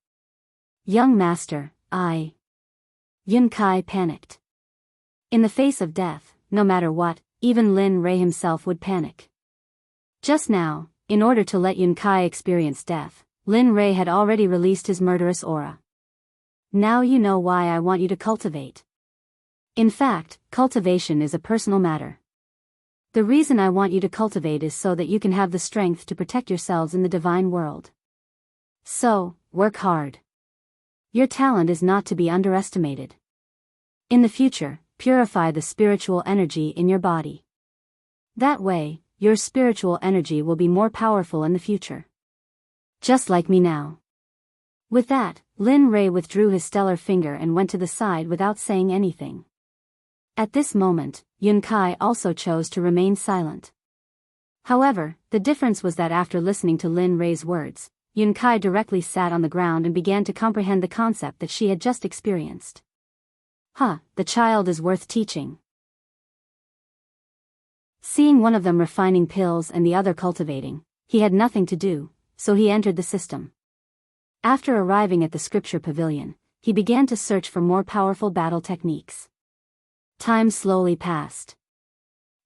master, Yun Kai panicked. In the face of death, no matter what, even Lin Rei himself would panic. Just now, in order to let Yun Kai experience death, Lin Rei had already released his murderous aura. Now you know why I want you to cultivate. In fact, cultivation is a personal matter. The reason I want you to cultivate is so that you can have the strength to protect yourselves in the divine world. So, work hard. Your talent is not to be underestimated. In the future, purify the spiritual energy in your body. That way, your spiritual energy will be more powerful in the future. Just like me now. With that, Lin Rei withdrew his stellar finger and went to the side without saying anything. At this moment, Yun Kai also chose to remain silent. However, the difference was that after listening to Lin Rei's words, Yun Kai directly sat on the ground and began to comprehend the concept that she had just experienced. The child is worth teaching. Seeing one of them refining pills and the other cultivating, he had nothing to do, so he entered the system. After arriving at the scripture pavilion, he began to search for more powerful battle techniques. Time slowly passed.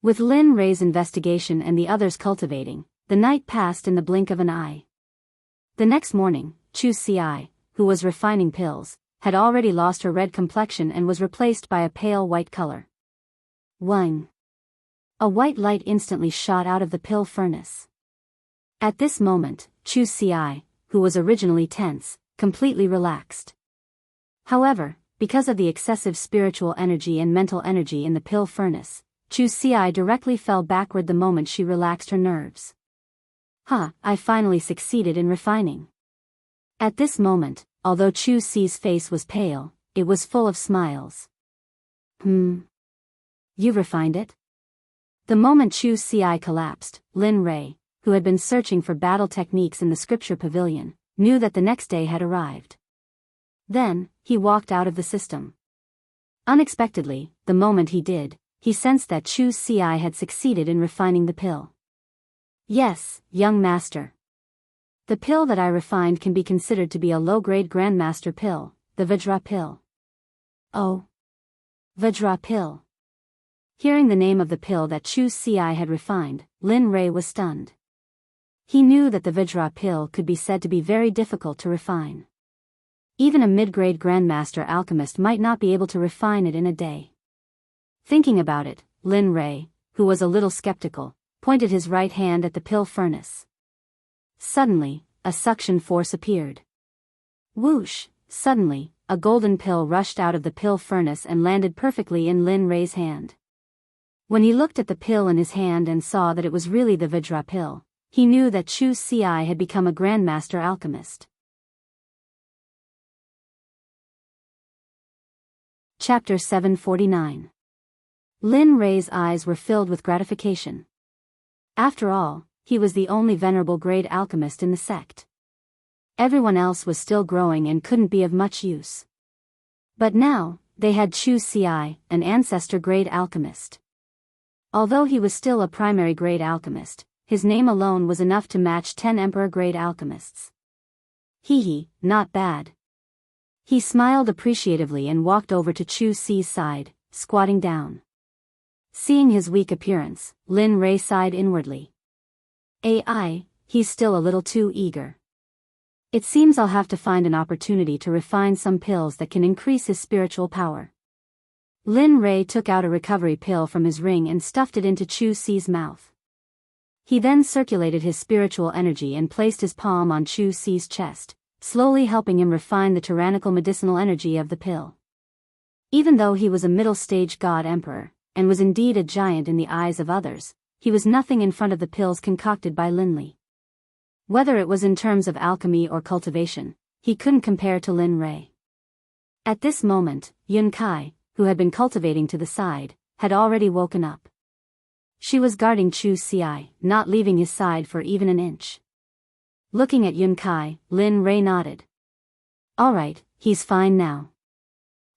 With Lin Rei's investigation and the others cultivating, the night passed in the blink of an eye. The next morning, Chu Ci, who was refining pills, had already lost her red complexion and was replaced by a pale white color. Wang. A white light instantly shot out of the pill furnace. At this moment, Chu Ci, who was originally tense, completely relaxed. However, because of the excessive spiritual energy and mental energy in the pill furnace, Chu Ci directly fell backward the moment she relaxed her nerves. I finally succeeded in refining. At this moment, although Chu Ci's face was pale, it was full of smiles. You refined it? The moment Chu Ci collapsed, Lin Rei, who had been searching for battle techniques in the scripture pavilion, knew that the next day had arrived. Then, he walked out of the system. Unexpectedly, the moment he did, he sensed that Chu Ci had succeeded in refining the pill. Yes, young master. The pill that I refined can be considered to be a low-grade grandmaster pill, the Vajra pill. Oh. Vajra pill. Hearing the name of the pill that Chu Ci had refined, Lin Rei was stunned. He knew that the Vajra pill could be said to be very difficult to refine. Even a mid-grade grandmaster alchemist might not be able to refine it in a day. Thinking about it, Lin Rei, who was a little skeptical, pointed his right hand at the pill furnace. Suddenly, a suction force appeared. Whoosh! Suddenly, a golden pill rushed out of the pill furnace and landed perfectly in Lin Rei's hand. When he looked at the pill in his hand and saw that it was really the Vajra pill, he knew that Chu Ci had become a grandmaster alchemist. Chapter 749. Lin Rei's eyes were filled with gratification. After all, he was the only venerable grade alchemist in the sect. Everyone else was still growing and couldn't be of much use. But now, they had Chu Ci, an ancestor grade alchemist. Although he was still a primary grade alchemist, his name alone was enough to match 10 emperor grade alchemists. Not bad. He smiled appreciatively and walked over to Chu Ci's side, squatting down. Seeing his weak appearance, Lin Rei sighed inwardly. He's still a little too eager. It seems I'll have to find an opportunity to refine some pills that can increase his spiritual power. Lin Rei took out a recovery pill from his ring and stuffed it into Chu Ci's mouth. He then circulated his spiritual energy and placed his palm on Chu Ci's chest, slowly helping him refine the tyrannical medicinal energy of the pill. Even though he was a middle-stage god emperor, and was indeed a giant in the eyes of others, he was nothing in front of the pills concocted by Lin Li. Whether it was in terms of alchemy or cultivation, he couldn't compare to Lin Rei. At this moment, Yun Kai, who had been cultivating to the side, had already woken up. She was guarding Chu Ci, not leaving his side for even an inch. Looking at Yun Kai, Lin Rei nodded. All right, he's fine now.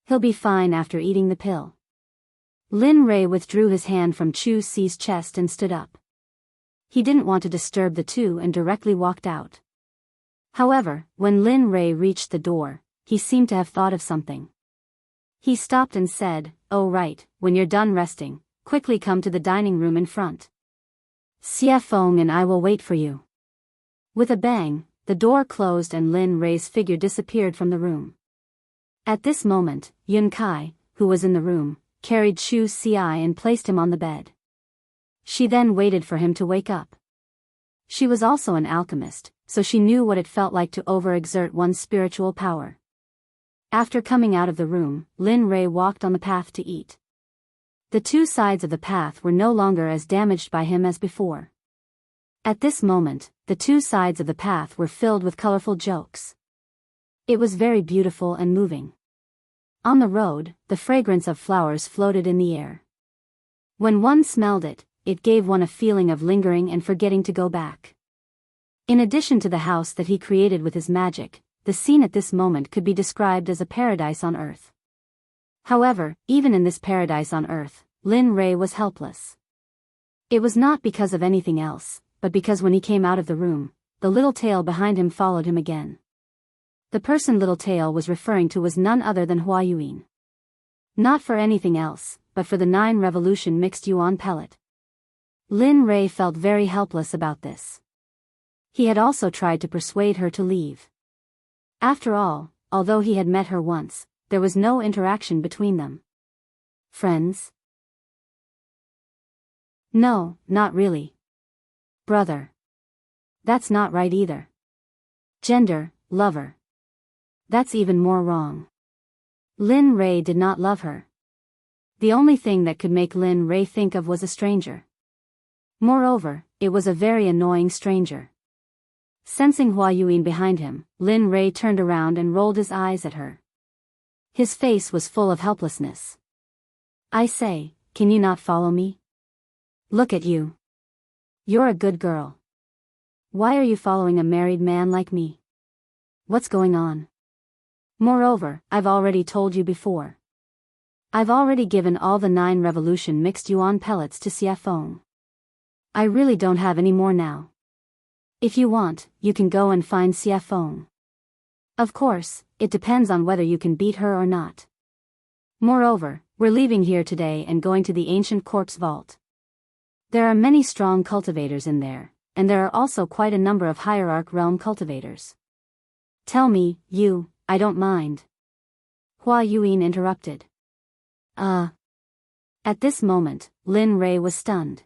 He'll be fine after eating the pill. Lin Rei withdrew his hand from Chu Ci's chest and stood up. He didn't want to disturb the two and directly walked out. However, when Lin Rei reached the door, he seemed to have thought of something. He stopped and said, "Oh right, when you're done resting, quickly come to the dining room in front. Xie Feng and I will wait for you." With a bang, the door closed and Lin Rei's figure disappeared from the room. At this moment, Yun Kai, who was in the room, carried Chu Xi and placed him on the bed. She then waited for him to wake up. She was also an alchemist, so she knew what it felt like to overexert one's spiritual power. After coming out of the room, Lin Rei walked on the path to eat. The two sides of the path were no longer as damaged by him as before. At this moment, the two sides of the path were filled with colorful jokes. It was very beautiful and moving. On the road, the fragrance of flowers floated in the air. When one smelled it, it gave one a feeling of lingering and forgetting to go back. In addition to the house that he created with his magic, the scene at this moment could be described as a paradise on earth. However, even in this paradise on earth, Lin Rei was helpless. It was not because of anything else, but because when he came out of the room, the little tail behind him followed him again. The person Little Tail was referring to was none other than Hua Yuan. Not for anything else, but for the 9 revolution mixed yuan pellet. Lin Rei felt very helpless about this. He had also tried to persuade her to leave. After all, although he had met her once, there was no interaction between them. Friends? No, not really. Brother. That's not right either. Gender, lover. That's even more wrong. Lin Rei did not love her. The only thing that could make Lin Rei think of was a stranger. Moreover, it was a very annoying stranger. Sensing Hua Yuan behind him, Lin Rei turned around and rolled his eyes at her. His face was full of helplessness. "I say, can you not follow me? Look at you. You're a good girl. Why are you following a married man like me? What's going on? Moreover, I've already told you before. I've already given all the 9 revolution mixed yuan pellets to Xie Feng. I really don't have any more now. If you want, you can go and find Xie Feng. Of course, it depends on whether you can beat her or not. Moreover, we're leaving here today and going to the ancient corpse vault. There are many strong cultivators in there, and there are also quite a number of hierarch realm cultivators. Tell me, you, I don't mind." Hua Yuan interrupted. At this moment, Lin Rei was stunned.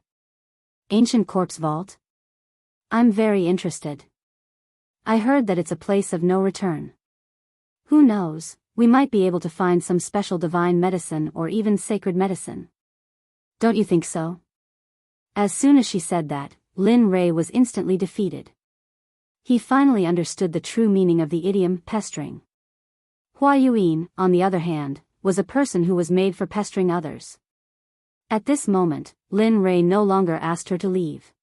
Ancient corpse vault? I'm very interested. I heard that it's a place of no return. Who knows, we might be able to find some special divine medicine or even sacred medicine. Don't you think so? As soon as she said that, Lin Rei was instantly defeated. He finally understood the true meaning of the idiom pestering. Hua Yuan, on the other hand, was a person who was made for pestering others. At this moment, Lin Rei no longer asked her to leave.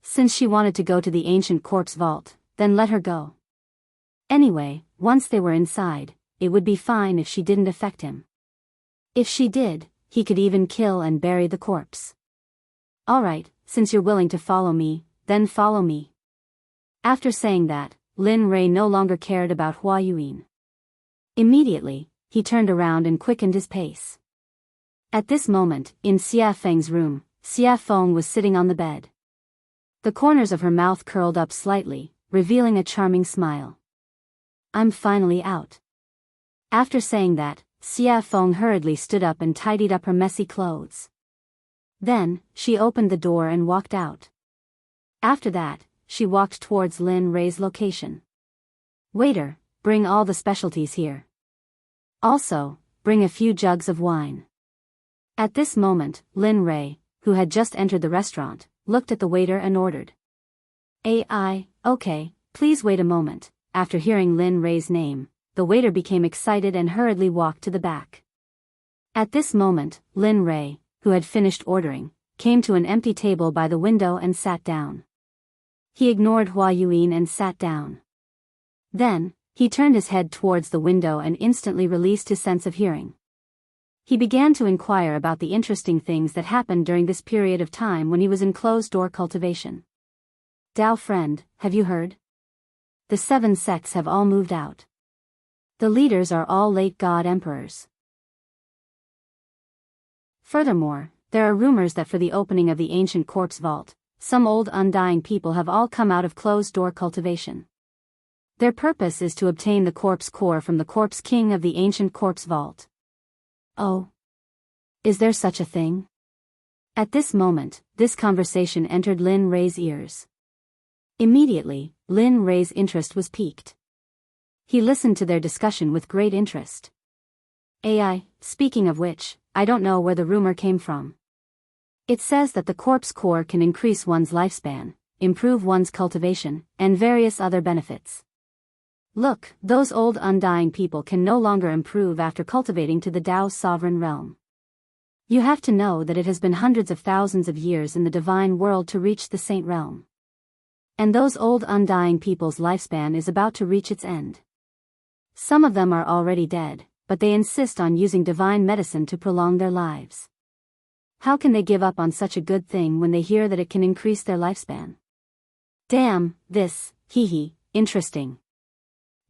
Since she wanted to go to the ancient corpse vault, then let her go. Anyway, once they were inside, it would be fine if she didn't affect him. If she did, he could even kill and bury the corpse. Alright, since you're willing to follow me, then follow me. After saying that, Lin Rei no longer cared about Hua Yuan. Immediately, he turned around and quickened his pace. At this moment, in Xie Feng's room, Xie Feng was sitting on the bed. The corners of her mouth curled up slightly, revealing a charming smile. I'm finally out. After saying that, Xie Feng hurriedly stood up and tidied up her messy clothes. Then, she opened the door and walked out. After that, she walked towards Lin Rei's location. Waiter, bring all the specialties here. Also, bring a few jugs of wine. At this moment, Lin Rei, who had just entered the restaurant, looked at the waiter and ordered. Okay, please wait a moment. After hearing Lin Rei's name, the waiter became excited and hurriedly walked to the back. At this moment, Lin Rei, who had finished ordering, came to an empty table by the window and sat down. He ignored Hua Yuan and sat down. Then, he turned his head towards the window and instantly released his sense of hearing. He began to inquire about the interesting things that happened during this period of time when he was in closed-door cultivation. Dao friend, have you heard? the 7 sects have all moved out. The leaders are all late god emperors. Furthermore, there are rumors that for the opening of the ancient corpse vault, some old undying people have all come out of closed-door cultivation. Their purpose is to obtain the corpse core from the corpse king of the ancient corpse vault. Oh. Is there such a thing? At this moment, this conversation entered Lin Rei's ears. Immediately, Lin Rei's interest was piqued. He listened to their discussion with great interest. AI, speaking of which, I don't know where the rumor came from. It says that the corpse core can increase one's lifespan, improve one's cultivation, and various other benefits. Look, those old undying people can no longer improve after cultivating to the Tao's sovereign realm. You have to know that it has been hundreds of thousands of years in the divine world to reach the saint realm. And those old undying people's lifespan is about to reach its end. Some of them are already dead, but they insist on using divine medicine to prolong their lives. How can they give up on such a good thing when they hear that it can increase their lifespan? Damn, this, interesting.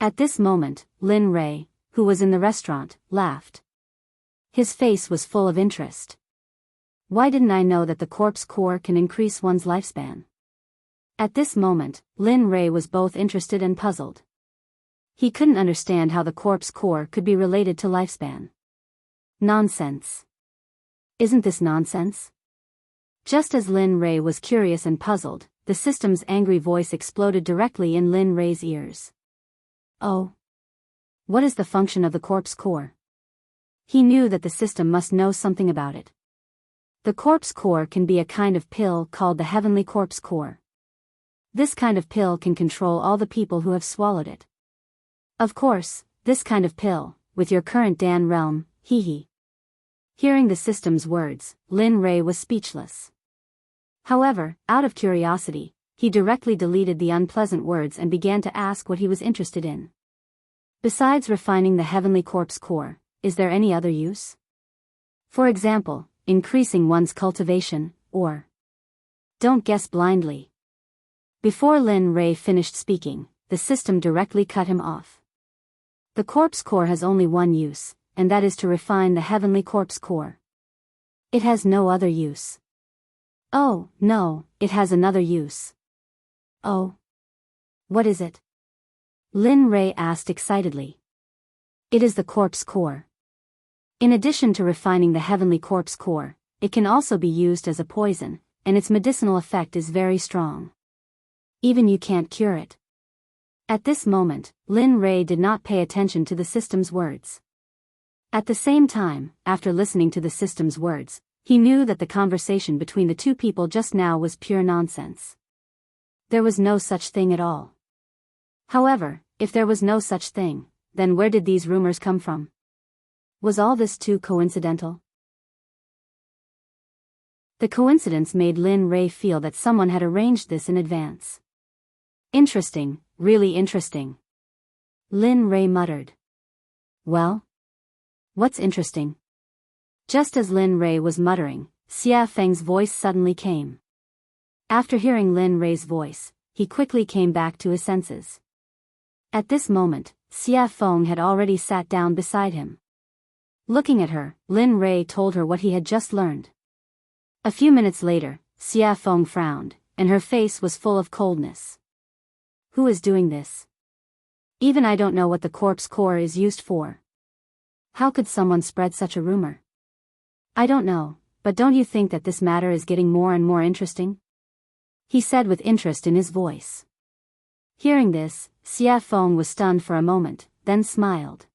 At this moment, Lin Rei, who was in the restaurant, laughed. His face was full of interest. Why didn't I know that the corpse core can increase one's lifespan? At this moment, Lin Rei was both interested and puzzled. He couldn't understand how the corpse core could be related to lifespan. Nonsense. Isn't this nonsense? Just as Lin Rei was curious and puzzled, the system's angry voice exploded directly in Lin Rei's ears. Oh. What is the function of the corpse core? He knew that the system must know something about it. The corpse core can be a kind of pill called the heavenly corpse core. This kind of pill can control all the people who have swallowed it. Of course, this kind of pill, with your current Dan realm, Hearing the system's words, Lin Rei was speechless. However, out of curiosity, he directly deleted the unpleasant words and began to ask what he was interested in. Besides refining the heavenly corpse core, is there any other use? For example, increasing one's cultivation, or... Don't guess blindly. Before Lin Rei finished speaking, the system directly cut him off. The corpse core has only one use, and that is to refine the heavenly corpse core. It has no other use. Oh, no, it has another use. Oh. What is it? Lin Rei asked excitedly. It is the corpse core. In addition to refining the heavenly corpse core, it can also be used as a poison, and its medicinal effect is very strong. Even you can't cure it. At this moment, Lin Rei did not pay attention to the system's words. At the same time, after listening to the system's words, he knew that the conversation between the two people just now was pure nonsense. There was no such thing at all. However, if there was no such thing, then where did these rumors come from? Was all this too coincidental? The coincidence made Lin Rei feel that someone had arranged this in advance. Interesting, really interesting. Lin Rei muttered. Well? What's interesting? Just as Lin Rei was muttering, Xia Feng's voice suddenly came. After hearing Lin Rei's voice, he quickly came back to his senses. At this moment, Xia Feng had already sat down beside him. Looking at her, Lin Rei told her what he had just learned. A few minutes later, Xia Feng frowned, and her face was full of coldness. Who is doing this? Even I don't know what the corpse core is used for. How could someone spread such a rumor? I don't know, but don't you think that this matter is getting more and more interesting? He said with interest in his voice. Hearing this, Xia Feng was stunned for a moment, then smiled.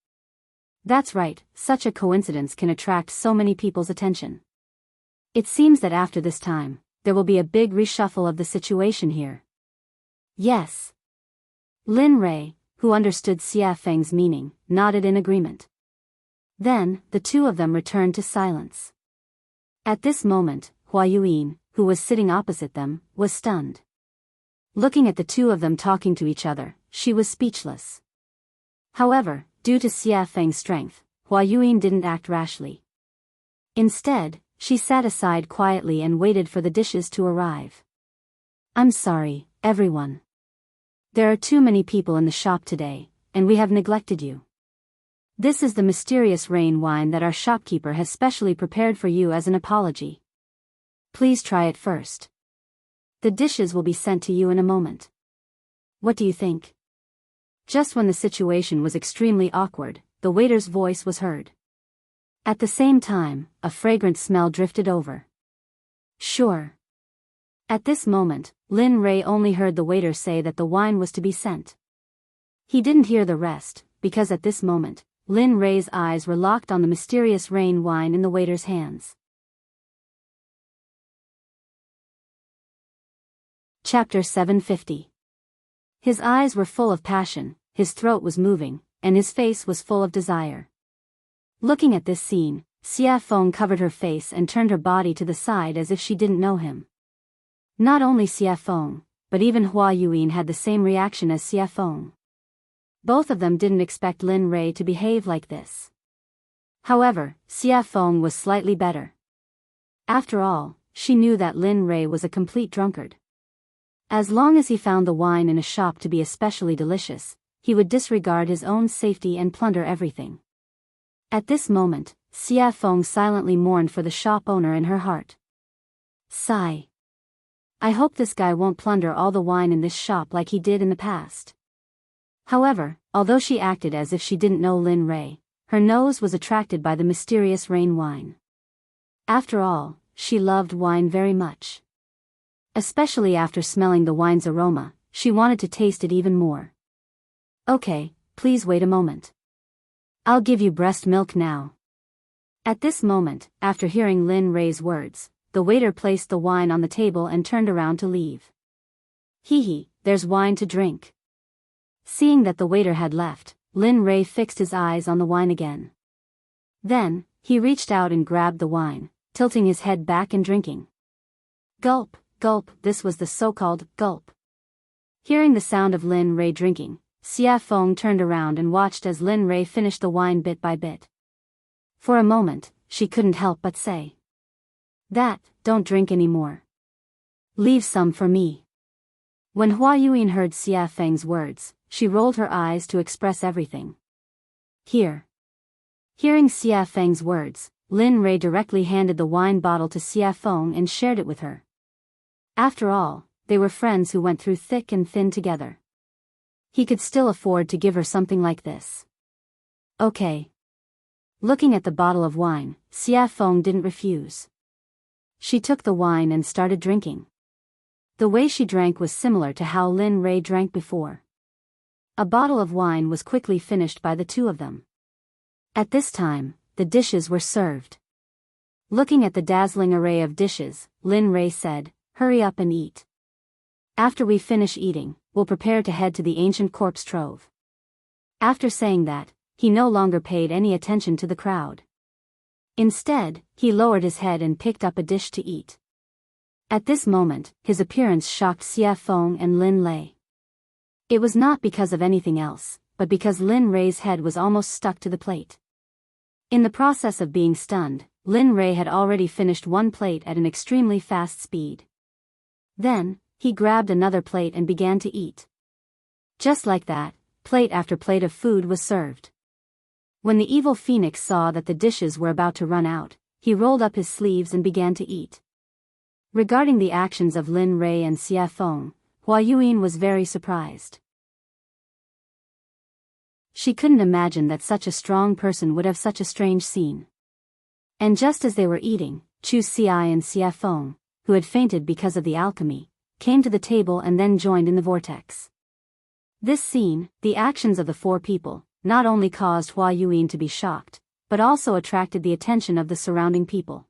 That's right, such a coincidence can attract so many people's attention. It seems that after this time, there will be a big reshuffle of the situation here. Yes. Lin Rei, who understood Xia Feng's meaning, nodded in agreement. Then, the two of them returned to silence. At this moment, Hua Yuyin, who was sitting opposite them, was stunned. Looking at the two of them talking to each other, she was speechless. However, due to Xia Feng's strength, Hua Yuyin didn't act rashly. Instead, she sat aside quietly and waited for the dishes to arrive. I'm sorry, everyone. There are too many people in the shop today, and we have neglected you. This is the mysterious rain wine that our shopkeeper has specially prepared for you as an apology. Please try it first. The dishes will be sent to you in a moment. What do you think? Just when the situation was extremely awkward, the waiter's voice was heard. At the same time, a fragrant smell drifted over. Sure. At this moment, Lin Rei only heard the waiter say that the wine was to be sent. He didn't hear the rest, because at this moment, Lin Rei's eyes were locked on the mysterious rain wine in the waiter's hands. Chapter 750. His eyes were full of passion, his throat was moving, and his face was full of desire. Looking at this scene, Xia Feng covered her face and turned her body to the side as if she didn't know him. Not only Xia Feng, but even Hua Yuan had the same reaction as Xia Feng. Both of them didn't expect Lin Rei to behave like this. However, Xia Feng was slightly better. After all, she knew that Lin Rei was a complete drunkard. As long as he found the wine in a shop to be especially delicious, he would disregard his own safety and plunder everything. At this moment, Xia Feng silently mourned for the shop owner in her heart. Sigh. I hope this guy won't plunder all the wine in this shop like he did in the past. However, although she acted as if she didn't know Lin Rei, her nose was attracted by the mysterious rain wine. After all, she loved wine very much. Especially after smelling the wine's aroma, she wanted to taste it even more. Okay, please wait a moment. I'll give you breast milk now. At this moment, after hearing Lin Rei's words, the waiter placed the wine on the table and turned around to leave. Hee, there's wine to drink. Seeing that the waiter had left, Lin Rei fixed his eyes on the wine again. Then, he reached out and grabbed the wine, tilting his head back and drinking. Gulp, gulp, this was the so-called gulp. Hearing the sound of Lin Rei drinking, Xia Feng turned around and watched as Lin Rei finished the wine bit by bit. For a moment, she couldn't help but say. That, don't drink anymore. Leave some for me. When Hua Yuan heard Xia Feng's words, she rolled her eyes to express everything. Here. Hearing Xia Feng's words, Lin Rei directly handed the wine bottle to Xia Feng and shared it with her. After all, they were friends who went through thick and thin together. He could still afford to give her something like this. Okay. Looking at the bottle of wine, Xia Feng didn't refuse. She took the wine and started drinking. The way she drank was similar to how Lin Rei drank before. A bottle of wine was quickly finished by the two of them. At this time, the dishes were served. Looking at the dazzling array of dishes, Lin Rei said, "Hurry up and eat. After we finish eating, we'll prepare to head to the ancient corpse trove." After saying that, he no longer paid any attention to the crowd. Instead, he lowered his head and picked up a dish to eat. At this moment, his appearance shocked Xia Feng and Lin Lei. It was not because of anything else, but because Lin Rei's head was almost stuck to the plate. In the process of being stunned, Lin Rei had already finished one plate at an extremely fast speed. Then, he grabbed another plate and began to eat. Just like that, plate after plate of food was served. When the evil phoenix saw that the dishes were about to run out, he rolled up his sleeves and began to eat. Regarding the actions of Lin Rei and Xia Feng, Hua Yuan was very surprised. She couldn't imagine that such a strong person would have such a strange scene. And just as they were eating, Chu Xi and Xia Feng, who had fainted because of the alchemy, came to the table and then joined in the vortex. This scene, the actions of the four people, not only caused Hua Yuan to be shocked, but also attracted the attention of the surrounding people.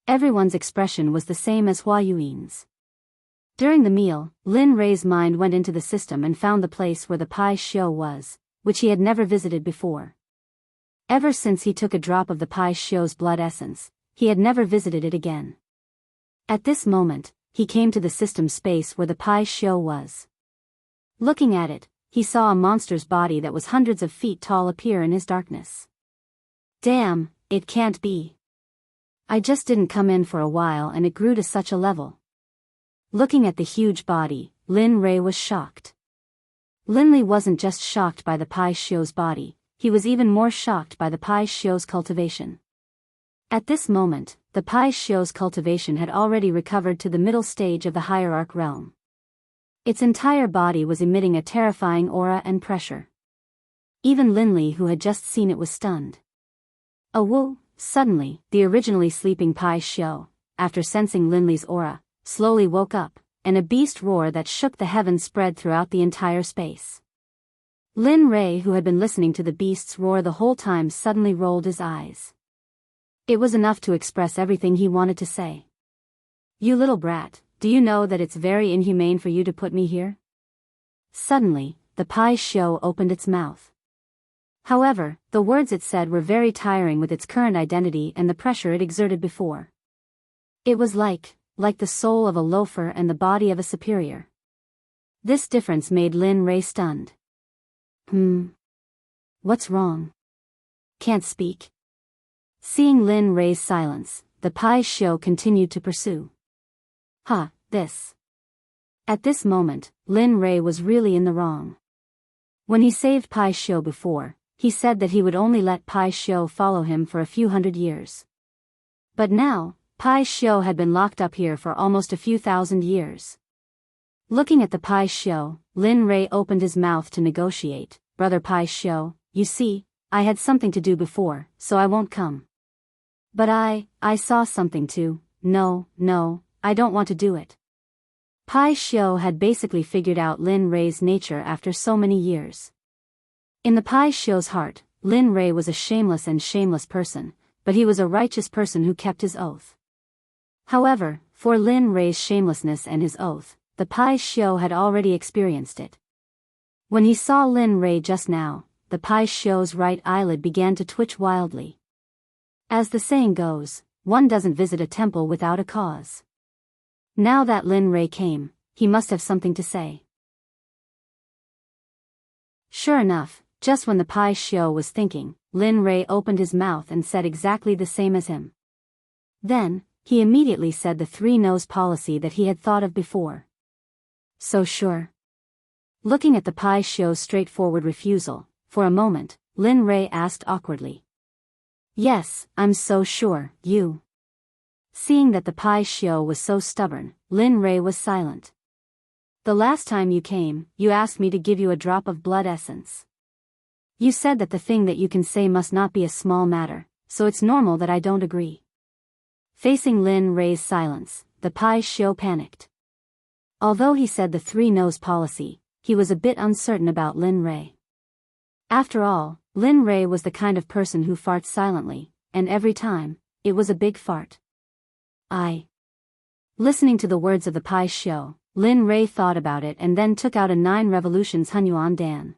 Everyone's expression was the same as Hua Yuan's. During the meal, Lin Rei's mind went into the system and found the place where the Pai Xiu was, which he had never visited before. Ever since he took a drop of the Pai Xiu's blood essence, he had never visited it again. At this moment, he came to the system space where the Pai Xiu was. Looking at it, he saw a monster's body that was hundreds of feet tall appear in his darkness. Damn, it can't be. I just didn't come in for a while and it grew to such a level. Looking at the huge body, Lin Rei was shocked. Linley wasn't just shocked by the Pai Shio's body, he was even more shocked by the Pai Shio's cultivation. At this moment, the Pai Shio's cultivation had already recovered to the middle stage of the hierarch realm. Its entire body was emitting a terrifying aura and pressure. Even Linley, who had just seen it, was stunned. Whoa! Suddenly, the originally sleeping Pai Shio, after sensing Linley's aura, slowly woke up, and a beast roar that shook the heavens spread throughout the entire space. Lin Rei, who had been listening to the beast's roar the whole time, suddenly rolled his eyes. It was enough to express everything he wanted to say. "You little brat, do you know that it's very inhumane for you to put me here?" Suddenly, the Pai Shio opened its mouth. However, the words it said were very tiring with its current identity and the pressure it exerted before. It was like the soul of a loafer and the body of a superior. This difference made Lin Rei stunned. What's wrong? Can't speak? Seeing Lin Rei's silence, the Pai Shio continued to pursue. This. At this moment, Lin Rei was really in the wrong. When he saved Pai Shio before, he said that he would only let Pai Shio follow him for a few hundred years. But now, Pai Shio had been locked up here for almost a few thousand years. Looking at the Pai Shio, Lin Rei opened his mouth to negotiate. "Brother Pai Shio, you see, I had something to do before, so I won't come. But I saw something too. No, I don't want to do it." Pai Shio had basically figured out Lin Rei's nature after so many years. In the Pai Shio's heart, Lin Rei was a shameless person, but he was a righteous person who kept his oath. However, for Lin Rei's shamelessness and his oath, the Pai Shio had already experienced it. When he saw Lin Rei just now, the Pai Shio's right eyelid began to twitch wildly. As the saying goes, one doesn't visit a temple without a cause. Now that Lin Rei came, he must have something to say. Sure enough, just when the Pai Shio was thinking, Lin Rei opened his mouth and said exactly the same as him. Then, he immediately said the three-nose policy that he had thought of before. "So sure?" Looking at the Pai Shio's straightforward refusal, for a moment, Lin Rei asked awkwardly. "Yes, I'm so sure, you." Seeing that the Pai Shio was so stubborn, Lin Rei was silent. "The last time you came, you asked me to give you a drop of blood essence. You said that the thing that you can say must not be a small matter, so it's normal that I don't agree." Facing Lin Rei's silence, the Pai Shio panicked. Although he said the three-nose policy, he was a bit uncertain about Lin Rei. After all, Lin Rei was the kind of person who farts silently, and every time, it was a big fart. Listening to the words of the Pai Shio, Lin Rei thought about it and then took out a 9 revolutions Hunyuan Dan.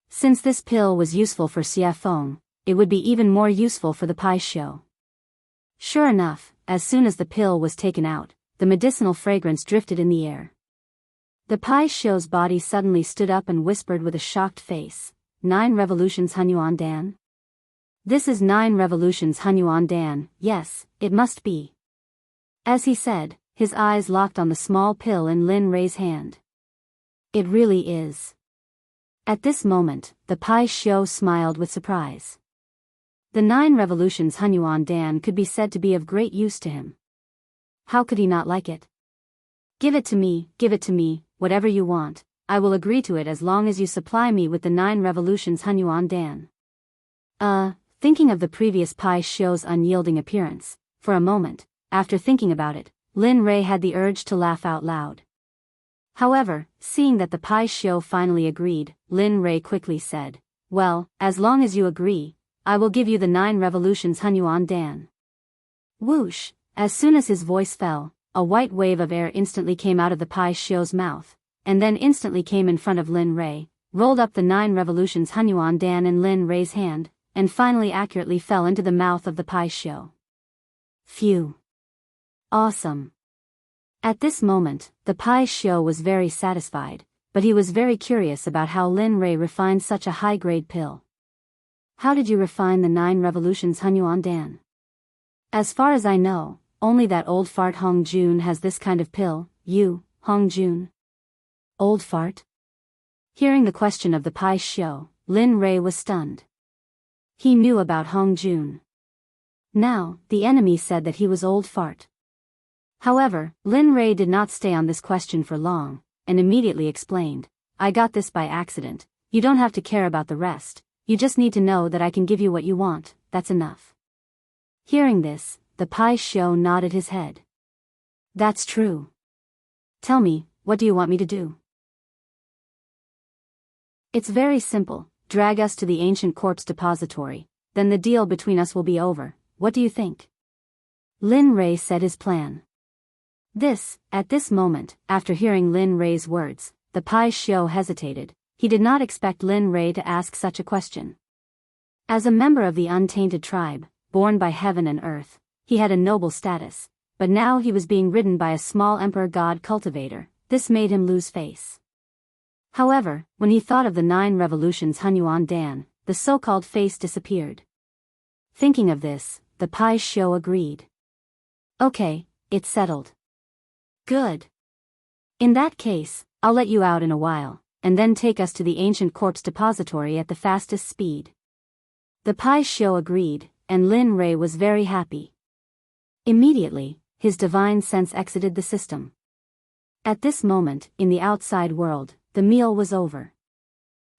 Since this pill was useful for Xie Feng, it would be even more useful for the Pai Shio. Sure enough, as soon as the pill was taken out, the medicinal fragrance drifted in the air. The Pai Shio's body suddenly stood up and whispered with a shocked face, 9 revolutions Hunyuan Dan? This is 9 revolutions Hunyuan Dan, yes, it must be. As he said, his eyes locked on the small pill in Lin Rei's hand. It really is. At this moment, the Pai Shio smiled with surprise. The 9 revolutions Hunyuan Dan could be said to be of great use to him. How could he not like it? Give it to me, whatever you want, I will agree to it as long as you supply me with the 9 revolutions Hunyuan Dan. Thinking of the previous Pai Shio's unyielding appearance, for a moment, after thinking about it, Lin Rei had the urge to laugh out loud. However, seeing that the Pai Shio finally agreed, Lin Rei quickly said, "Well, as long as you agree, I will give you the 9 revolutions Hunyuan Dan." Whoosh! As soon as his voice fell, a white wave of air instantly came out of the Pai Shio's mouth, and then instantly came in front of Lin Rei, rolled up the 9 revolutions Hunyuan Dan in Lin Rei's hand, and finally accurately fell into the mouth of the Pai Shio. Phew! Awesome! At this moment, the Pai Shio was very satisfied, but he was very curious about how Lin Rei refined such a high-grade pill. "How did you refine the 9 revolutions Hunyuan Dan?" "As far as I know, only that old fart Hong Jun has this kind of pill." "You, Hong Jun? Old fart?" Hearing the question of the Pai Xiu, Lin Rei was stunned. He knew about Hong Jun. Now, the enemy said that he was old fart. However, Lin Rei did not stay on this question for long, and immediately explained, I got this by accident, you don't have to care about the rest, you just need to know that I can give you what you want, that's enough. Hearing this, the Pai Xiu nodded his head. That's true. Tell me, what do you want me to do? It's very simple, drag us to the ancient corpse depository, then the deal between us will be over, what do you think? Lin Rei said his plan. At this moment, after hearing Lin Rei's words, the Pai Xiu hesitated, he did not expect Lin Rei to ask such a question. As a member of the untainted tribe, born by heaven and earth, he had a noble status, but now he was being ridden by a small emperor god cultivator, this made him lose face. However, when he thought of the 9 revolutions Hunyuan Dan, the so-called face disappeared. Thinking of this, the Pai Xiu agreed. Okay, it's settled. Good. In that case, I'll let you out in a while, and then take us to the ancient corpse depository at the fastest speed. The Pai Xiu agreed, and Lin Rei was very happy. Immediately, his divine sense exited the system. At this moment, in the outside world, the meal was over.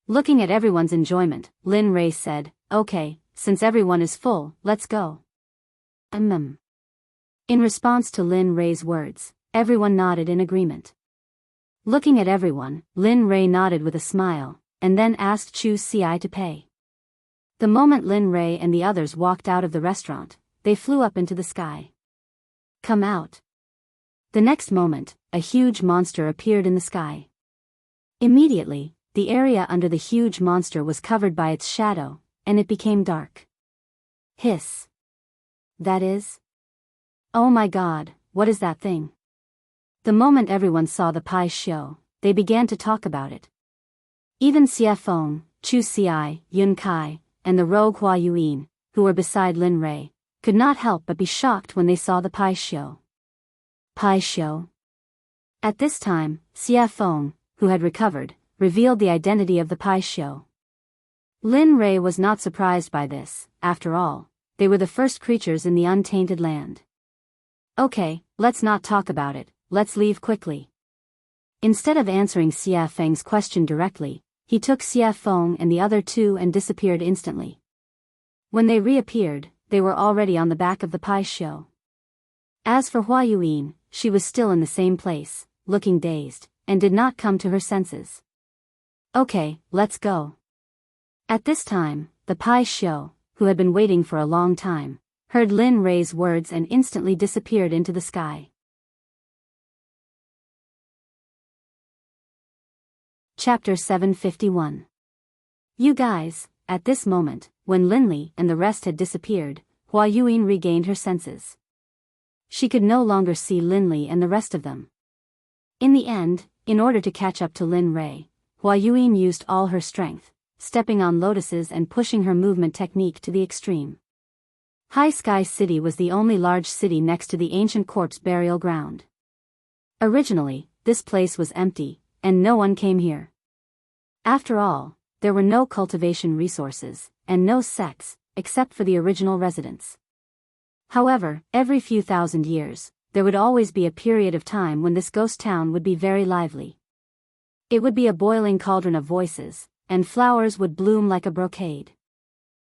Looking at everyone's enjoyment, Lin Rei said, okay, since everyone is full, let's go. In response to Lin Rei's words, everyone nodded in agreement. Looking at everyone, Lin Rei nodded with a smile, and then asked Chu Xi to pay. The moment Lin Rei and the others walked out of the restaurant, they flew up into the sky. Come out. The next moment, a huge monster appeared in the sky. Immediately, the area under the huge monster was covered by its shadow, and it became dark. Hiss. That is? Oh my god, what is that thing? The moment everyone saw the Pai Xiu, they began to talk about it. Even Xie Feng, Chu Xi, Yun Kai, and the rogue Hua Yuan, who were beside Lin Rei, could not help but be shocked when they saw the Pai Xiu. Pai Xiu. At this time, Xie Feng, who had recovered, revealed the identity of the Pai Xiu. Lin Rei was not surprised by this, after all, they were the first creatures in the untainted land. Okay, let's not talk about it, let's leave quickly. Instead of answering Xie Feng's question directly, he took Xie Feng and the other 2 and disappeared instantly. When they reappeared, they were already on the back of the Pai Xiu. As for Hua Yuan, she was still in the same place, looking dazed, and did not come to her senses. Okay, let's go. At this time, the Pai Xiu, who had been waiting for a long time, heard Lin Rei's words and instantly disappeared into the sky. Chapter 751. You guys, at this moment, when Lin Li and the rest had disappeared, Hua Yuan regained her senses. She could no longer see Lin Li and the rest of them. In the end, in order to catch up to Lin Rei, Hua Yuan used all her strength, stepping on lotuses and pushing her movement technique to the extreme. High Sky City was the only large city next to the ancient corpse burial ground. Originally, this place was empty, and no one came here. After all, there were no cultivation resources, and no sects, except for the original residents. However, every few thousand years, there would always be a period of time when this ghost town would be very lively. It would be a boiling cauldron of voices, and flowers would bloom like a brocade.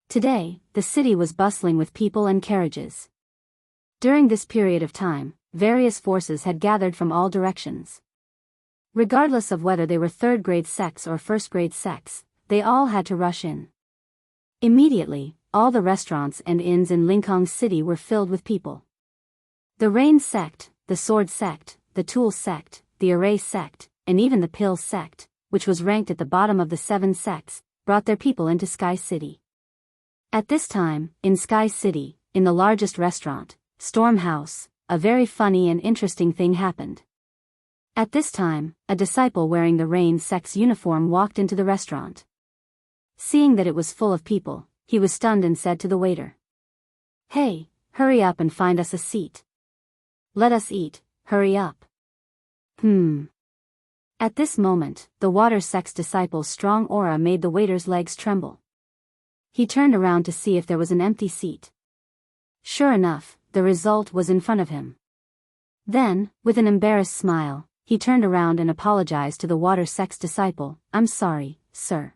Today, the city was bustling with people and carriages. During this period of time, various forces had gathered from all directions. Regardless of whether they were third-grade sects or first-grade sects, they all had to rush in. Immediately, all the restaurants and inns in Linkhong City were filled with people. The Rain Sect, the Sword Sect, the Tool Sect, the Array Sect, and even the Pill Sect, which was ranked at the bottom of the 7 sects, brought their people into Sky City. At this time, in Sky City, in the largest restaurant, Storm House, a very funny and interesting thing happened. At this time, a disciple wearing the Rain Sect's uniform walked into the restaurant. Seeing that it was full of people, he was stunned and said to the waiter, "Hey, hurry up and find us a seat. Let us eat, hurry up." At this moment, the water sect's disciple's strong aura made the waiter's legs tremble. He turned around to see if there was an empty seat. Sure enough, the result was in front of him. Then, with an embarrassed smile, he turned around and apologized to the water sect's disciple. "I'm sorry, sir.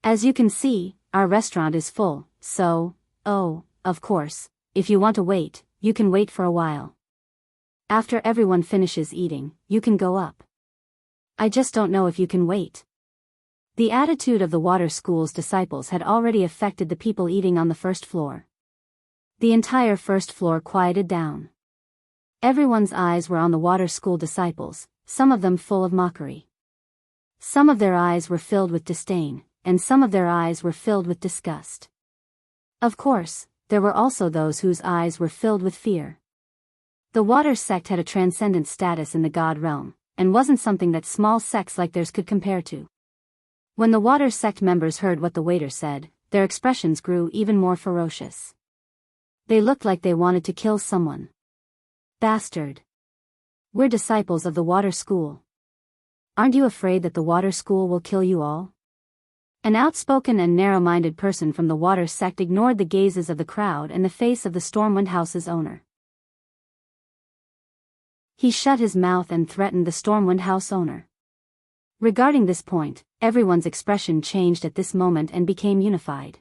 As you can see, our restaurant is full, so, of course, if you want to wait, you can wait for a while. After everyone finishes eating, you can go up. I just don't know if you can wait." The attitude of the water school's disciples had already affected the people eating on the first floor. The entire first floor quieted down. Everyone's eyes were on the water school disciples, some of them full of mockery. Some of their eyes were filled with disdain, and some of their eyes were filled with disgust. Of course, there were also those whose eyes were filled with fear. The water sect had a transcendent status in the god realm, and wasn't something that small sects like theirs could compare to. When the water sect members heard what the waiter said, their expressions grew even more ferocious. They looked like they wanted to kill someone. "Bastard. We're disciples of the water school. Aren't you afraid that the water school will kill you all?" An outspoken and narrow-minded person from the water sect ignored the gazes of the crowd and the face of the Stormwind House's owner. He shut his mouth and threatened the Stormwind House owner. Regarding this point, everyone's expression changed at this moment and became unified.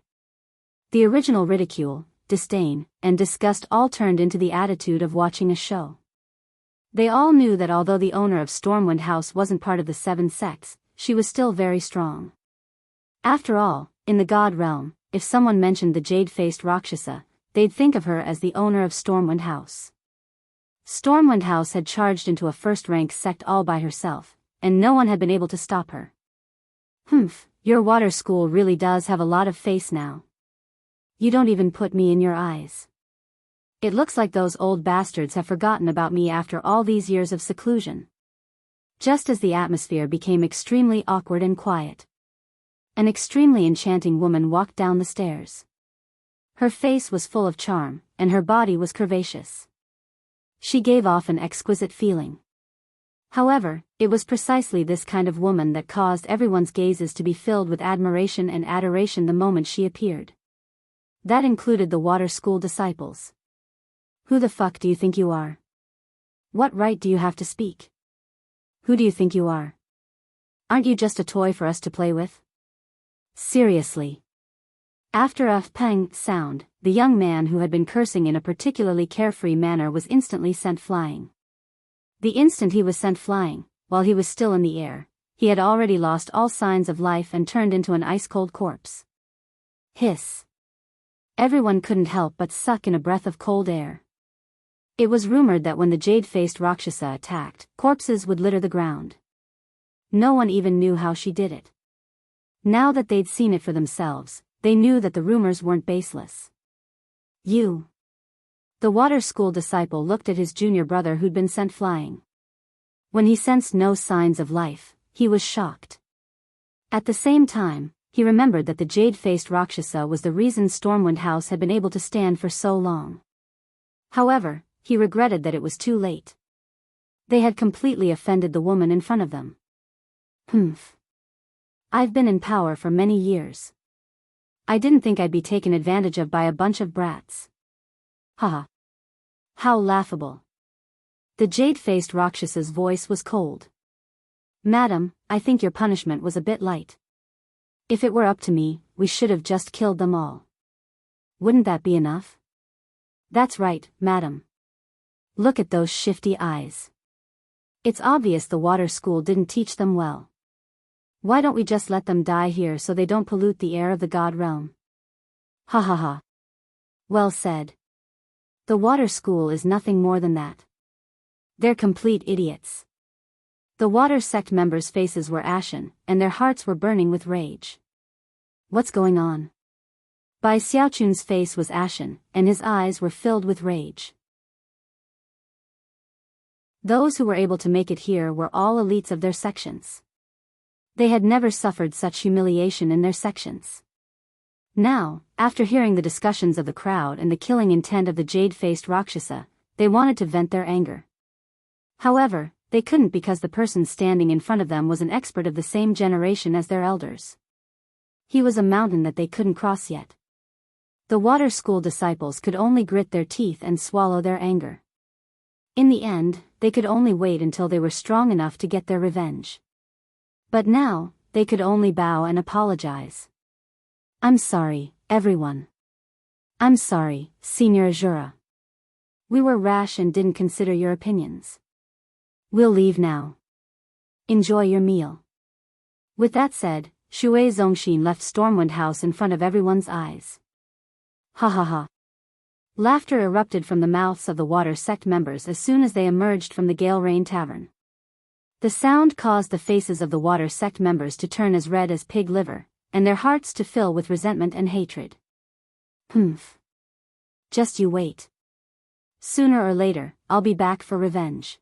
The original ridicule, disdain, and disgust all turned into the attitude of watching a show. They all knew that although the owner of Stormwind House wasn't part of the 7 sects, she was still very strong. After all, in the god realm, if someone mentioned the jade-faced Rakshasa, they'd think of her as the owner of Stormwind House. Stormwind House had charged into a first-rank sect all by herself, and no one had been able to stop her. "Humph, your water school really does have a lot of face now. You don't even put me in your eyes. It looks like those old bastards have forgotten about me after all these years of seclusion." Just as the atmosphere became extremely awkward and quiet, an extremely enchanting woman walked down the stairs. Her face was full of charm, and her body was curvaceous. She gave off an exquisite feeling. However, it was precisely this kind of woman that caused everyone's gazes to be filled with admiration and adoration the moment she appeared. That included the water school disciples. "Who the fuck do you think you are? What right do you have to speak? Who do you think you are? Aren't you just a toy for us to play with? Seriously." After a pang sound, the young man who had been cursing in a particularly carefree manner was instantly sent flying. The instant he was sent flying, while he was still in the air, he had already lost all signs of life and turned into an ice-cold corpse. Hiss. Everyone couldn't help but suck in a breath of cold air. It was rumored that when the jade-faced Rakshasa attacked, corpses would litter the ground. No one even knew how she did it. Now that they'd seen it for themselves, they knew that the rumors weren't baseless. "You." The water school disciple looked at his junior brother who'd been sent flying. When he sensed no signs of life, he was shocked. At the same time, he remembered that the jade-faced Rakshasa was the reason Stormwind House had been able to stand for so long. However, he regretted that it was too late. They had completely offended the woman in front of them. "Humph. I've been in power for many years. I didn't think I'd be taken advantage of by a bunch of brats. Haha. How laughable." The jade-faced Rakshasa's voice was cold. "Madam, I think your punishment was a bit light. If it were up to me, we should have just killed them all. Wouldn't that be enough?" "That's right, madam. Look at those shifty eyes. It's obvious the water school didn't teach them well. Why don't we just let them die here so they don't pollute the air of the god realm?" "Ha ha ha. Well said. The water school is nothing more than that. They're complete idiots." The water sect members' faces were ashen, and their hearts were burning with rage. "What's going on?" Bai Xiaochun's face was ashen, and his eyes were filled with rage. Those who were able to make it here were all elites of their sections. They had never suffered such humiliation in their sections. Now, after hearing the discussions of the crowd and the killing intent of the jade-faced Rakshasa, they wanted to vent their anger. However, they couldn't because the person standing in front of them was an expert of the same generation as their elders. He was a mountain that they couldn't cross yet. The water school disciples could only grit their teeth and swallow their anger. In the end, they could only wait until they were strong enough to get their revenge. But now, they could only bow and apologize. I'm sorry, everyone. I'm sorry, Senior Azura. We were rash and didn't consider your opinions. We'll leave now. Enjoy your meal. With that said, Shui Zongxin left Stormwind House in front of everyone's eyes. Ha ha ha. Laughter erupted from the mouths of the Water Sect members as soon as they emerged from the Gale Rain Tavern. The sound caused the faces of the Water Sect members to turn as red as pig liver, and their hearts to fill with resentment and hatred. Humph. Just you wait. Sooner or later, I'll be back for revenge.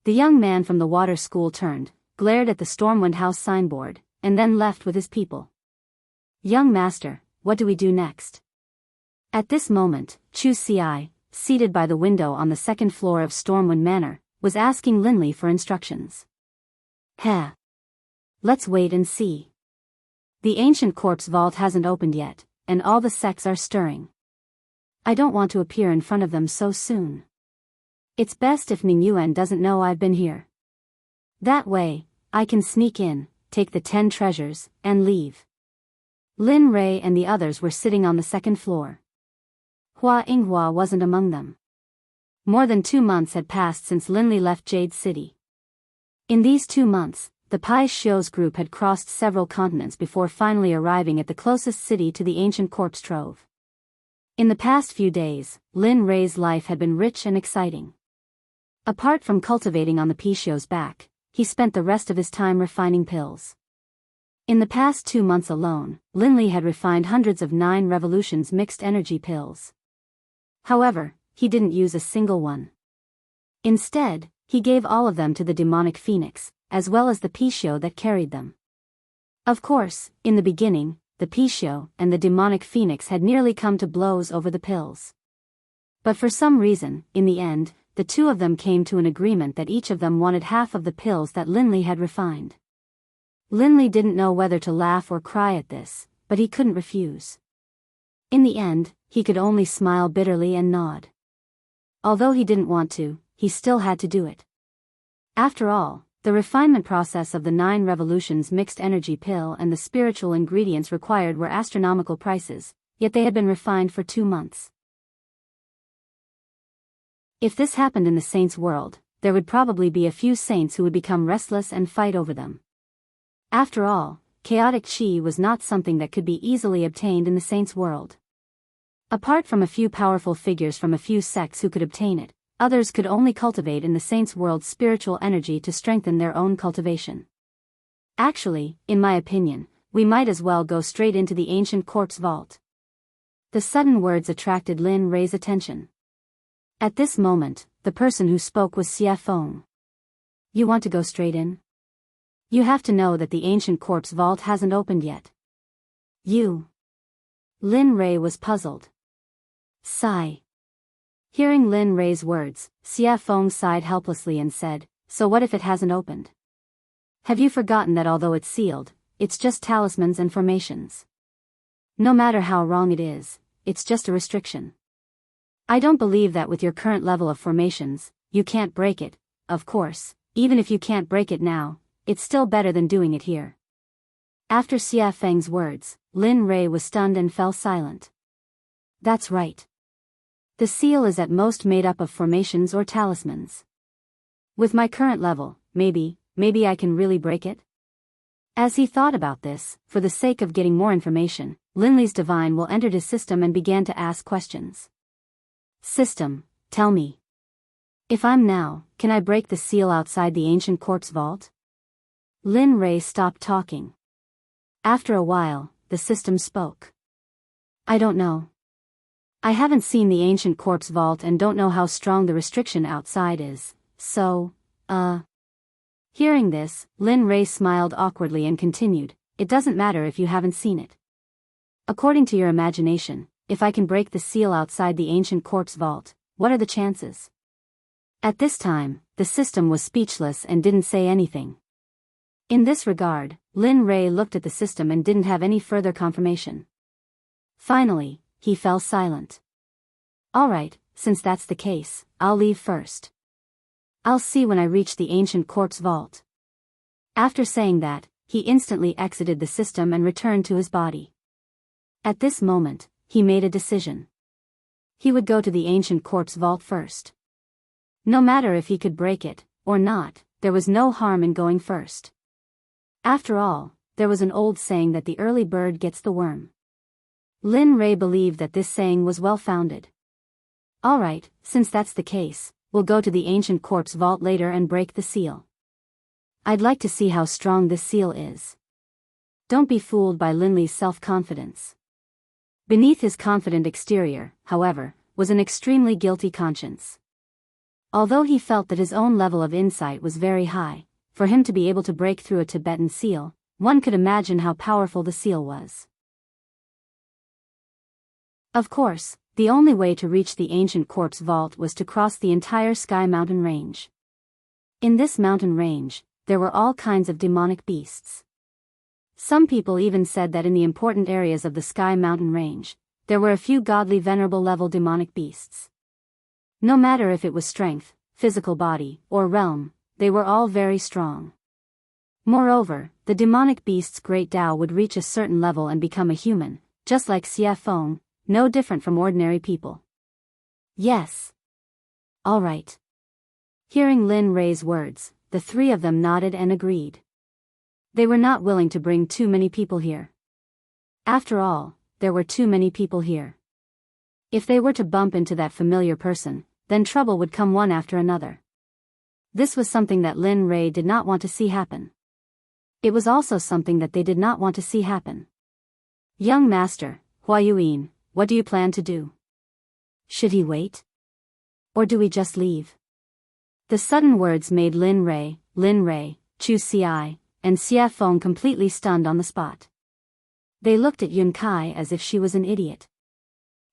The young man from the water school turned, glared at the Stormwind House signboard, and then left with his people. Young master, what do we do next? At this moment, Chu Ci, seated by the window on the second floor of Stormwind Manor, was asking Linley for instructions. Heh. Let's wait and see. The ancient corpse vault hasn't opened yet, and all the sects are stirring. I don't want to appear in front of them so soon. It's best if Ning Yuan doesn't know I've been here. That way, I can sneak in, take the 10 treasures, and leave. Lin Rei and the others were sitting on the second floor. Hua Yinghua wasn't among them. More than 2 months had passed since Linley left Jade City. In these 2 months, the Pai Xiu's group had crossed several continents before finally arriving at the closest city to the ancient corpse trove. In the past few days, Lin Rei's life had been rich and exciting. Apart from cultivating on the Pai Xiu's back, he spent the rest of his time refining pills. In the past 2 months alone, Linley had refined hundreds of 9 revolutions mixed energy pills. However, he didn't use a single one. Instead, he gave all of them to the demonic phoenix, as well as the Pai Xiu that carried them. Of course, in the beginning, the Pai Xiu and the demonic phoenix had nearly come to blows over the pills. But for some reason, in the end, the two of them came to an agreement that each of them wanted half of the pills that Linley had refined. Linley didn't know whether to laugh or cry at this, but he couldn't refuse. In the end, he could only smile bitterly and nod. Although he didn't want to, he still had to do it. After all, the refinement process of the 9 revolutions mixed energy pill and the spiritual ingredients required were astronomical prices, yet they had been refined for 2 months. If this happened in the saints' world, there would probably be a few saints who would become restless and fight over them. After all, chaotic qi was not something that could be easily obtained in the saints' world. Apart from a few powerful figures from a few sects who could obtain it, others could only cultivate in the saints' world spiritual energy to strengthen their own cultivation. Actually, in my opinion, we might as well go straight into the ancient corpse vault. The sudden words attracted Lin Rei's attention. At this moment, the person who spoke was Xie Feng. You want to go straight in? You have to know that the ancient corpse vault hasn't opened yet. You. Lin Rei was puzzled. Sigh. Hearing Lin Rei's words, Xie Feng sighed helplessly and said, so what if it hasn't opened? Have you forgotten that although it's sealed, it's just talismans and formations? No matter how wrong it is, it's just a restriction. I don't believe that with your current level of formations, you can't break it. Of course, even if you can't break it now, it's still better than doing it here. After Xie Feng's words, Lin Rei was stunned and fell silent. That's right. The seal is at most made up of formations or talismans. With my current level, maybe I can really break it? As he thought about this, for the sake of getting more information, Linley's divine will entered his system and began to ask questions. System, tell me. If I'm now, can I break the seal outside the ancient corpse vault? Lin Rei stopped talking. After a while, the system spoke. I don't know. I haven't seen the ancient corpse vault and don't know how strong the restriction outside is, so, Hearing this, Lin Rei smiled awkwardly and continued, it doesn't matter if you haven't seen it. According to your imagination, if I can break the seal outside the ancient corpse vault, what are the chances? At this time, the the system was speechless and didn't say anything. In this regard, Lin Rei looked at the system and didn't have any further confirmation. Finally, he fell silent. Alright, since that's the case, I'll leave first. I'll see when I reach the ancient quartz vault. After saying that, he instantly exited the system and returned to his body. At this moment, he made a decision. He would go to the ancient quartz vault first. No matter if he could break it, or not, there was no harm in going first. After all, there was an old saying that the early bird gets the worm. Lin Rei believed that this saying was well-founded. Alright, since that's the case, we'll go to the ancient quartz vault later and break the seal. I'd like to see how strong this seal is. Don't be fooled by Linley's self-confidence. Beneath his confident exterior, however, was an extremely guilty conscience. Although he felt that his own level of insight was very high, for him to be able to break through a Tibetan seal, one could imagine how powerful the seal was. Of course, the only way to reach the ancient quartz vault was to cross the entire Sky Mountain range. In this mountain range, there were all kinds of demonic beasts. Some people even said that in the important areas of the Sky Mountain range, there were a few godly venerable level demonic beasts. No matter if it was strength, physical body, or realm, they were all very strong. Moreover, the demonic beast's great Tao would reach a certain level and become a human, just like Xie Feng, no different from ordinary people. Yes. All right. Hearing Lin Rei's words, the three of them nodded and agreed. They were not willing to bring too many people here. After all, there were too many people here. If they were to bump into that familiar person, then trouble would come one after another. This was something that Lin Rei did not want to see happen. It was also something that they did not want to see happen. Young master, Huayuan, what do you plan to do? Should he wait? Or do we just leave? The sudden words made Lin Rei, Chu Xi, and Xie Feng completely stunned on the spot. They looked at Yun Kai as if she was an idiot.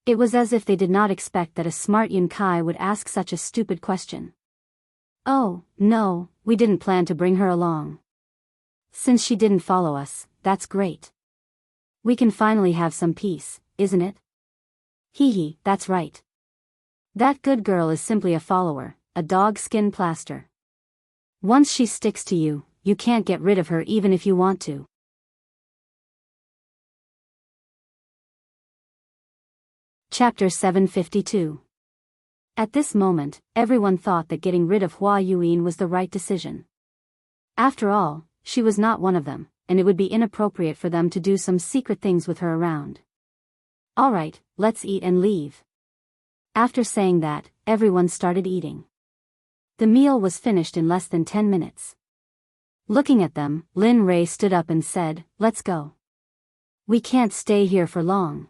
It was as if they did not expect that a smart Yun Kai would ask such a stupid question. Oh, no, we didn't plan to bring her along. Since she didn't follow us, that's great. We can finally have some peace, isn't it? Hee, that's right. That good girl is simply a follower, a dog skin plaster. Once she sticks to you, you can't get rid of her even if you want to. Chapter 752. At this moment, everyone thought that getting rid of Huayuan was the right decision. After all, she was not one of them, and it would be inappropriate for them to do some secret things with her around. Alright, let's eat and leave. After saying that, everyone started eating. The meal was finished in less than 10 minutes. Looking at them, Lin Rei stood up and said, "Let's go. We can't stay here for long."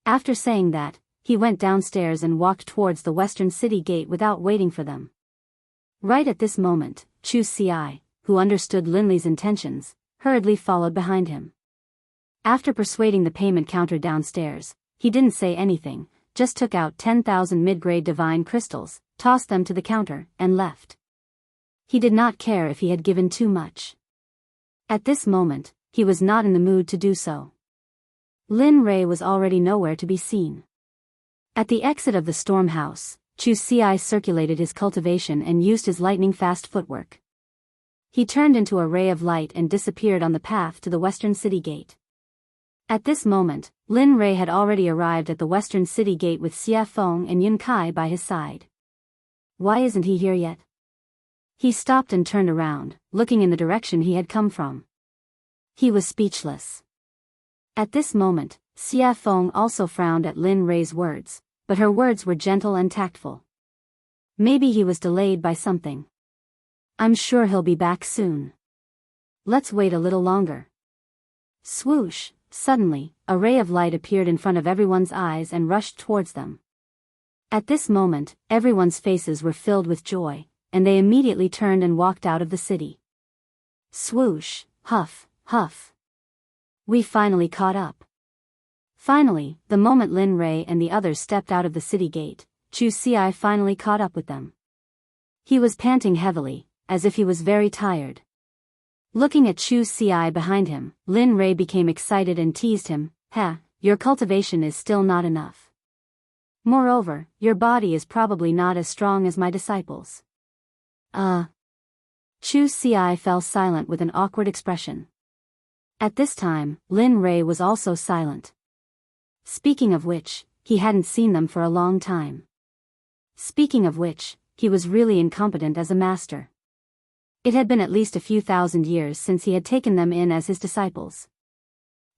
After saying that, he went downstairs and walked towards the western city gate without waiting for them. Right at this moment, Chu Xi, who understood Linley's intentions, hurriedly followed behind him. After persuading the payment counter downstairs, he didn't say anything, just took out 10,000 mid-grade divine crystals, tossed them to the counter, and left. He did not care if he had given too much. At this moment, he was not in the mood to do so. Lin Rei was already nowhere to be seen. At the exit of the storm house, Chu Xi circulated his cultivation and used his lightning-fast footwork. He turned into a ray of light and disappeared on the path to the western city gate. At this moment, Lin Rei had already arrived at the western city gate with Xie Feng and Yun Kai by his side. Why isn't he here yet? He stopped and turned around, looking in the direction he had come from. He was speechless. At this moment, Xie Feng also frowned at Lin Rei's words, but her words were gentle and tactful. Maybe he was delayed by something. I'm sure he'll be back soon. Let's wait a little longer. Swoosh, suddenly, a ray of light appeared in front of everyone's eyes and rushed towards them. At this moment, everyone's faces were filled with joy, and they immediately turned and walked out of the city. Swoosh, huff, huff. We finally caught up. Finally, the moment Lin Rei and the others stepped out of the city gate, Chu Xi finally caught up with them. He was panting heavily, as if he was very tired. Looking at Chu Ci behind him, Lin Rei became excited and teased him, your cultivation is still not enough. Moreover, your body is probably not as strong as my disciples. Chu Ci fell silent with an awkward expression. At this time, Lin Rei was also silent. Speaking of which, he hadn't seen them for a long time. Speaking of which, he was really incompetent as a master. It had been at least a few thousand years since he had taken them in as his disciples.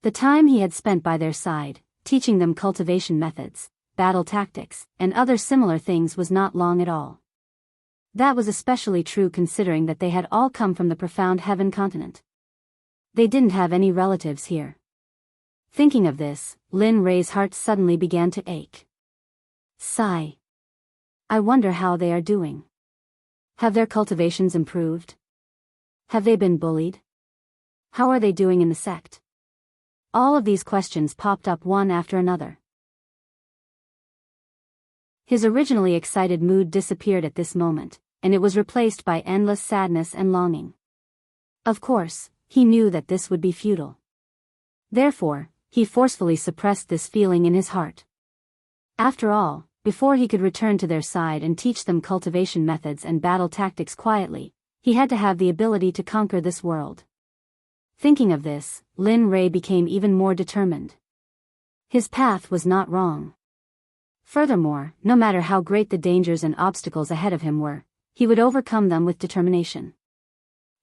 The time he had spent by their side, teaching them cultivation methods, battle tactics, and other similar things was not long at all. That was especially true considering that they had all come from the profound heaven continent. They didn't have any relatives here. Thinking of this, Lin Rei's heart suddenly began to ache. Sigh. I wonder how they are doing. Have their cultivations improved? Have they been bullied? How are they doing in the sect? All of these questions popped up one after another. His originally excited mood disappeared at this moment, and it was replaced by endless sadness and longing. Of course, he knew that this would be futile. Therefore, he forcefully suppressed this feeling in his heart. After all, before he could return to their side and teach them cultivation methods and battle tactics quietly, he had to have the ability to conquer this world. Thinking of this, Lin Rei became even more determined. His path was not wrong. Furthermore, no matter how great the dangers and obstacles ahead of him were, he would overcome them with determination.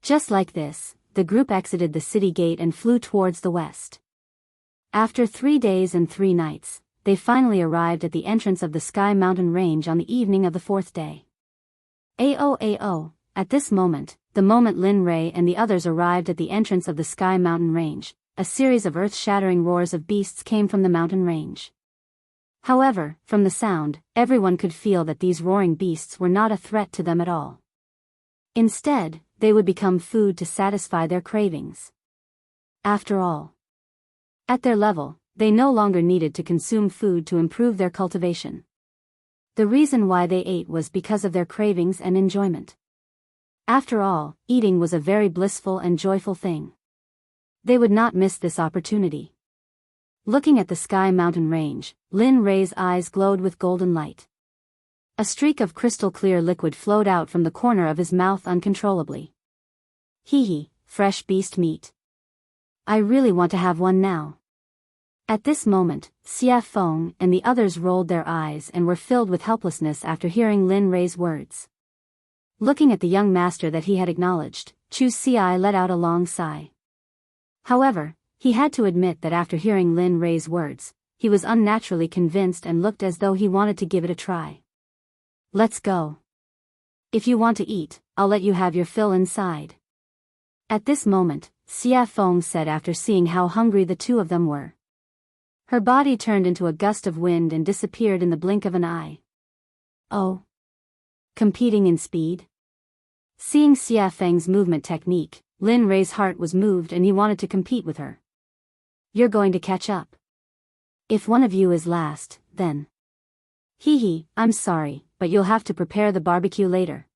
Just like this, the group exited the city gate and flew towards the west. After 3 days and 3 nights, they finally arrived at the entrance of the Sky Mountain Range on the evening of the 4th day. At this moment, the moment Lin Rei and the others arrived at the entrance of the Sky Mountain Range, a series of earth-shattering roars of beasts came from the mountain range. However, from the sound, everyone could feel that these roaring beasts were not a threat to them at all. Instead, they would become food to satisfy their cravings. After all, at their level, they no longer needed to consume food to improve their cultivation. The reason why they ate was because of their cravings and enjoyment. After all, eating was a very blissful and joyful thing. They would not miss this opportunity. Looking at the Sky Mountain Range, Lin Rei's eyes glowed with golden light. A streak of crystal-clear liquid flowed out from the corner of his mouth uncontrollably. Fresh beast meat. I really want to have one now. At this moment, Xia Feng and the others rolled their eyes and were filled with helplessness after hearing Lin Rei's words. Looking at the young master that he had acknowledged, Chu Ci let out a long sigh. However, he had to admit that after hearing Lin Rei's words, he was unnaturally convinced and looked as though he wanted to give it a try. Let's go. If you want to eat, I'll let you have your fill inside. At this moment, Xia Feng said after seeing how hungry the two of them were. Her body turned into a gust of wind and disappeared in the blink of an eye. Oh. Competing in speed? Seeing Xia Feng's movement technique, Lin Rei's heart was moved and he wanted to compete with her. You're going to catch up. If one of you is last, then. I'm sorry, but you'll have to prepare the barbecue later.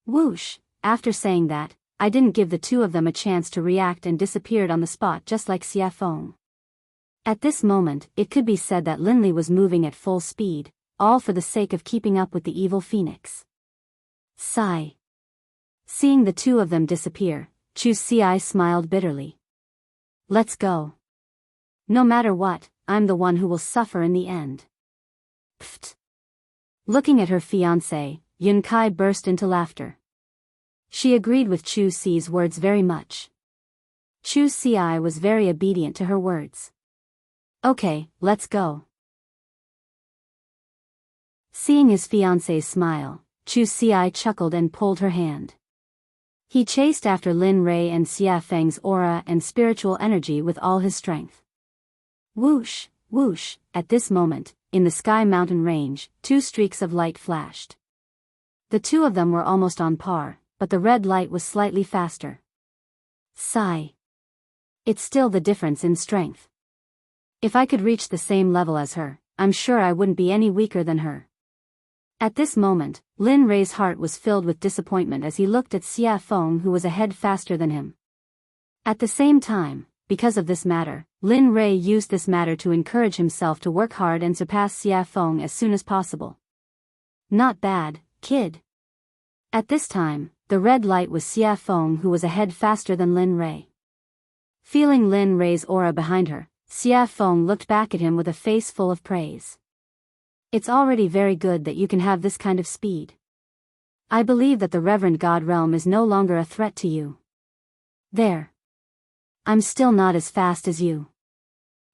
Whoosh, after saying that, I didn't give the two of them a chance to react and disappeared on the spot just like Xia Feng. At this moment, it could be said that Linli was moving at full speed, all for the sake of keeping up with the evil phoenix. Sigh. Seeing the two of them disappear, Chu Ci smiled bitterly. Let's go. No matter what, I'm the one who will suffer in the end. Pfft. Looking at her fiancé, Yun Kai burst into laughter. She agreed with Chu Ci's words very much. Chu Ci was very obedient to her words. Okay, let's go. Seeing his fiancé's smile, Chu Ci chuckled and pulled her hand. He chased after Lin Rei and Xia Feng's aura and spiritual energy with all his strength. Whoosh, whoosh, at this moment, in the Sky Mountain Range, 2 streaks of light flashed. The two of them were almost on par, but the red light was slightly faster. Sigh. It's still the difference in strength. If I could reach the same level as her, I'm sure I wouldn't be any weaker than her. At this moment, Lin Rei's heart was filled with disappointment as he looked at Xia Feng, who was a head faster than him. At the same time, because of this matter, Lin Rei used this matter to encourage himself to work hard and surpass Xia Feng as soon as possible. Not bad, kid. At this time, the red light was Xia Feng, who was a head faster than Lin Rei. Feeling Lin Rei's aura behind her, Xia Feng looked back at him with a face full of praise. It's already very good that you can have this kind of speed. I believe that the Reverend God Realm is no longer a threat to you. There. I'm still not as fast as you.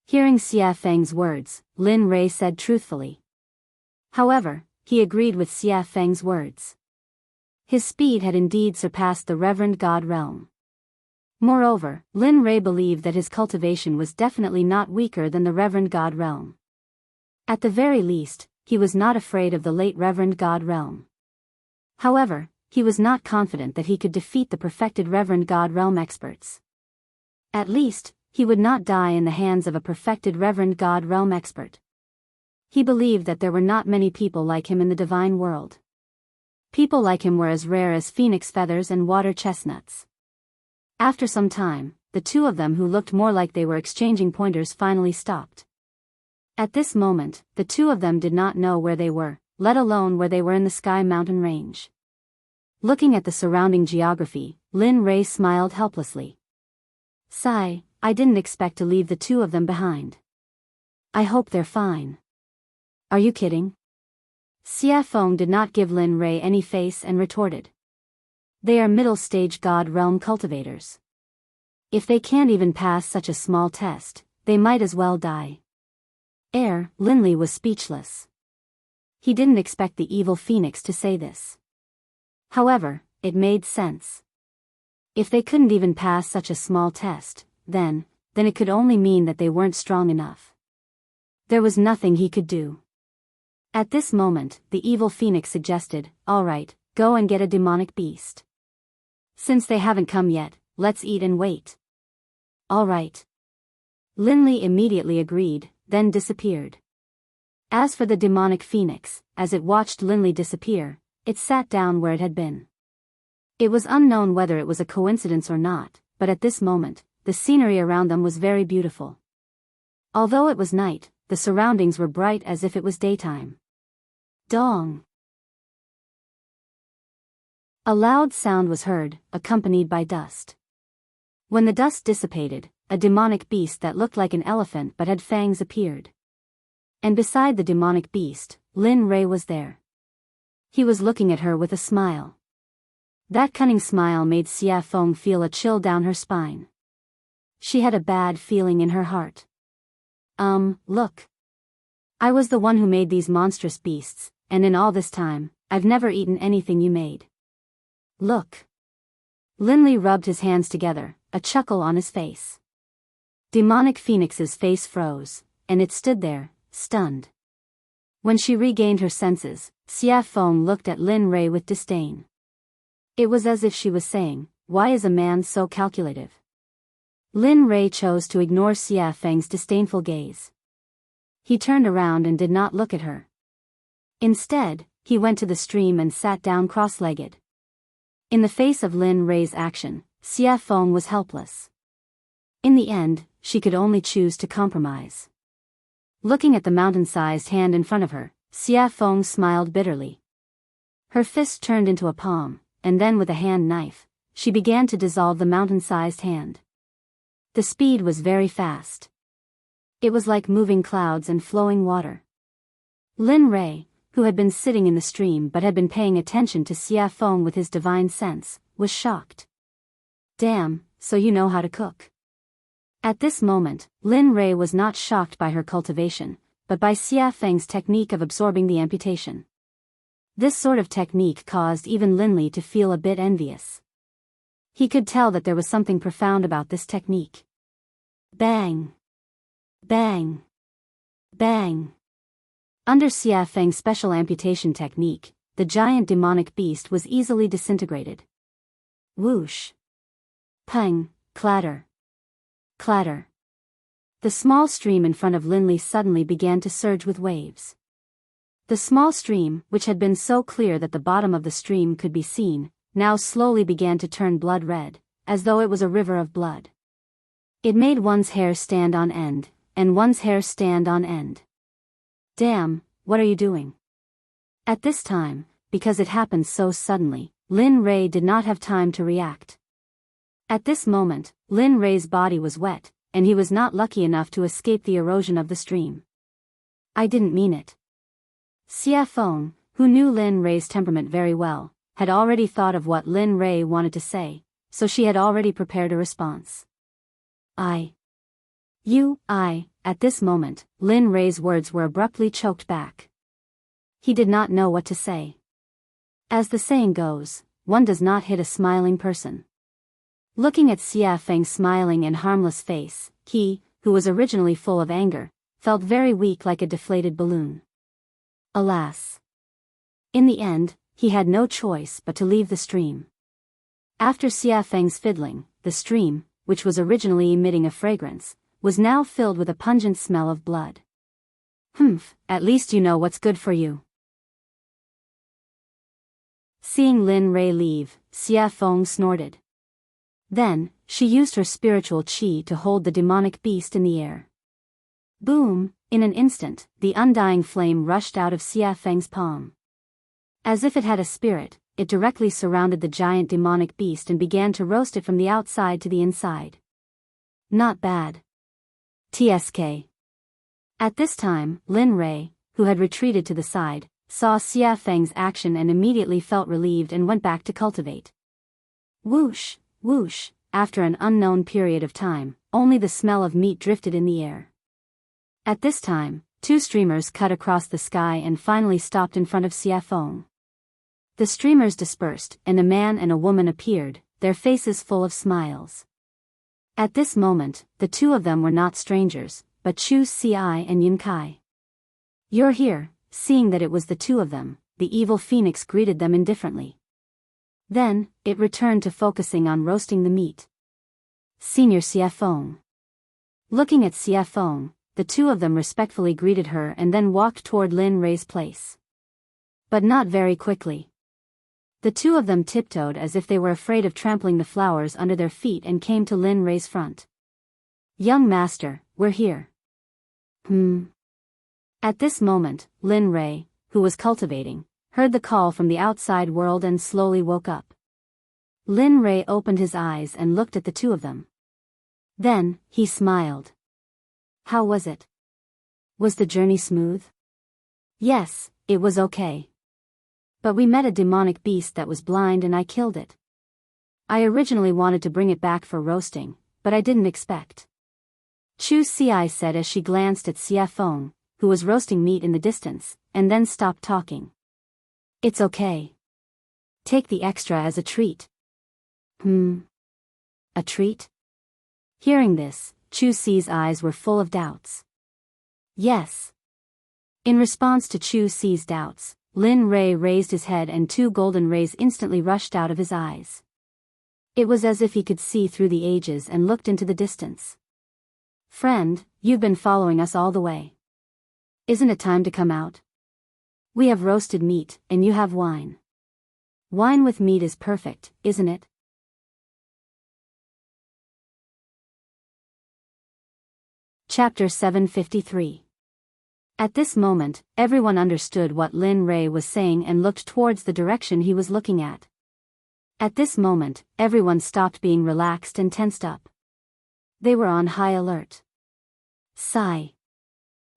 Hearing Xia Feng's words, Lin Rei said truthfully. However, he agreed with Xia Feng's words. His speed had indeed surpassed the Reverend God Realm. Moreover, Lin Rei believed that his cultivation was definitely not weaker than the Reverend God Realm. At the very least, he was not afraid of the late Reverend God Realm. However, he was not confident that he could defeat the perfected Reverend God Realm experts. At least, he would not die in the hands of a perfected Reverend God Realm expert. He believed that there were not many people like him in the divine world. People like him were as rare as phoenix feathers and water chestnuts. After some time, the two of them who looked more like they were exchanging pointers finally stopped. At this moment, the two of them did not know where they were, let alone where they were in the Sky Mountain range. Looking at the surrounding geography, Lin Rei smiled helplessly. Sigh, I didn't expect to leave the two of them behind. I hope they're fine. Are you kidding? Xia Feng did not give Lin Rei any face and retorted. They are middle-stage God Realm cultivators. If they can't even pass such a small test, they might as well die. Linley was speechless. He didn't expect the evil phoenix to say this. However, it made sense. If they couldn't even pass such a small test, then it could only mean that they weren't strong enough. There was nothing he could do. At this moment, the evil phoenix suggested, all right, go and get a demonic beast. Since they haven't come yet, let's eat and wait. All right. Linley immediately agreed, then disappeared. As for the demonic phoenix, as it watched Linley disappear, it sat down where it had been. It was unknown whether it was a coincidence or not, but at this moment, the scenery around them was very beautiful. Although it was night, the surroundings were bright as if it was daytime. Dong! A loud sound was heard, accompanied by dust. When the dust dissipated, a demonic beast that looked like an elephant but had fangs appeared. And beside the demonic beast, Lin Rei was there. He was looking at her with a smile. That cunning smile made Xia Feng feel a chill down her spine. She had a bad feeling in her heart. Look. I was the one who made these monstrous beasts, and in all this time, I've never eaten anything you made. Look. Linley rubbed his hands together, a chuckle on his face. Demonic Phoenix's face froze, and it stood there, stunned. When she regained her senses, Xia Feng looked at Lin Rei with disdain. It was as if she was saying, why is a man so calculative? Lin Rei chose to ignore Xia Feng's disdainful gaze. He turned around and did not look at her. Instead, he went to the stream and sat down cross-legged. In the face of Lin Rei's action, Xia Feng was helpless. In the end, she could only choose to compromise. Looking at the mountain-sized hand in front of her, Xia Feng smiled bitterly. Her fist turned into a palm, and then with a hand knife, she began to dissolve the mountain-sized hand. The speed was very fast. It was like moving clouds and flowing water. Lin Rei, who had been sitting in the stream but had been paying attention to Xia Feng with his divine sense, was shocked. Damn, so you know how to cook. At this moment, Lin Rei was not shocked by her cultivation, but by Xia Feng's technique of absorbing the amputation. This sort of technique caused even Linley to feel a bit envious. He could tell that there was something profound about this technique. Bang! Bang! Bang! Under Xia Feng's special amputation technique, the giant demonic beast was easily disintegrated. Whoosh! Pang! Clatter! Clatter! The small stream in front of Linley suddenly began to surge with waves. The small stream, which had been so clear that the bottom of the stream could be seen, now slowly began to turn blood red, as though it was a river of blood. It made one's hair stand on end, and one's hair stand on end. Damn, what are you doing? At this time, because it happened so suddenly, Lin Rei did not have time to react. At this moment, Lin Rei's body was wet, and he was not lucky enough to escape the erosion of the stream. I didn't mean it. Xia Feng, who knew Lin Rei's temperament very well, had already thought of what Lin Rei wanted to say, so she had already prepared a response. At this moment, Lin Rei's words were abruptly choked back. He did not know what to say. As the saying goes, one does not hit a smiling person. Looking at Xia Feng's smiling and harmless face, he, who was originally full of anger, felt very weak like a deflated balloon. Alas! In the end, he had no choice but to leave the stream. After Xia Feng's fiddling, the stream, which was originally emitting a fragrance, was now filled with a pungent smell of blood. At least you know what's good for you. Seeing Lin Rei leave, Xia Feng snorted. Then, she used her spiritual qi to hold the demonic beast in the air. Boom! In an instant, the undying flame rushed out of Xia Feng's palm. As if it had a spirit, it directly surrounded the giant demonic beast and began to roast it from the outside to the inside. Not bad. TSK. At this time, Lin Rei, who had retreated to the side, saw Xia Feng's action and immediately felt relieved and went back to cultivate. Whoosh, whoosh, after an unknown period of time, only the smell of meat drifted in the air. At this time, two streamers cut across the sky and finally stopped in front of Xia Feng. The streamers dispersed, and a man and a woman appeared, their faces full of smiles. At this moment, the two of them were not strangers, but Chu Xi and Yin Kai. You're here. Seeing that it was the two of them, the evil phoenix greeted them indifferently. Then, it returned to focusing on roasting the meat. Senior Xia Feng. Looking at Xia Feng, the two of them respectfully greeted her and then walked toward Lin Rei's place. But not very quickly. The two of them tiptoed as if they were afraid of trampling the flowers under their feet and came to Lin Rei's front. Young master, we're here. At this moment, Lin Rei, who was cultivating, heard the call from the outside world and slowly woke up. Lin Rei opened his eyes and looked at the two of them. Then, he smiled. How was it? Was the journey smooth? Yes, it was okay. But we met a demonic beast that was blind and I killed it. I originally wanted to bring it back for roasting, but I didn't expect. Chu Xi said as she glanced at Xia Feng, who was roasting meat in the distance, and then stopped talking. It's okay. Take the extra as a treat. A treat? Hearing this, Chu Xi's eyes were full of doubts. Yes. In response to Chu Xi's doubts, Lin Rei raised his head and two golden rays instantly rushed out of his eyes. It was as if he could see through the ages and looked into the distance. Friend, you've been following us all the way. Isn't it time to come out? We have roasted meat, and you have wine. Wine with meat is perfect, isn't it? Chapter 753. At this moment, everyone understood what Lin Rei was saying and looked towards the direction he was looking at. At this moment, everyone stopped being relaxed and tensed up. They were on high alert. Sigh.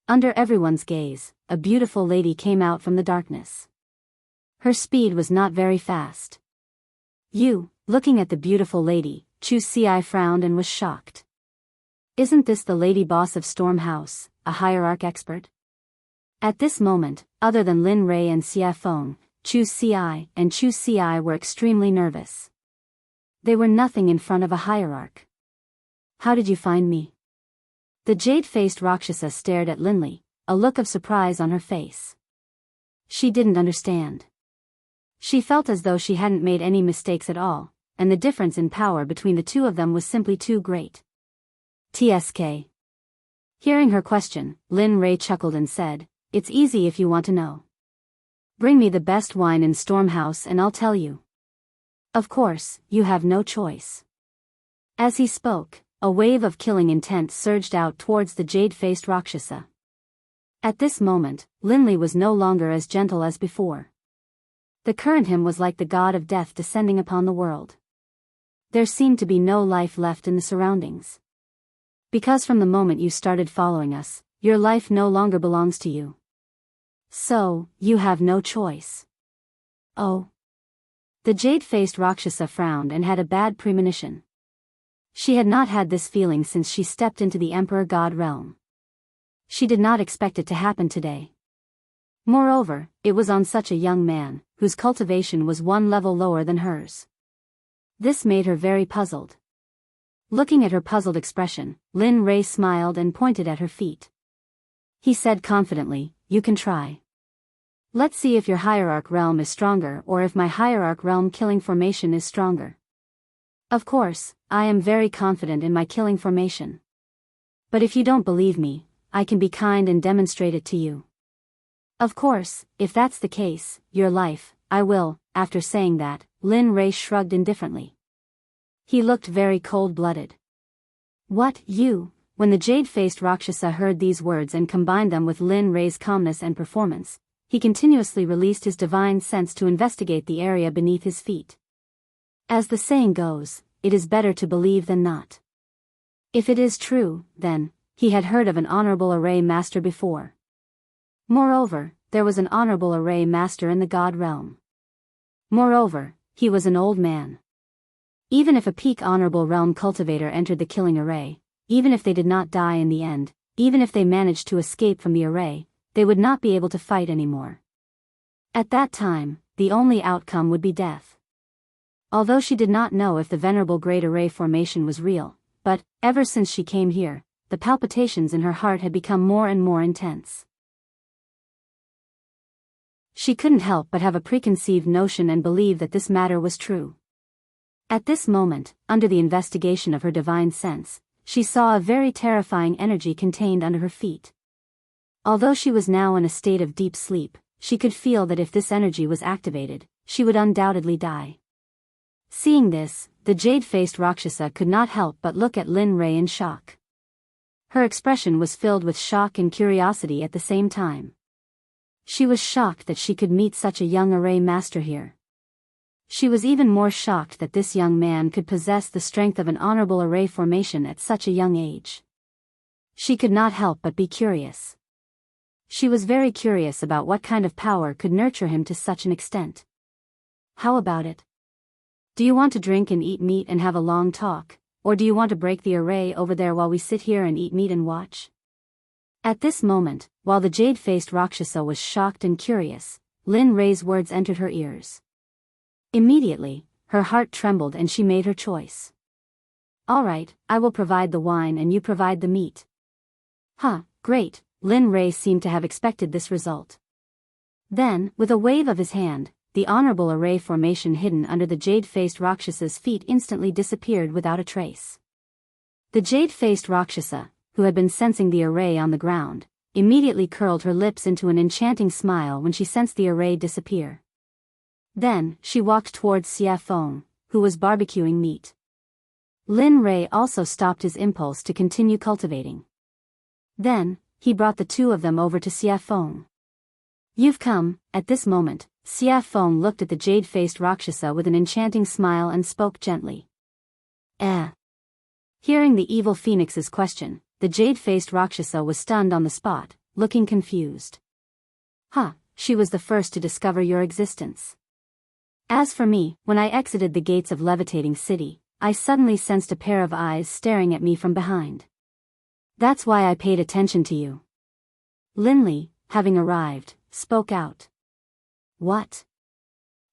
Under everyone's gaze, a beautiful lady came out from the darkness. Her speed was not very fast. Looking at the beautiful lady, Chu Xi frowned and was shocked. Isn't this the lady boss of Storm House, a hierarch expert? At this moment, other than Lin Rei and Xia Feng, Chu Xi were extremely nervous. They were nothing in front of a hierarch. How did you find me? The jade-faced Rakshasa stared at Linli, a look of surprise on her face. She didn't understand. She felt as though she hadn't made any mistakes at all, and the difference in power between the two of them was simply too great. TSK. Hearing her question, Lin Rei chuckled and said, It's easy if you want to know. Bring me the best wine in Stormhouse and I'll tell you. Of course, you have no choice. As he spoke, a wave of killing intent surged out towards the jade-faced Rakshasa. At this moment, Linley was no longer as gentle as before. The current him was like the god of death descending upon the world. There seemed to be no life left in the surroundings. Because from the moment you started following us, your life no longer belongs to you. So, you have no choice. Oh. The jade-faced Rakshasa frowned and had a bad premonition. She had not had this feeling since she stepped into the Emperor God realm. She did not expect it to happen today. Moreover, it was on such a young man, whose cultivation was one level lower than hers. This made her very puzzled. Looking at her puzzled expression, Lin Ray smiled and pointed at her feet. He said confidently, "You can try. Let's see if your hierarch realm is stronger or if my hierarch realm killing formation is stronger. Of course, I am very confident in my killing formation. But if you don't believe me, I can be kind and demonstrate it to you. Of course, if that's the case, your life, I will." After saying that, Lin Ray shrugged indifferently. He looked very cold-blooded. "What, you?" When the jade-faced Rakshasa heard these words and combined them with Lin Ray's calmness and performance, he continuously released his divine sense to investigate the area beneath his feet. As the saying goes, it is better to believe than not. If it is true, then, he had heard of an honorable array master before. Moreover, there was an honorable array master in the god realm. Moreover, he was an old man. Even if a peak honorable realm cultivator entered the killing array, even if they did not die in the end, even if they managed to escape from the array, they would not be able to fight anymore. At that time, the only outcome would be death. Although she did not know if the venerable great array formation was real, but, ever since she came here, the palpitations in her heart had become more and more intense. She couldn't help but have a preconceived notion and believe that this matter was true. At this moment, under the investigation of her divine sense, she saw a very terrifying energy contained under her feet. Although she was now in a state of deep sleep, she could feel that if this energy was activated, she would undoubtedly die. Seeing this, the jade-faced Rakshasa could not help but look at Lin Ray in shock. Her expression was filled with shock and curiosity at the same time. She was shocked that she could meet such a young array master here. She was even more shocked that this young man could possess the strength of an honorable array formation at such a young age. She could not help but be curious. She was very curious about what kind of power could nurture him to such an extent. "How about it? Do you want to drink and eat meat and have a long talk, or do you want to break the array over there while we sit here and eat meat and watch?" At this moment, while the jade-faced Rakshasa was shocked and curious, Lin Ray's words entered her ears. Immediately, her heart trembled and she made her choice. "All right, I will provide the wine and you provide the meat." "Huh, great." Lin Ray seemed to have expected this result. Then, with a wave of his hand, the honorable array formation hidden under the jade-faced Rakshasa's feet instantly disappeared without a trace. The jade-faced Rakshasa, who had been sensing the array on the ground, immediately curled her lips into an enchanting smile when she sensed the array disappear. Then, she walked towards Xia Feng, who was barbecuing meat. Lin Ray also stopped his impulse to continue cultivating. Then, he brought the two of them over to Xia Feng. "You've come." At this moment, Xia Feng looked at the jade-faced Rakshasa with an enchanting smile and spoke gently. Hearing the evil phoenix's question, the jade-faced Rakshasa was stunned on the spot, looking confused. "Huh, she was the first to discover your existence. As for me, when I exited the gates of Levitating City, I suddenly sensed a pair of eyes staring at me from behind. That's why I paid attention to you." Linley, having arrived, spoke out. "What?"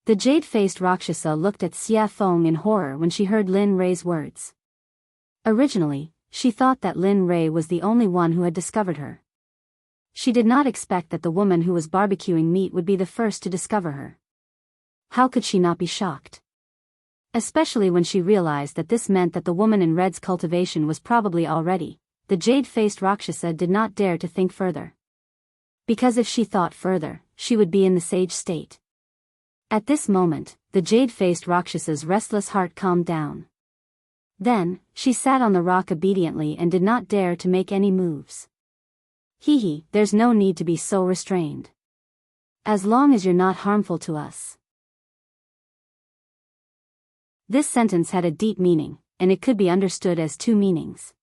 The jade-faced Rakshasa looked at Xia Feng in horror when she heard Lin Ray's words. Originally, she thought that Lin Ray was the only one who had discovered her. She did not expect that the woman who was barbecuing meat would be the first to discover her. How could she not be shocked? Especially when she realized that this meant that the woman in red's cultivation was probably already. The jade-faced Rakshasa did not dare to think further. Because if she thought further, she would be in the sage state. At this moment, the jade-faced Rakshasa's restless heart calmed down. Then, she sat on the rock obediently and did not dare to make any moves. There's no need to be so restrained. As long as you're not harmful to us. This sentence had a deep meaning, and it could be understood as two meanings.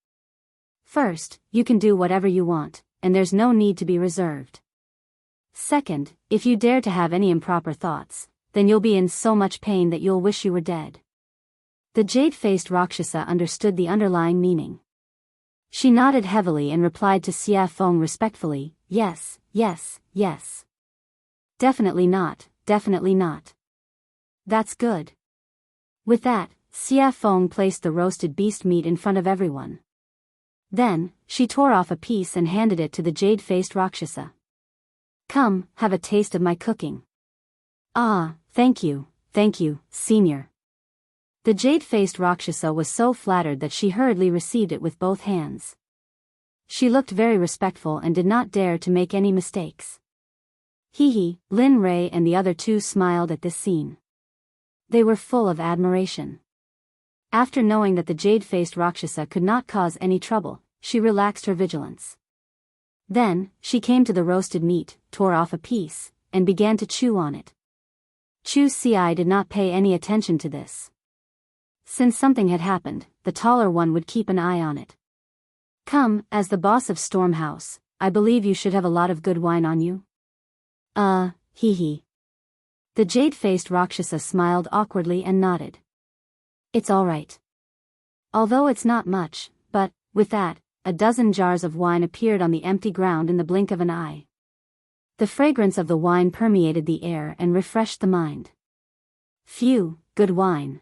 First, you can do whatever you want, and there's no need to be reserved. Second, if you dare to have any improper thoughts, then you'll be in so much pain that you'll wish you were dead. The jade-faced Rakshasa understood the underlying meaning. She nodded heavily and replied to Xia Feng respectfully, yes, yes, yes. Definitely not, definitely not. That's good. With that, Xia Feng placed the roasted beast meat in front of everyone. Then, she tore off a piece and handed it to the jade-faced Rakshasa. Come, have a taste of my cooking. Ah, thank you, senior. The jade-faced Rakshasa was so flattered that she hurriedly received it with both hands. She looked very respectful and did not dare to make any mistakes. Lin Rei and the other two smiled at this scene. They were full of admiration. After knowing that the jade-faced Rakshasa could not cause any trouble, she relaxed her vigilance. Then, she came to the roasted meat, tore off a piece, and began to chew on it. Chu Ci did not pay any attention to this. Since something had happened, the taller one would keep an eye on it. Come, as the boss of Storm House, I believe you should have a lot of good wine on you. The jade-faced Rakshasa smiled awkwardly and nodded. It's all right. Although it's not much, but, with that, a dozen jars of wine appeared on the empty ground in the blink of an eye. The fragrance of the wine permeated the air and refreshed the mind. Phew, good wine.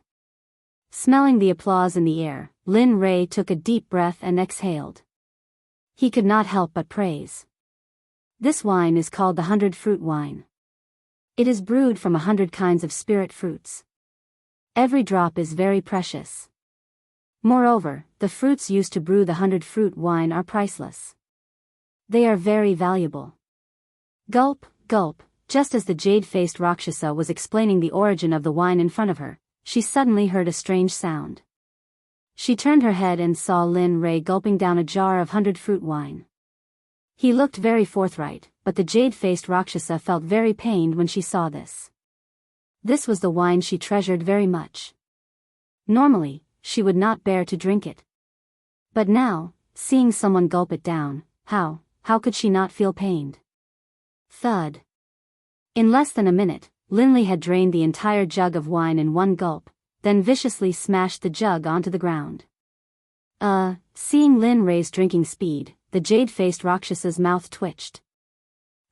Smelling the applause in the air, Lin Rei took a deep breath and exhaled. He could not help but praise. This wine is called the 100-fruit wine. It is brewed from 100 kinds of spirit fruits. Every drop is very precious. Moreover, the fruits used to brew the 100-fruit wine are priceless. They are very valuable. Gulp, gulp, just as the jade-faced Rakshasa was explaining the origin of the wine in front of her, she suddenly heard a strange sound. She turned her head and saw Lin Rei gulping down a jar of 100-fruit wine. He looked very forthright, but the jade-faced Rakshasa felt very pained when she saw this. This was the wine she treasured very much. Normally, she would not bear to drink it. But now, seeing someone gulp it down, how could she not feel pained? Thud. In less than a minute, Linley had drained the entire jug of wine in one gulp, then viciously smashed the jug onto the ground. Seeing Lin Rei's drinking speed, the jade-faced Rakshasa's mouth twitched.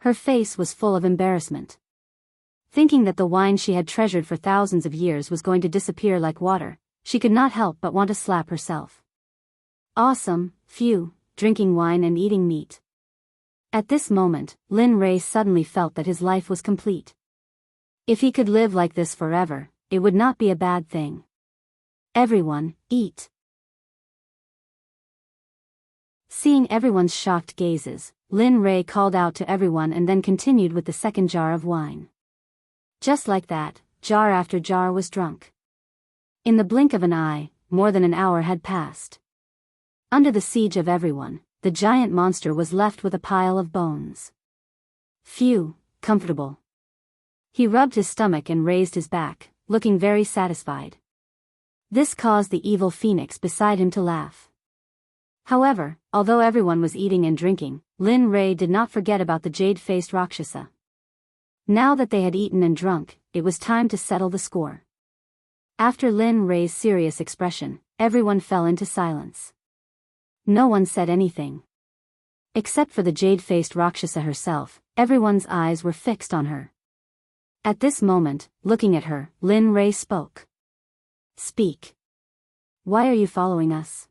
Her face was full of embarrassment. Thinking that the wine she had treasured for thousands of years was going to disappear like water, she could not help but want to slap herself. Awesome, phew, drinking wine and eating meat. At this moment, Lin Rei suddenly felt that his life was complete. If he could live like this forever, it would not be a bad thing. Everyone, eat. Seeing everyone's shocked gazes, Lin Rei called out to everyone and then continued with the second jar of wine. Just like that, jar after jar was drunk. In the blink of an eye, more than an hour had passed. Under the siege of everyone, the giant monster was left with a pile of bones. Phew, comfortable. He rubbed his stomach and raised his back, looking very satisfied. This caused the evil phoenix beside him to laugh. However, although everyone was eating and drinking, Lin Rei did not forget about the jade-faced Rakshasa. Now that they had eaten and drunk, it was time to settle the score. After Lin Rei's serious expression, everyone fell into silence. No one said anything. Except for the jade-faced Rakshasa herself, everyone's eyes were fixed on her. At this moment, looking at her, Lin Rei spoke. Speak. Why are you following us?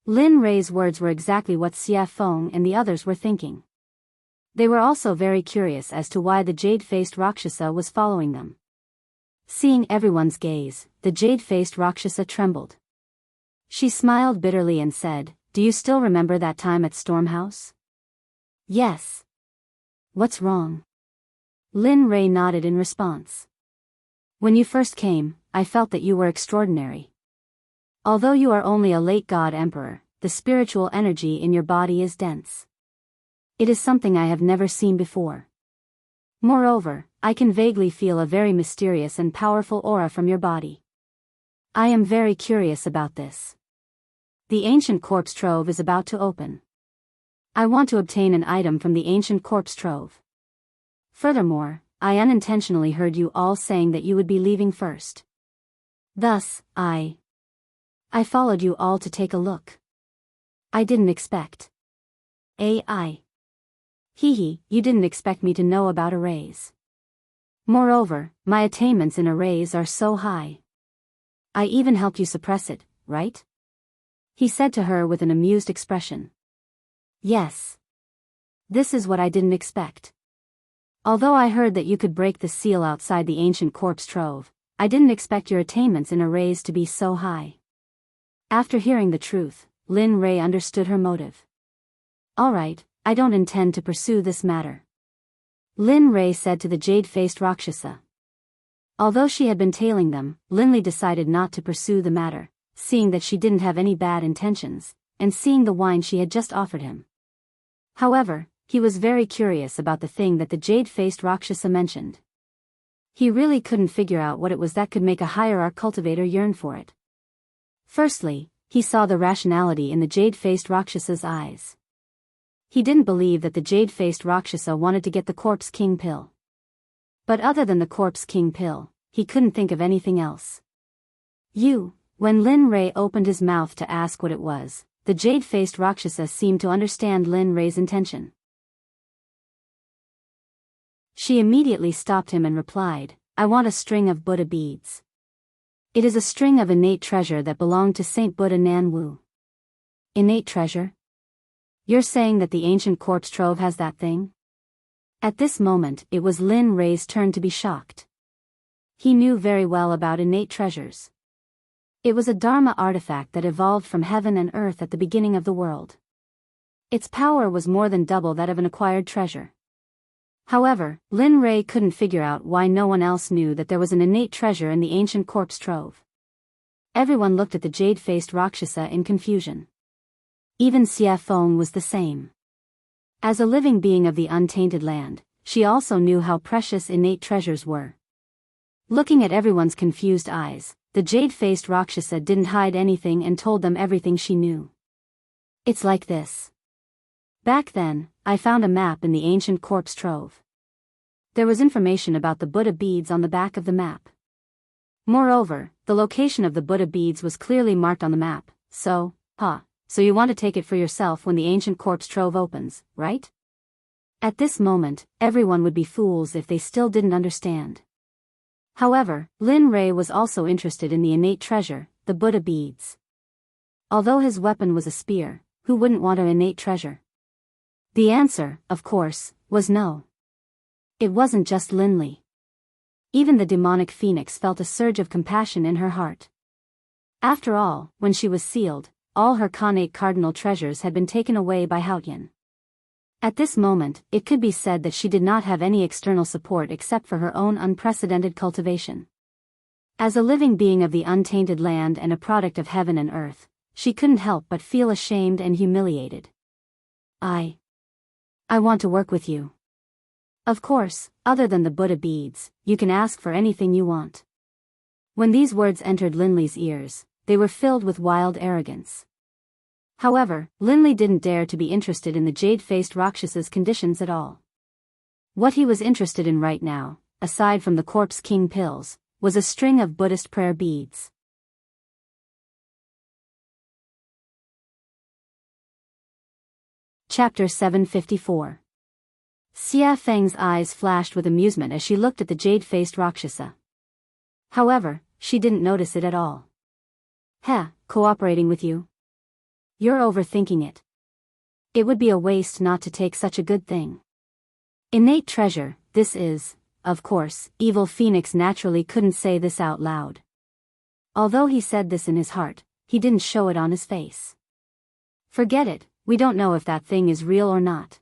Lin Rei's words were exactly what Xia Feng and the others were thinking. They were also very curious as to why the jade-faced Rakshasa was following them. Seeing everyone's gaze, the jade-faced Rakshasa trembled. She smiled bitterly and said, "Do you still remember that time at Storm House?" Yes. What's wrong? Lin Ray nodded in response. When you first came, I felt that you were extraordinary. Although you are only a late god emperor, the spiritual energy in your body is dense. It is something I have never seen before. Moreover, I can vaguely feel a very mysterious and powerful aura from your body. I am very curious about this. The ancient corpse trove is about to open. I want to obtain an item from the ancient corpse trove. Furthermore, I unintentionally heard you all saying that you would be leaving first. Thus, I followed you all to take a look. I didn't expect. AI. Hee, you didn't expect me to know about arrays. Moreover, my attainments in arrays are so high. I even helped you suppress it, right? He said to her with an amused expression. Yes. This is what I didn't expect. Although I heard that you could break the seal outside the ancient corpse trove, I didn't expect your attainments in arrays to be so high. After hearing the truth, Lin Ray understood her motive. Alright, I don't intend to pursue this matter. Lin Ray said to the jade-faced Rakshasa. Although she had been tailing them, Linley decided not to pursue the matter, seeing that she didn't have any bad intentions, and seeing the wine she had just offered him. However, he was very curious about the thing that the jade-faced Rakshasa mentioned. He really couldn't figure out what it was that could make a hierarch cultivator yearn for it. Firstly, he saw the rationality in the jade-faced Rakshasa's eyes. He didn't believe that the jade-faced Rakshasa wanted to get the Corpse King pill. But other than the Corpse King pill, he couldn't think of anything else. When Lin Ray opened his mouth to ask what it was, the jade-faced Rakshasa seemed to understand Lin Ray's intention. She immediately stopped him and replied, I want a string of Buddha beads. It is a string of innate treasure that belonged to Saint Buddha Nan Wu. Innate treasure? You're saying that the ancient corpse trove has that thing? At this moment, it was Lin Ray's turn to be shocked. He knew very well about innate treasures. It was a Dharma artifact that evolved from heaven and earth at the beginning of the world. Its power was more than double that of an acquired treasure. However, Lin Ray couldn't figure out why no one else knew that there was an innate treasure in the ancient corpse trove. Everyone looked at the jade-faced Rakshasa in confusion. Even Xie Feng was the same. As a living being of the untainted land, she also knew how precious innate treasures were. Looking at everyone's confused eyes, the jade-faced Rakshasa didn't hide anything and told them everything she knew. It's like this. Back then, I found a map in the ancient corpse trove. There was information about the Buddha beads on the back of the map. Moreover, the location of the Buddha beads was clearly marked on the map, so you want to take it for yourself when the ancient corpse trove opens, right? At this moment, everyone would be fools if they still didn't understand. However, Lin Ray was also interested in the innate treasure, the Buddha beads. Although his weapon was a spear, who wouldn't want an innate treasure? The answer, of course, was no. It wasn't just Linley. Even the demonic phoenix felt a surge of compassion in her heart. After all, when she was sealed, all her Khanate cardinal treasures had been taken away by Haotian. At this moment, it could be said that she did not have any external support except for her own unprecedented cultivation. As a living being of the untainted land and a product of heaven and earth, she couldn't help but feel ashamed and humiliated. I want to work with you. Of course, other than the Buddha beads, you can ask for anything you want. When these words entered Linley's ears, they were filled with wild arrogance. However, Linley didn't dare to be interested in the jade-faced Rakshasa's conditions at all. What he was interested in right now, aside from the Corpse King pills, was a string of Buddhist prayer beads. Chapter 754. Xie Feng's eyes flashed with amusement as she looked at the jade-faced Rakshasa. However, she didn't notice it at all. Cooperating with you? You're overthinking it. It would be a waste not to take such a good thing. Innate treasure, this is, of course, Evil Phoenix naturally couldn't say this out loud. Although he said this in his heart, he didn't show it on his face. Forget it, we don't know if that thing is real or not.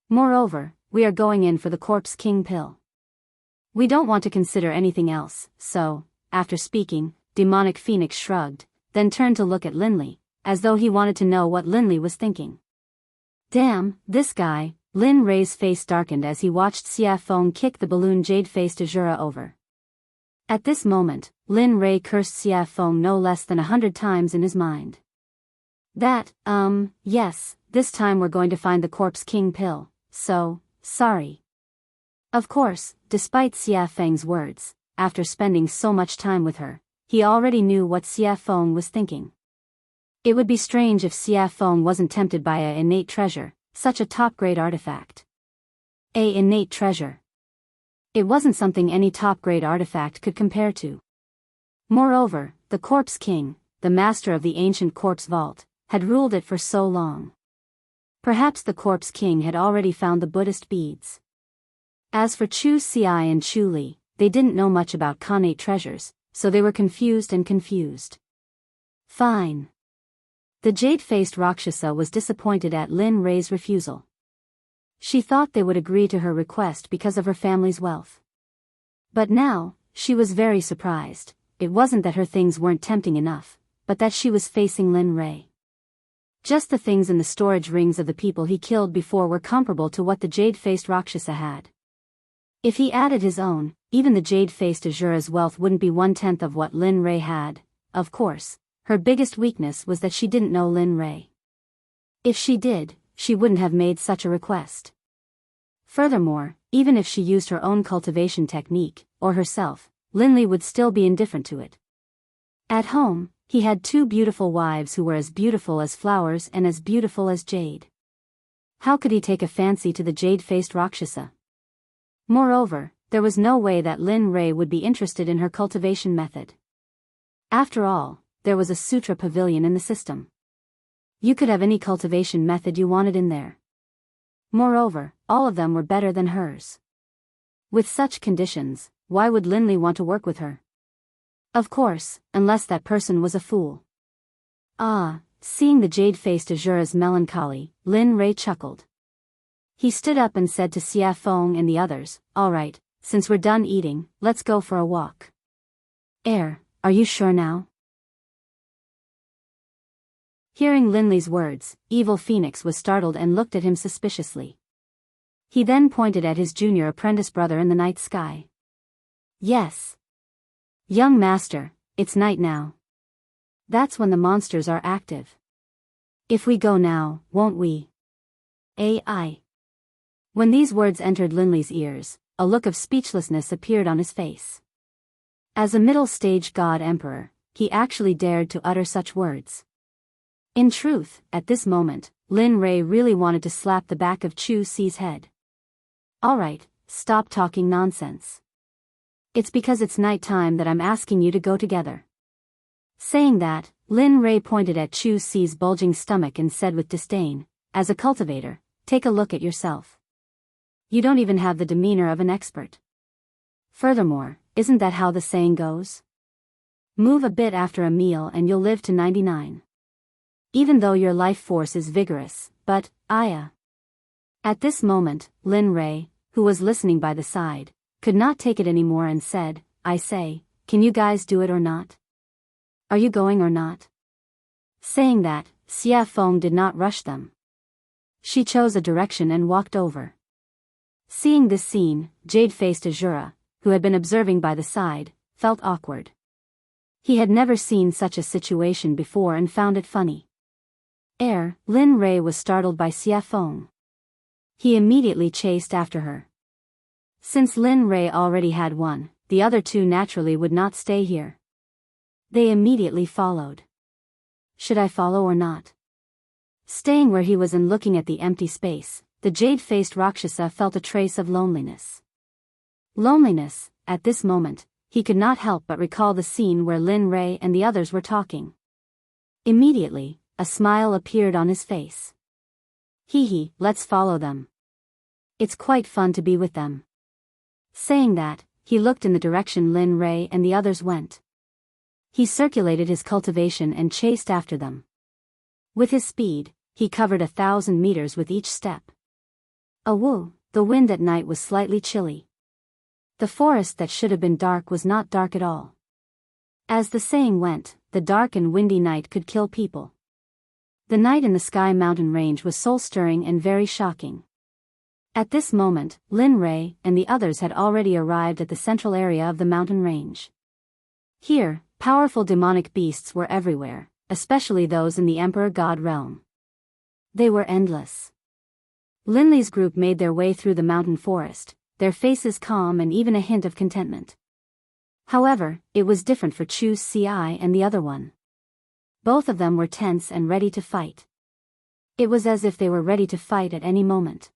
Moreover, we are going in for the Corpse King pill. We don't want to consider anything else, so, after speaking, Demonic Phoenix shrugged, then turned to look at Linley, as though he wanted to know what Linley was thinking. Damn, this guy. Lin Rei's face darkened as he watched Xia Feng kick the balloon jade-faced Azura over. At this moment, Lin Rei cursed Xia Feng no less than 100 times in his mind. Yes, this time we're going to find the Corpse King pill, so, sorry. Of course, despite Xia Feng's words, after spending so much time with her, he already knew what Xia Feng was thinking. It would be strange if Xia Feng wasn't tempted by a innate treasure, such a top-grade artifact. A innate treasure. It wasn't something any top-grade artifact could compare to. Moreover, the Corpse King, the master of the ancient corpse vault, had ruled it for so long. Perhaps the Corpse King had already found the Buddhist beads. As for Chu Xiai and Chu Li, they didn't know much about connate treasures, so they were confused. Fine. The jade-faced Rakshasa was disappointed at Lin Rei's refusal. She thought they would agree to her request because of her family's wealth. But now, she was very surprised. It wasn't that her things weren't tempting enough, but that she was facing Lin Rei. Just the things in the storage rings of the people he killed before were comparable to what the jade-faced Rakshasa had. If he added his own, even the jade-faced Azura's wealth wouldn't be 1/10 of what Lin Rei had. Of course, her biggest weakness was that she didn't know Lin Rei. If she did, she wouldn't have made such a request. Furthermore, even if she used her own cultivation technique, or herself, Linley would still be indifferent to it. At home, he had 2 beautiful wives who were as beautiful as flowers and as beautiful as jade. How could he take a fancy to the jade-faced Rakshasa? Moreover, there was no way that Lin Rei would be interested in her cultivation method. After all, there was a sutra pavilion in the system. You could have any cultivation method you wanted in there. Moreover, all of them were better than hers. With such conditions, why would Linley want to work with her? Of course, unless that person was a fool. Seeing the jade-faced Azura's melancholy, Lin Rei chuckled. He stood up and said to Xia Feng and the others, "All right, since we're done eating, let's go for a walk." Are you sure now? Hearing Linley's words, Evil Phoenix was startled and looked at him suspiciously. He then pointed at his junior apprentice brother in the night sky. Yes. Young master, it's night now. That's when the monsters are active. If we go now, won't we? Ai. When these words entered Linley's ears, a look of speechlessness appeared on his face. As a middle-stage god-emperor, he actually dared to utter such words. In truth, at this moment, Lin Rei really wanted to slap the back of Chu Xi's head. All right, stop talking nonsense. It's because it's night time that I'm asking you to go together. Saying that, Lin Rei pointed at Chu Xi's bulging stomach and said with disdain, "As a cultivator, take a look at yourself. You don't even have the demeanor of an expert. Furthermore, isn't that how the saying goes? Move a bit after a meal and you'll live to 99. Even though your life force is vigorous, but, Aya." At this moment, Lin Rei, who was listening by the side, could not take it anymore and said, "I say, can you guys do it or not? Are you going or not?" Saying that, Xia Feng did not rush them. She chose a direction and walked over. Seeing this scene, jade-faced Azura, who had been observing by the side, felt awkward. He had never seen such a situation before and found it funny. Lin Rei was startled by Xia Feng. He immediately chased after her. Since Lin Rei already had one, the other 2 naturally would not stay here. They immediately followed. Should I follow or not? Staying where he was and looking at the empty space, the jade-faced Rakshasa felt a trace of loneliness. At this moment, he could not help but recall the scene where Lin Rei and the others were talking. Immediately, a smile appeared on his face. Hee, let's follow them. It's quite fun to be with them. Saying that, he looked in the direction Lin Rei and the others went. He circulated his cultivation and chased after them. With his speed, he covered 1,000 meters with each step. The wind at night was slightly chilly. The forest that should have been dark was not dark at all. As the saying went, the dark and windy night could kill people. The night in the Sky Mountain Range was soul-stirring and very shocking. At this moment, Lin Rei and the others had already arrived at the central area of the mountain range. Here, powerful demonic beasts were everywhere, especially those in the Emperor God realm. They were endless. Linley's group made their way through the mountain forest, their faces calm and even a hint of contentment. However, it was different for Chu Ci and the other one. Both of them were tense and ready to fight. It was as if they were ready to fight at any moment.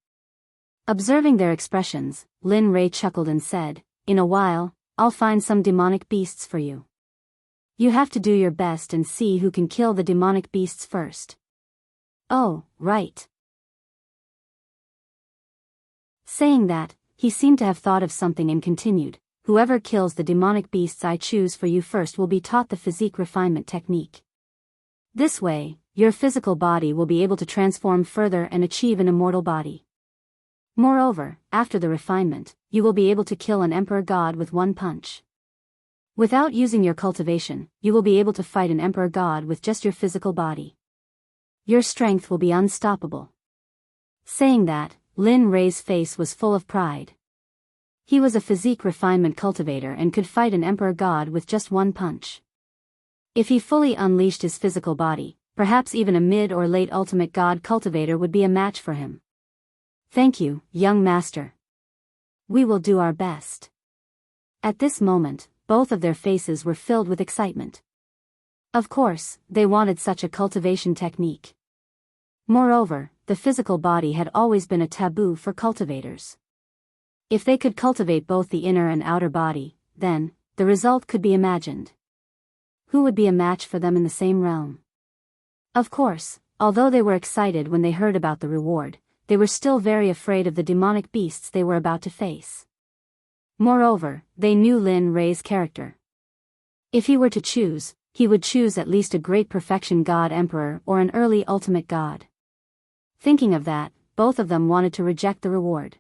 Observing their expressions, Lin Rei chuckled and said, "In a while, I'll find some demonic beasts for you. You have to do your best and see who can kill the demonic beasts first." "Oh, right." Saying that, he seemed to have thought of something and continued, "Whoever kills the demonic beasts I choose for you first will be taught the physique refinement technique. This way, your physical body will be able to transform further and achieve an immortal body. Moreover, after the refinement, you will be able to kill an emperor god with one punch. Without using your cultivation, you will be able to fight an emperor god with just your physical body. Your strength will be unstoppable." Saying that, Lin Rei's face was full of pride. He was a physique refinement cultivator and could fight an emperor god with just one punch. If he fully unleashed his physical body, perhaps even a mid or late ultimate god cultivator would be a match for him. "Thank you, young master. We will do our best." At this moment, both of their faces were filled with excitement. Of course, they wanted such a cultivation technique. Moreover, the physical body had always been a taboo for cultivators. If they could cultivate both the inner and outer body, then, the result could be imagined. Who would be a match for them in the same realm? Of course, although they were excited when they heard about the reward, they were still very afraid of the demonic beasts they were about to face. Moreover, they knew Lin Rei's character. If he were to choose, he would choose at least a great perfection god emperor or an early ultimate god. Thinking of that, both of them wanted to reject the reward.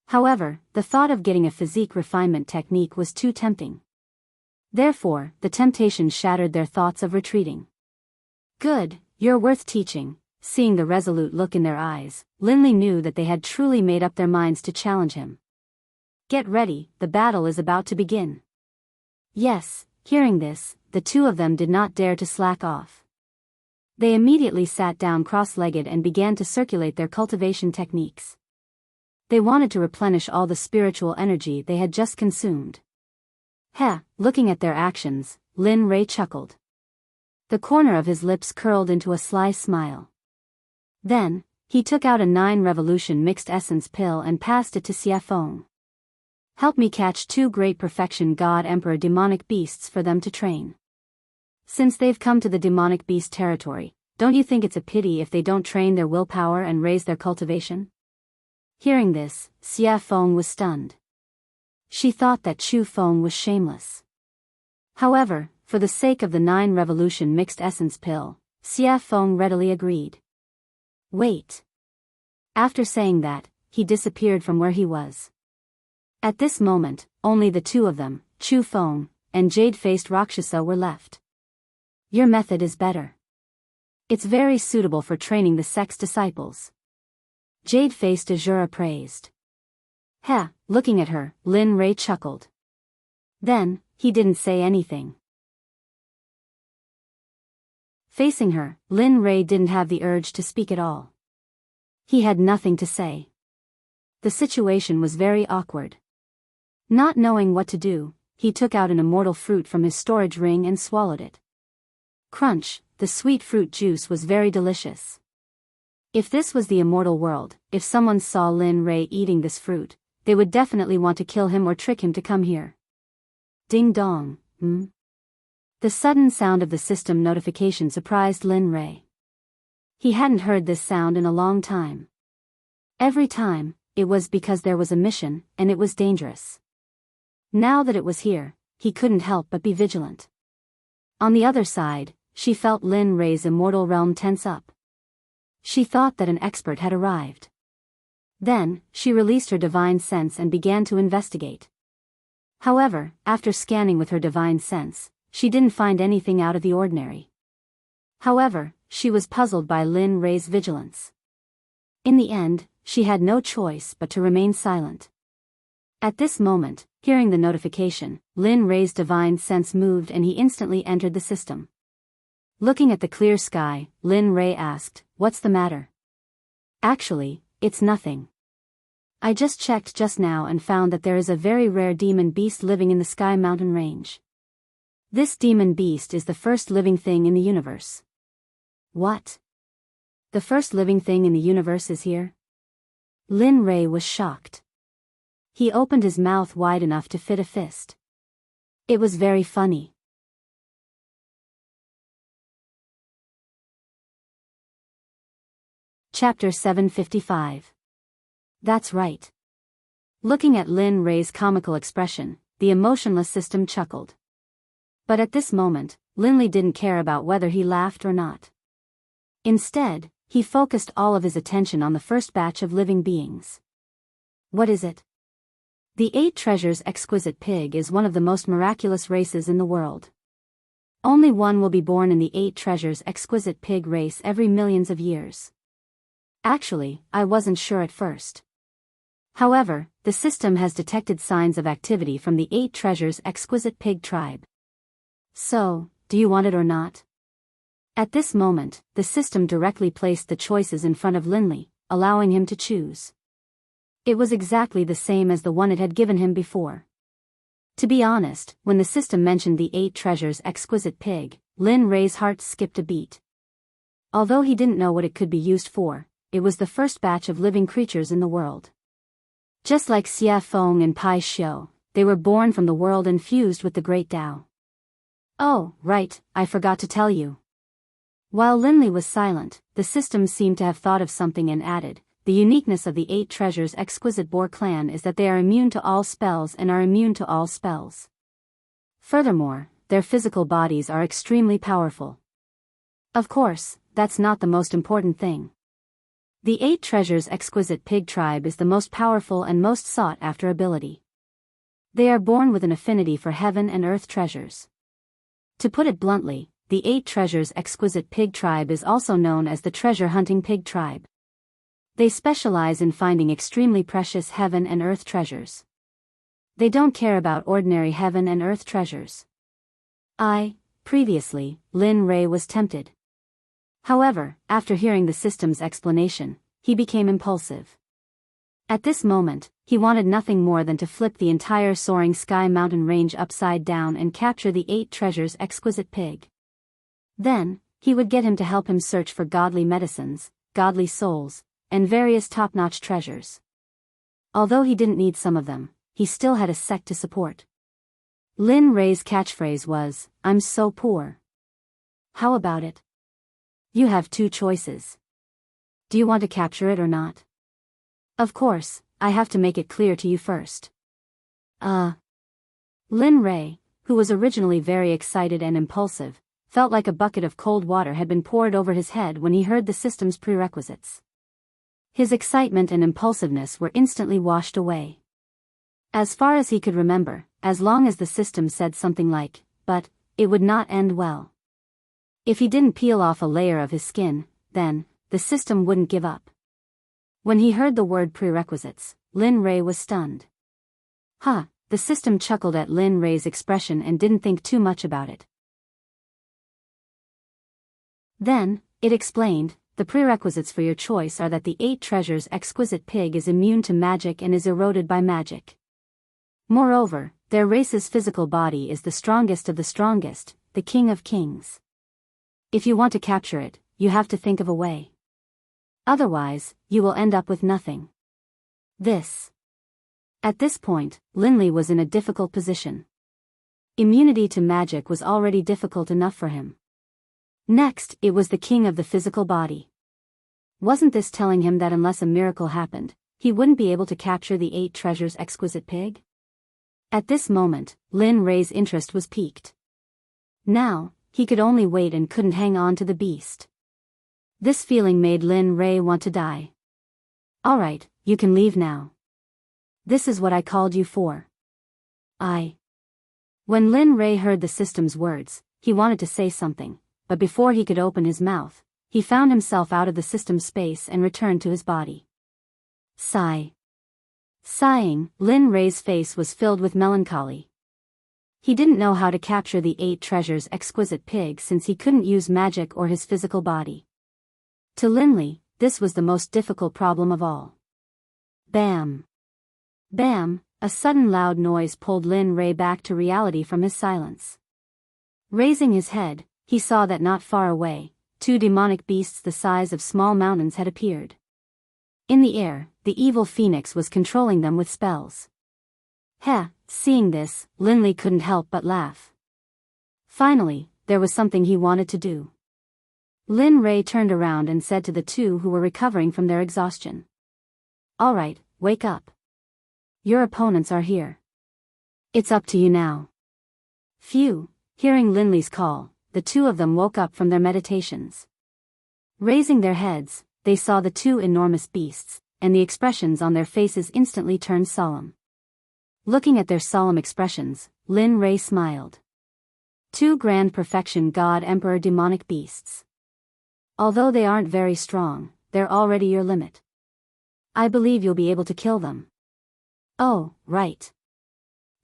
However, the thought of getting a physique refinement technique was too tempting. Therefore, the temptation shattered their thoughts of retreating. "Good, you're worth teaching." Seeing the resolute look in their eyes, Linley knew that they had truly made up their minds to challenge him. "Get ready, the battle is about to begin." Yes, hearing this, the two of them did not dare to slack off. They immediately sat down cross-legged and began to circulate their cultivation techniques. They wanted to replenish all the spiritual energy they had just consumed. Looking at their actions, Lin Rei chuckled. The corner of his lips curled into a sly smile. Then, he took out a 9-revolution mixed essence pill and passed it to Xie Feng. "Help me catch 2 great perfection god emperor demonic beasts for them to train. Since they've come to the demonic beast territory, don't you think it's a pity if they don't train their willpower and raise their cultivation?" Hearing this, Xie Feng was stunned. She thought that Chu Feng was shameless. However, for the sake of the 9-revolution mixed essence pill, Xie Feng readily agreed. "Wait." After saying that, he disappeared from where he was. At this moment, only the two of them, Chu Feng and jade-faced Rakshasa, were left. "Your method is better. It's very suitable for training the Sect's disciples." Jade-faced Azura praised. Looking at her, Lin Rei chuckled. Then, he didn't say anything. Facing her, Lin Rei didn't have the urge to speak at all. He had nothing to say. The situation was very awkward. Not knowing what to do, he took out an immortal fruit from his storage ring and swallowed it. Crunch, the sweet fruit juice was very delicious. If this was the immortal world, if someone saw Lin Rei eating this fruit, they would definitely want to kill him or trick him to come here. Ding dong, The sudden sound of the system notification surprised Lin Rei. He hadn't heard this sound in a long time. Every time, it was because there was a mission, and it was dangerous. Now that it was here, he couldn't help but be vigilant. On the other side, she felt Lin Rei's immortal realm tense up. She thought that an expert had arrived. Then, she released her divine sense and began to investigate. However, after scanning with her divine sense, she didn't find anything out of the ordinary. However, she was puzzled by Lin Rei's vigilance. In the end, she had no choice but to remain silent. At this moment, hearing the notification, Lin Rei's divine sense moved and he instantly entered the system. Looking at the clear sky, Lin Rei asked, "What's the matter?" "Actually, it's nothing. I just checked just now and found that there is a very rare demon beast living in the Sky Mountain range. This demon beast is the first living thing in the universe." "What? The first living thing in the universe is here?" Lin Rei was shocked. He opened his mouth wide enough to fit a fist. It was very funny. Chapter 755. That's right. Looking at Lin Rei's comical expression, the emotionless system chuckled. But at this moment, Linley didn't care about whether he laughed or not. Instead, he focused all of his attention on the first batch of living beings. What is it? The 8 Treasures Exquisite Pig is one of the most miraculous races in the world. Only one will be born in the 8 Treasures Exquisite Pig race every millions of years. Actually, I wasn't sure at first. However, the system has detected signs of activity from the 8 Treasures Exquisite Pig tribe. So, do you want it or not? At this moment, the system directly placed the choices in front of Linley, allowing him to choose. It was exactly the same as the one it had given him before. To be honest, when the system mentioned the 8 Treasures Exquisite Pig, Lin Rei's heart skipped a beat. Although he didn't know what it could be used for, it was the first batch of living creatures in the world. Just like Xia Feng and Pai Xiu, they were born from the world and fused with the Great Tao. Oh, right, I forgot to tell you. While Linley was silent, the system seemed to have thought of something and added, the uniqueness of the 8 Treasures Exquisite Boar clan is that they are immune to all spells and are immune to all spells. Furthermore, their physical bodies are extremely powerful. Of course, that's not the most important thing. The 8 Treasures Exquisite Pig tribe is the most powerful and most sought-after ability. They are born with an affinity for heaven and earth treasures. To put it bluntly, the 8 Treasures Exquisite Pig tribe is also known as the treasure-hunting pig tribe. They specialize in finding extremely precious heaven and earth treasures. They don't care about ordinary heaven and earth treasures. Previously, Lin Rei was tempted. However, after hearing the system's explanation, he became impulsive. At this moment, he wanted nothing more than to flip the entire soaring Sky Mountain range upside down and capture the 8 Treasures Exquisite Pig. Then, he would get him to help him search for godly medicines, godly souls, and various top-notch treasures. Although he didn't need some of them, he still had a sect to support. Lin Rei's catchphrase was, "I'm so poor." How about it? You have 2 choices. Do you want to capture it or not? Of course, I have to make it clear to you first. Lin Rei, who was originally very excited and impulsive, felt like a bucket of cold water had been poured over his head when he heard the system's prerequisites. His excitement and impulsiveness were instantly washed away. As far as he could remember, as long as the system said something like, "but," it would not end well. If he didn't peel off a layer of his skin, then, the system wouldn't give up. When he heard the word prerequisites, Lin Rei was stunned. The system chuckled at Lin Rei's expression and didn't think too much about it. Then, it explained, the prerequisites for your choice are that the 8 Treasures Exquisite Pig is immune to magic and is eroded by magic. Moreover, their race's physical body is the strongest of the strongest, the king of kings. If you want to capture it, you have to think of a way. Otherwise, you will end up with nothing. At this point, Linley was in a difficult position. Immunity to magic was already difficult enough for him. Next, it was the king of the physical body. Wasn't this telling him that unless a miracle happened, he wouldn't be able to capture the 8 Treasures Exquisite Pig? At this moment, Lin Rei's interest was piqued. Now, he could only wait and couldn't hang on to the beast. This feeling made Lin Rei want to die. "Alright, you can leave now. This is what I called you for." When Lin Rei heard the system's words, he wanted to say something, but before he could open his mouth, he found himself out of the system's space and returned to his body. Sigh. Sighing, Lin Rei's face was filled with melancholy. He didn't know how to capture the 8 treasures exquisite pig since he couldn't use magic or his physical body. To Linley, this was the most difficult problem of all. Bam! Bam! A sudden loud noise pulled Lin Rei back to reality from his silence. Raising his head, he saw that not far away, 2 demonic beasts the size of small mountains had appeared. In the air, the evil phoenix was controlling them with spells. Seeing this, Linley couldn't help but laugh. Finally, there was something he wanted to do. Lin Rei turned around and said to the 2 who were recovering from their exhaustion. "All right, wake up. Your opponents are here. It's up to you now." Phew! Hearing Linley's call, the 2 of them woke up from their meditations. Raising their heads, they saw the 2 enormous beasts, and the expressions on their faces instantly turned solemn. Looking at their solemn expressions, Lin Rei smiled. 2 grand perfection God Emperor demonic beasts. Although they aren't very strong, they're already your limit. I believe you'll be able to kill them. Oh, right.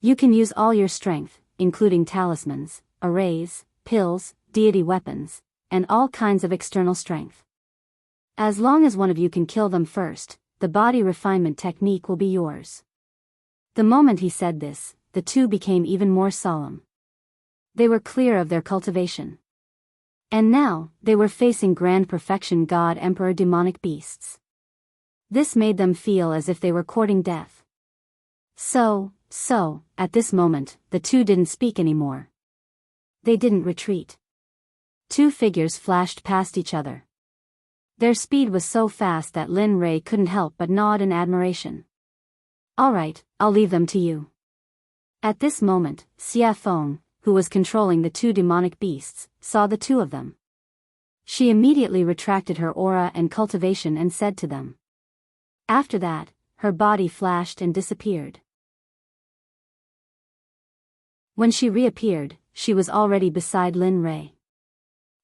You can use all your strength, including talismans, arrays, pills, deity weapons, and all kinds of external strength. As long as one of you can kill them first, the body refinement technique will be yours. The moment he said this, the 2 became even more solemn. They were clear of their cultivation. And now, they were facing grand perfection God Emperor demonic beasts. This made them feel as if they were courting death. So, at this moment, the 2 didn't speak anymore. They didn't retreat. 2 figures flashed past each other. Their speed was so fast that Lin Rei couldn't help but nod in admiration. "All right, I'll leave them to you." At this moment, Xia Feng, who was controlling the 2 demonic beasts, saw the 2 of them. She immediately retracted her aura and cultivation and said to them. After that, her body flashed and disappeared. When she reappeared, she was already beside Lin Rei.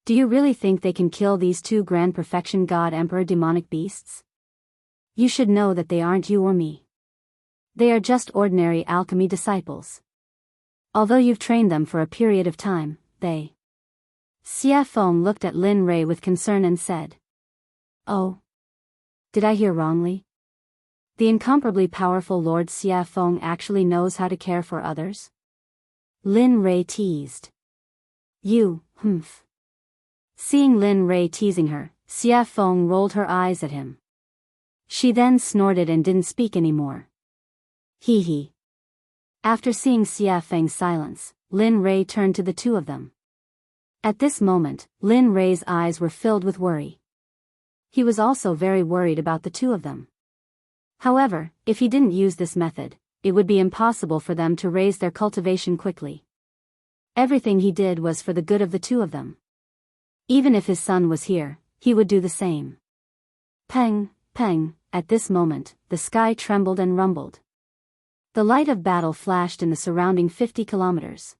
"Do you really think they can kill these 2 grand perfection God Emperor demonic beasts? You should know that they aren't you or me. They are just ordinary alchemy disciples. Although you've trained them for a period of time, they..." Xia Feng looked at Lin Rei with concern and said. "Oh? Did I hear wrongly? The incomparably powerful Lord Xia Feng actually knows how to care for others?" Lin Rei teased. "You, humph." Seeing Lin Rei teasing her, Xia Feng rolled her eyes at him. She then snorted and didn't speak anymore. Hee hee. After seeing Xia Feng's silence, Lin Rei turned to the 2 of them. At this moment, Lin Rei's eyes were filled with worry. He was also very worried about the 2 of them. However, if he didn't use this method, it would be impossible for them to raise their cultivation quickly. Everything he did was for the good of the 2 of them. Even if his son was here, he would do the same. Peng, peng, at this moment, the sky trembled and rumbled. The light of battle flashed in the surrounding 50 kilometers.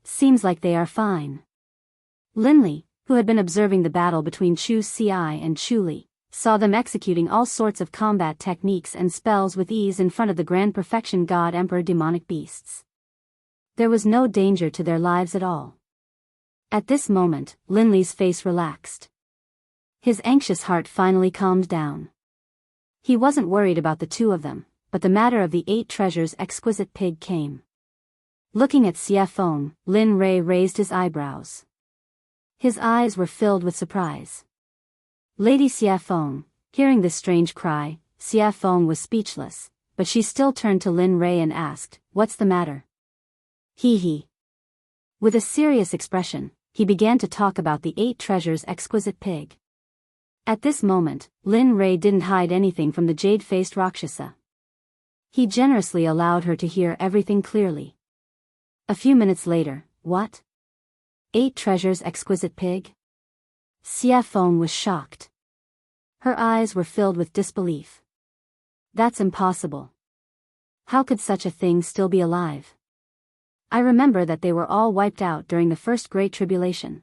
Seems like they are fine. Linley, who had been observing the battle between Chu Ci and Chu Li, saw them executing all sorts of combat techniques and spells with ease in front of the grand perfection God Emperor demonic beasts. There was no danger to their lives at all. At this moment, Linley's face relaxed. His anxious heart finally calmed down. He wasn't worried about the 2 of them, but the matter of the 8 treasures exquisite pig came. Looking at Xia Feng, Lin Rei raised his eyebrows. His eyes were filled with surprise. Lady Xia Feng, hearing this strange cry, Xia Feng was speechless, but she still turned to Lin Rei and asked, "What's the matter?" Hee hee. With a serious expression, he began to talk about the 8 treasures exquisite pig. At this moment, Lin Rei didn't hide anything from the jade-faced Rakshasa. He generously allowed her to hear everything clearly. A few minutes later, "What? 8 treasures exquisite pig?" Xia Feng was shocked. Her eyes were filled with disbelief. "That's impossible. How could such a thing still be alive? I remember that they were all wiped out during the first Great Tribulation.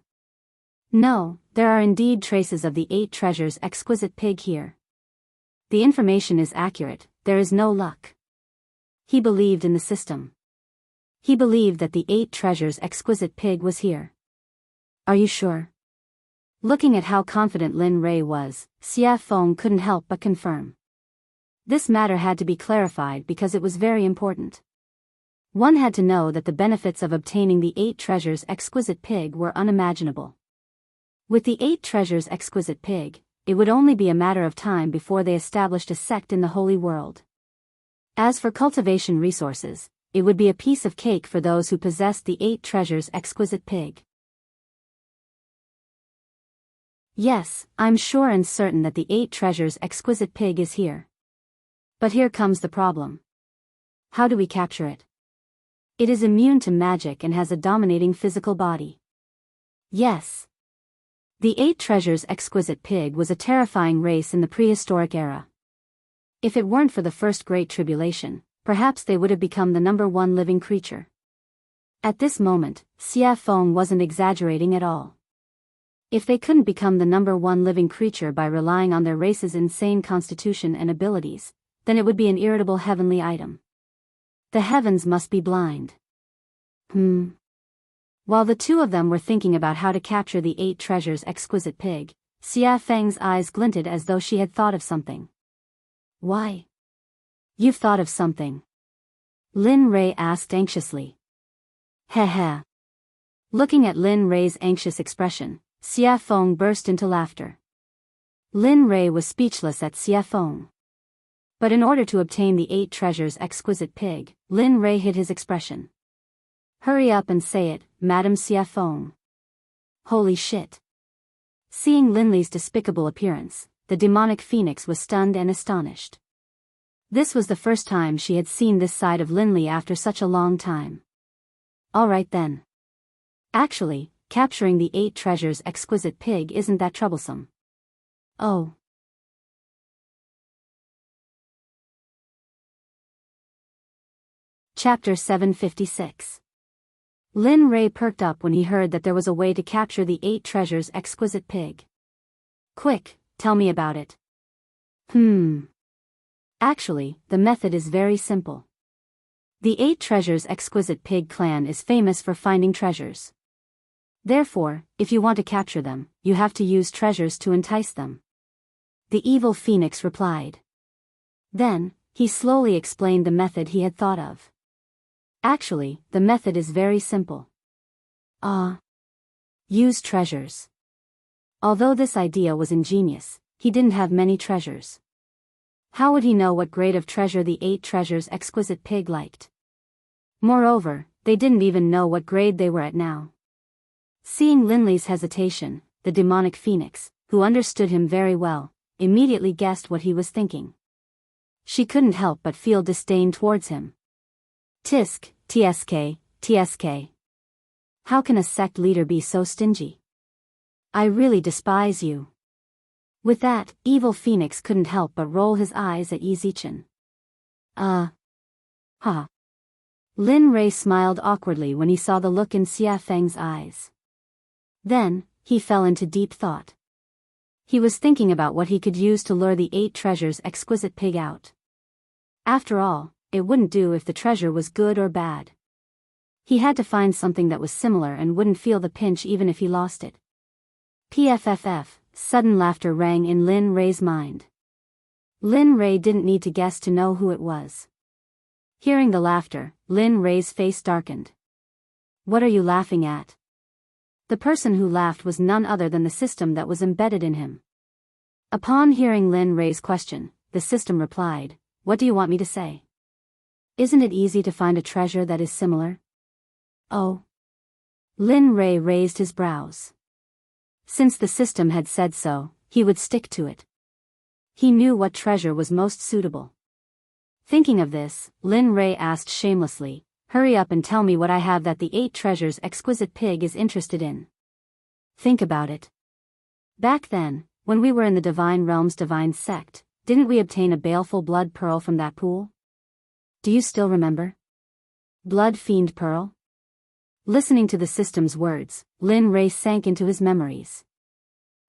No, there are indeed traces of the 8 treasures exquisite pig here. The information is accurate, there is no luck. He believed in the system. He believed that the 8 treasures exquisite pig was here. Are you sure? Looking at how confident Lin Rei was, Xia Feng couldn't help but confirm. This matter had to be clarified because it was very important. One had to know that the benefits of obtaining the 8 treasures exquisite pig were unimaginable. With the 8 treasures exquisite pig, it would only be a matter of time before they established a sect in the Holy World. As for cultivation resources, it would be a piece of cake for those who possessed the 8 treasures exquisite pig. Yes, I'm sure and certain that the 8 treasures exquisite pig is here. But here comes the problem. How do we capture it? It is immune to magic and has a dominating physical body. Yes. The 8 treasures exquisite pig was a terrifying race in the prehistoric era. If it weren't for the first Great Tribulation, perhaps they would have become the #1 living creature. At this moment, Xia Feng wasn't exaggerating at all. If they couldn't become the #1 living creature by relying on their race's insane constitution and abilities, then it would be an irritable heavenly item. The heavens must be blind. While the two of them were thinking about how to capture the 8 treasures exquisite pig, Xia Feng's eyes glinted as though she had thought of something. Why? You've thought of something? Lin Rei asked anxiously. Heh. Looking at Lin Rei's anxious expression, Xia Feng burst into laughter. Lin Rei was speechless at Xia Feng. But in order to obtain the 8 treasures exquisite pig, Lin Rei hid his expression. Hurry up and say it, Madam Xia Feng. Holy shit. Seeing Linley's despicable appearance, the demonic phoenix was stunned and astonished. This was the first time she had seen this side of Linley after such a long time. All right then. Actually, capturing the 8 treasures exquisite pig isn't that troublesome. Oh. Chapter 756. Lin Rei perked up when he heard that there was a way to capture the 8 treasures exquisite pig. Quick, tell me about it. Actually, the method is very simple. The 8 treasures exquisite pig clan is famous for finding treasures. Therefore, if you want to capture them, you have to use treasures to entice them. The evil phoenix replied. Then, he slowly explained the method he had thought of. Actually, the method is very simple. Use treasures. Although this idea was ingenious, he didn't have many treasures. How would he know what grade of treasure the 8 treasures exquisite pig liked? Moreover, they didn't even know what grade they were at now. Seeing Linley's hesitation, the demonic phoenix, who understood him very well, immediately guessed what he was thinking. She couldn't help but feel disdain towards him. TSK. How can a sect leader be so stingy? I really despise you. With that, evil phoenix couldn't help but roll his eyes at Yi Zichen. Lin Rei smiled awkwardly when he saw the look in Xia Feng's eyes. Then, he fell into deep thought. He was thinking about what he could use to lure the 8 treasures exquisite pig out. After all, it wouldn't do if the treasure was good or bad. He had to find something that was similar and wouldn't feel the pinch even if he lost it. PFFF, sudden laughter rang in Lin Rei's mind. Lin Rei didn't need to guess to know who it was. Hearing the laughter, Lin Rei's face darkened. What are you laughing at? The person who laughed was none other than the system that was embedded in him. Upon hearing Lin Rei's question, the system replied, What do you want me to say? Isn't it easy to find a treasure that is similar? Oh. Lin Rei raised his brows. Since the system had said so, he would stick to it. He knew what treasure was most suitable. Thinking of this, Lin Rei asked shamelessly, Hurry up and tell me what I have that the 8 treasures exquisite pig is interested in. Think about it. Back then, when we were in the Divine Realm's divine sect, didn't we obtain a baleful blood pearl from that pool? Do you still remember? Blood Fiend Pearl? Listening to the system's words, Lin Ray sank into his memories.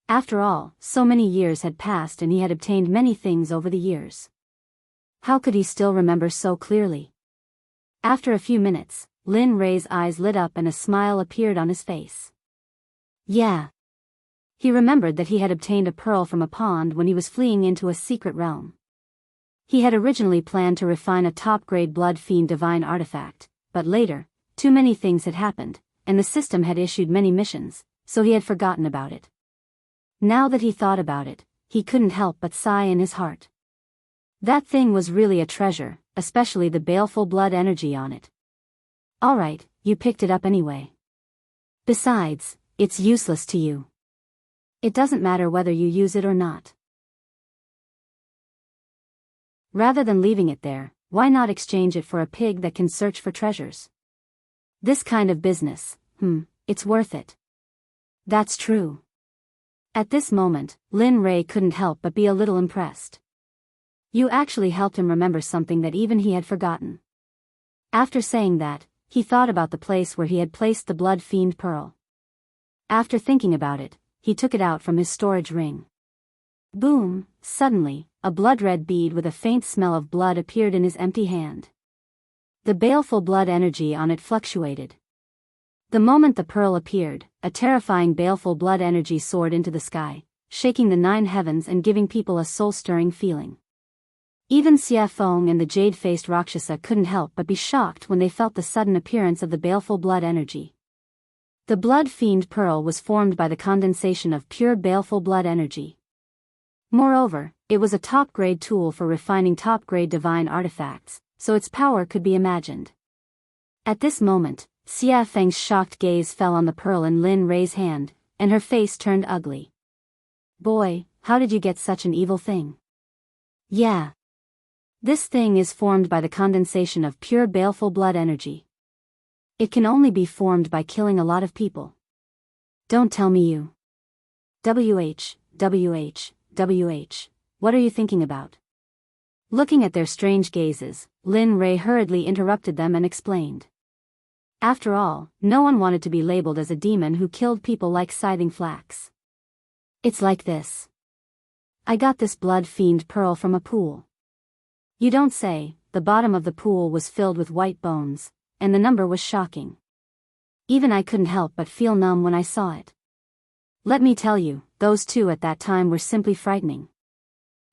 After all, so many years had passed and he had obtained many things over the years. How could he still remember so clearly? After a few minutes, Lin Ray's eyes lit up and a smile appeared on his face. Yeah. He remembered that he had obtained a pearl from a pond when he was fleeing into a secret realm. He had originally planned to refine a top-grade Blood Fiend divine artifact, but later, too many things had happened, and the system had issued many missions, so he had forgotten about it. Now that he thought about it, he couldn't help but sigh in his heart. That thing was really a treasure, especially the baleful blood energy on it. Alright, you picked it up anyway. Besides, it's useless to you. It doesn't matter whether you use it or not. Rather than leaving it there, why not exchange it for a pig that can search for treasures? This kind of business, it's worth it. That's true. At this moment, Lin Ray couldn't help but be a little impressed. You actually helped him remember something that even he had forgotten. After saying that, he thought about the place where he had placed the Blood Fiend Pearl. After thinking about it, he took it out from his storage ring. Boom! Suddenly, a blood-red bead with a faint smell of blood appeared in his empty hand. The baleful blood energy on it fluctuated. The moment the pearl appeared, a terrifying baleful blood energy soared into the sky, shaking the 9 heavens and giving people a soul-stirring feeling. Even Xia Feng and the jade-faced Rakshasa couldn't help but be shocked when they felt the sudden appearance of the baleful blood energy. The Blood Fiend Pearl was formed by the condensation of pure baleful blood energy. Moreover, it was a top-grade tool for refining top-grade divine artifacts, so its power could be imagined. At this moment, Xia Feng's shocked gaze fell on the pearl in Lin Ray's hand, and her face turned ugly. Boy, how did you get such an evil thing? Yeah. This thing is formed by the condensation of pure baleful blood energy. It can only be formed by killing a lot of people. Don't tell me you. WH, what are you thinking about? Looking at their strange gazes, Lin Ray hurriedly interrupted them and explained. After all, no one wanted to be labeled as a demon who killed people like scything flax. It's like this. I got this Blood Fiend Pearl from a pool. You don't say. The bottom of the pool was filled with white bones, and the number was shocking. Even I couldn't help but feel numb when I saw it. Let me tell you, those two at that time were simply frightening.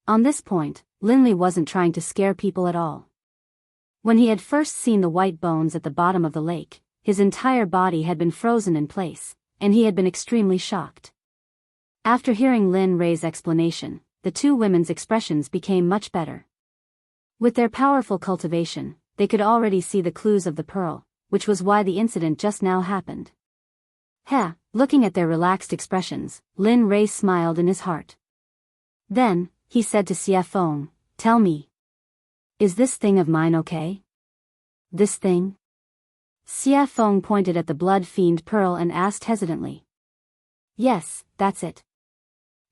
On this point, Linley wasn't trying to scare people at all. When he had first seen the white bones at the bottom of the lake, his entire body had been frozen in place, and he had been extremely shocked. After hearing Lin Ray's explanation, the two women's expressions became much better. With their powerful cultivation, they could already see the clues of the pearl, which was why the incident just now happened. Looking at their relaxed expressions, Lin Ray smiled in his heart. Then, he said to Xia Feng, tell me. Is this thing of mine okay? This thing? Xia Feng pointed at the Blood Fiend Pearl and asked hesitantly. Yes, that's it.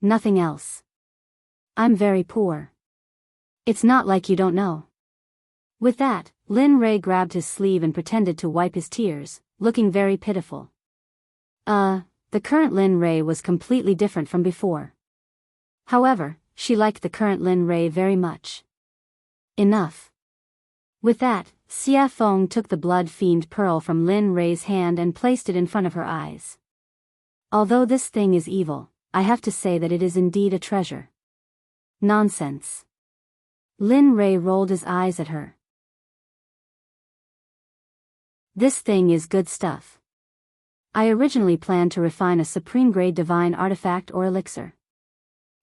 Nothing else. I'm very poor. It's not like you don't know. With that, Lin Ray grabbed his sleeve and pretended to wipe his tears, looking very pitiful. The current Lin Ray was completely different from before. However, she liked the current Lin Ray very much. Enough. With that, Xia Feng took the Blood Fiend Pearl from Lin Ray's hand and placed it in front of her eyes. Although this thing is evil, I have to say that it is indeed a treasure. Nonsense. Lin Ray rolled his eyes at her. This thing is good stuff. I originally planned to refine a supreme-grade divine artifact or elixir.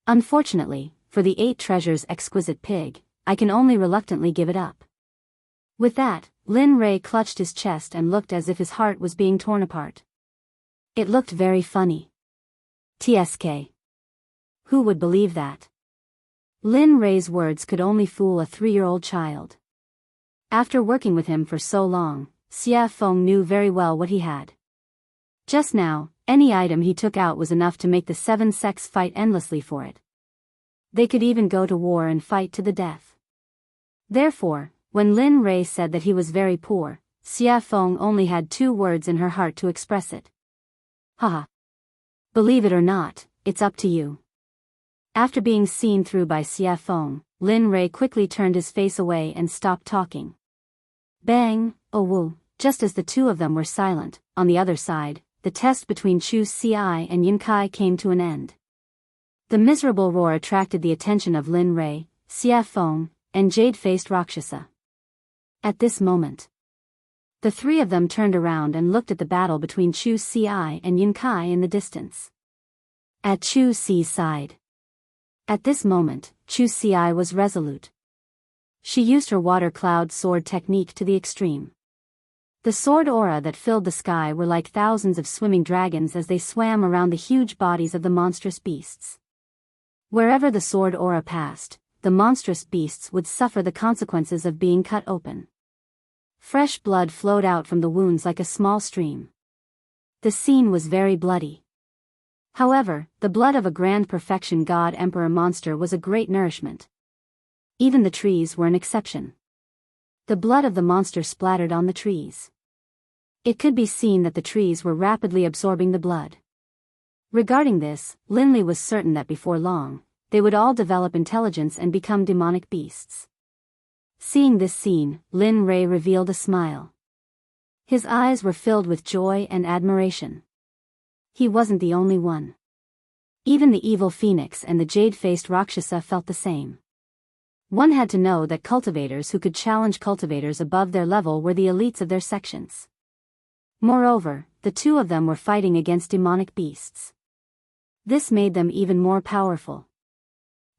Unfortunately, for the 8 treasures exquisite pig, I can only reluctantly give it up. With that, Lin Ray clutched his chest and looked as if his heart was being torn apart. It looked very funny. TSK. Who would believe that? Lin Ray's words could only fool a 3-year-old child. After working with him for so long, Xia Feng knew very well what he had. Just now, any item he took out was enough to make the 7 sects fight endlessly for it. They could even go to war and fight to the death. Therefore, When Lin Rei said that he was very poor, Xia Feng only had 2 words in her heart to express it. Haha. Believe it or not, it's up to you. After being seen through by Xia Feng, Lin Rei quickly turned his face away and stopped talking. Bang, oh woo, just as the 2 of them were silent, on the other side, the test between Chu Xi and Yin Kai came to an end. The miserable roar attracted the attention of Lin Rei, Xia Feng, and jade-faced Rakshasa. At this moment, the 3 of them turned around and looked at the battle between Chu Xi and Yin Kai in the distance. At Chu Xi's side. At this moment, Chu Xi was resolute. She used her water cloud sword technique to the extreme. The sword aura that filled the sky were like thousands of swimming dragons as they swam around the huge bodies of the monstrous beasts. Wherever the sword aura passed, the monstrous beasts would suffer the consequences of being cut open. Fresh blood flowed out from the wounds like a small stream. The scene was very bloody. However, the blood of a grand perfection god emperor monster was a great nourishment. Even the trees were an exception. The blood of the monster splattered on the trees. It could be seen that the trees were rapidly absorbing the blood. Regarding this, Linley was certain that before long, they would all develop intelligence and become demonic beasts. Seeing this scene, Lin Rei revealed a smile. His eyes were filled with joy and admiration. He wasn't the only one. Even the evil phoenix and the jade-faced Rakshasa felt the same. One had to know that cultivators who could challenge cultivators above their level were the elites of their sections. Moreover, the 2 of them were fighting against demonic beasts. This made them even more powerful.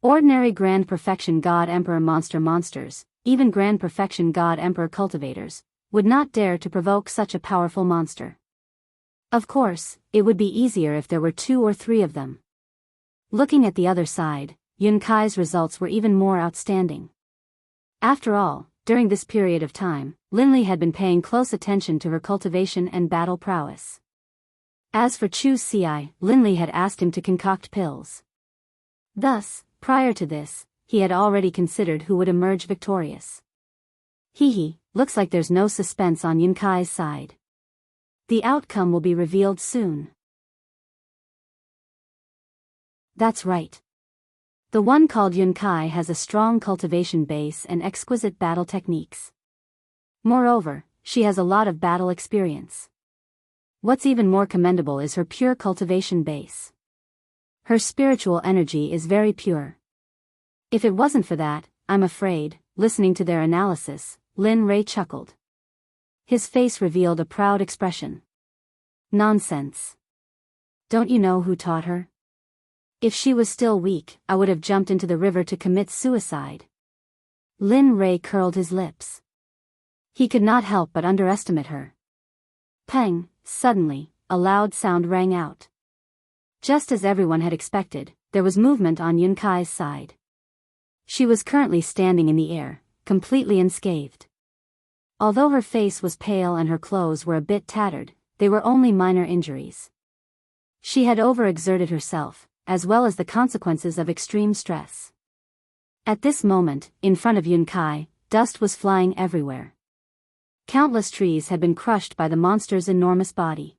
Ordinary Grand Perfection God Emperor monsters, even Grand Perfection God Emperor cultivators, would not dare to provoke such a powerful monster. Of course, it would be easier if there were 2 or 3 of them. Looking at the other side, Yun Kai's results were even more outstanding. After all, during this period of time, Linley had been paying close attention to her cultivation and battle prowess. As for Chu Xi, Linley had asked him to concoct pills. Thus, prior to this, he had already considered who would emerge victorious. Looks like there's no suspense on Yun Kai's side. The outcome will be revealed soon. That's right. The one called Yun Kai has a strong cultivation base and exquisite battle techniques. Moreover, she has a lot of battle experience. What's even more commendable is her pure cultivation base. Her spiritual energy is very pure. If it wasn't for that, I'm afraid, listening to their analysis, Lin Rei chuckled. His face revealed a proud expression. Nonsense. Don't you know who taught her? If she was still weak, I would have jumped into the river to commit suicide. Lin Rei curled his lips. He could not help but underestimate her. Pang, suddenly, a loud sound rang out. Just as everyone had expected, there was movement on Yun Kai's side. She was currently standing in the air, completely unscathed. Although her face was pale and her clothes were a bit tattered, they were only minor injuries. She had overexerted herself, as well as the consequences of extreme stress. At this moment, in front of Yun Kai, dust was flying everywhere. Countless trees had been crushed by the monster's enormous body.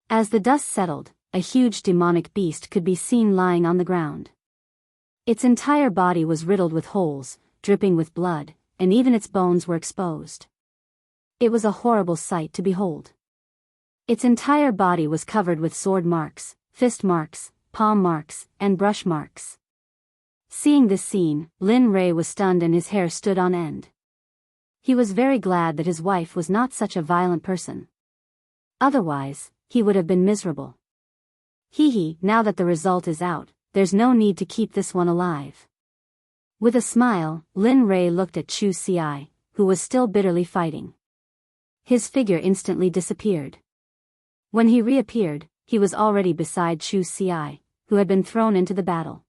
As the dust settled, a huge demonic beast could be seen lying on the ground. Its entire body was riddled with holes, dripping with blood, and even its bones were exposed. It was a horrible sight to behold. Its entire body was covered with sword marks, fist marks, palm marks, and brush marks. Seeing this scene, Lin Rei was stunned and his hair stood on end. He was very glad that his wife was not such a violent person. Otherwise, he would have been miserable. Now that the result is out, there's no need to keep this one alive. With a smile, Lin Rei looked at Chu Xi, who was still bitterly fighting. His figure instantly disappeared. When he reappeared, he was already beside Chu Xi, who had been thrown into the battle.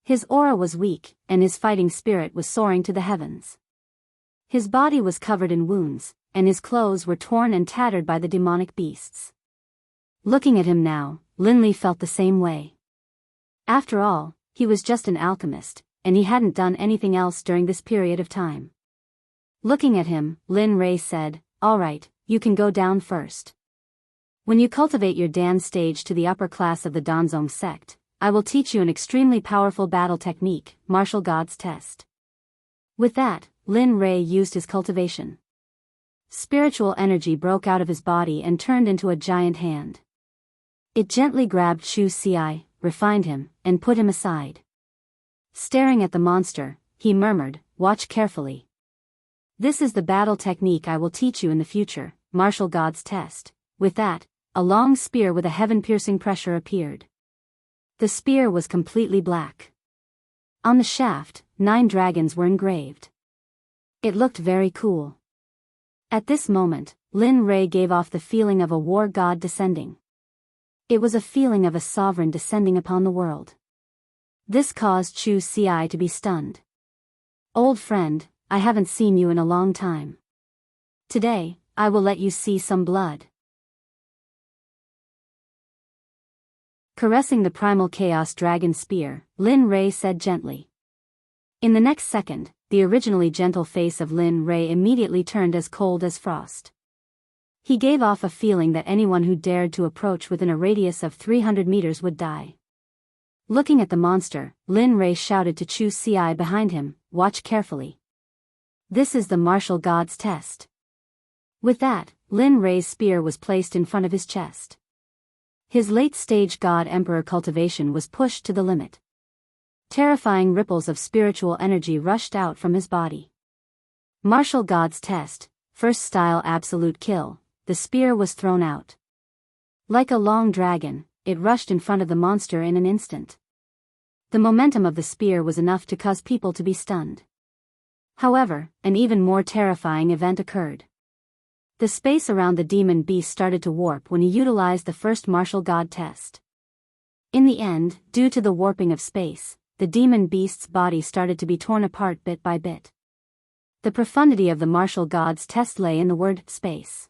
His aura was weak, and his fighting spirit was soaring to the heavens. His body was covered in wounds, and his clothes were torn and tattered by the demonic beasts. Looking at him now, Linley felt the same way. After all, he was just an alchemist, and he hadn't done anything else during this period of time. Looking at him, Lin Rei said, "Alright, you can go down first. When you cultivate your Dan stage to the upper class of the Danzong sect, I will teach you an extremely powerful battle technique, Martial God's Test." With that, Lin Rei used his cultivation. Spiritual energy broke out of his body and turned into a giant hand. It gently grabbed Chu Xi, refined him, and put him aside. Staring at the monster, he murmured, "Watch carefully. This is the battle technique I will teach you in the future, Martial God's Test." With that, a long spear with a heaven-piercing pressure appeared. The spear was completely black. On the shaft, 9 dragons were engraved. It looked very cool. At this moment, Lin Rei gave off the feeling of a war god descending. It was a feeling of a sovereign descending upon the world. This caused Chu Xi to be stunned. "Old friend, I haven't seen you in a long time. Today, I will let you see some blood." Caressing the primal chaos dragon spear, Lin Rei said gently. In the next second, the originally gentle face of Lin Rei immediately turned as cold as frost. He gave off a feeling that anyone who dared to approach within a radius of 300 meters would die. Looking at the monster, Lin Rei shouted to Chu Xi behind him, "Watch carefully. This is the Martial God's Test." With that, Lin Rei's spear was placed in front of his chest. His late-stage God-Emperor cultivation was pushed to the limit. Terrifying ripples of spiritual energy rushed out from his body. Martial God's Test, first style absolute kill, the spear was thrown out. Like a long dragon, it rushed in front of the monster in an instant. The momentum of the spear was enough to cause people to be stunned. However, an even more terrifying event occurred. The space around the demon beast started to warp when he utilized the first martial god test. In the end, due to the warping of space, the demon beast's body started to be torn apart bit by bit. The profundity of the martial god's test lay in the word space.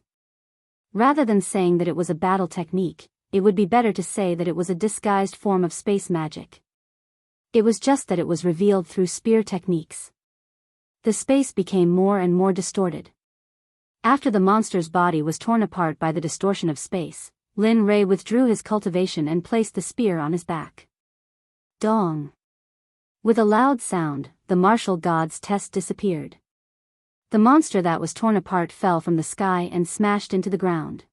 Rather than saying that it was a battle technique, it would be better to say that it was a disguised form of space magic. It was just that it was revealed through spear techniques. The space became more and more distorted. After the monster's body was torn apart by the distortion of space, Lin Rei withdrew his cultivation and placed the spear on his back. Dong! With a loud sound, the martial god's test disappeared. The monster that was torn apart fell from the sky and smashed into the ground.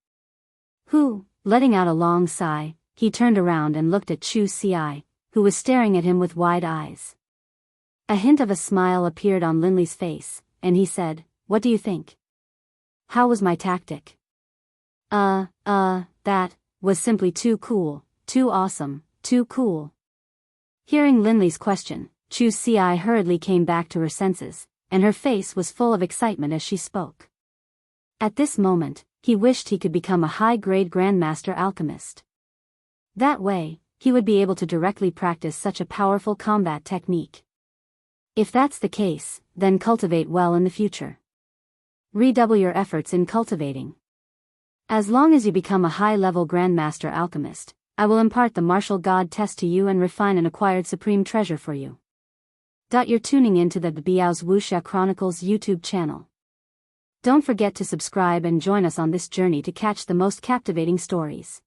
Letting out a long sigh, he turned around and looked at Chu Xi, who was staring at him with wide eyes. A hint of a smile appeared on Linley's face, and he said, "What do you think? How was my tactic?" That was simply too cool, too awesome, too cool." Hearing Linley's question, Chu Xi hurriedly came back to her senses, and her face was full of excitement as she spoke. At this moment, he wished he could become a high-grade Grandmaster Alchemist. That way, he would be able to directly practice such a powerful combat technique. If that's the case, then cultivate well in the future. Redouble your efforts in cultivating. As long as you become a high-level Grandmaster Alchemist, I will impart the martial god test to you and refine an acquired supreme treasure for you. You're tuning into the Biyao's Wuxia Chronicles YouTube channel. Don't forget to subscribe and join us on this journey to catch the most captivating stories.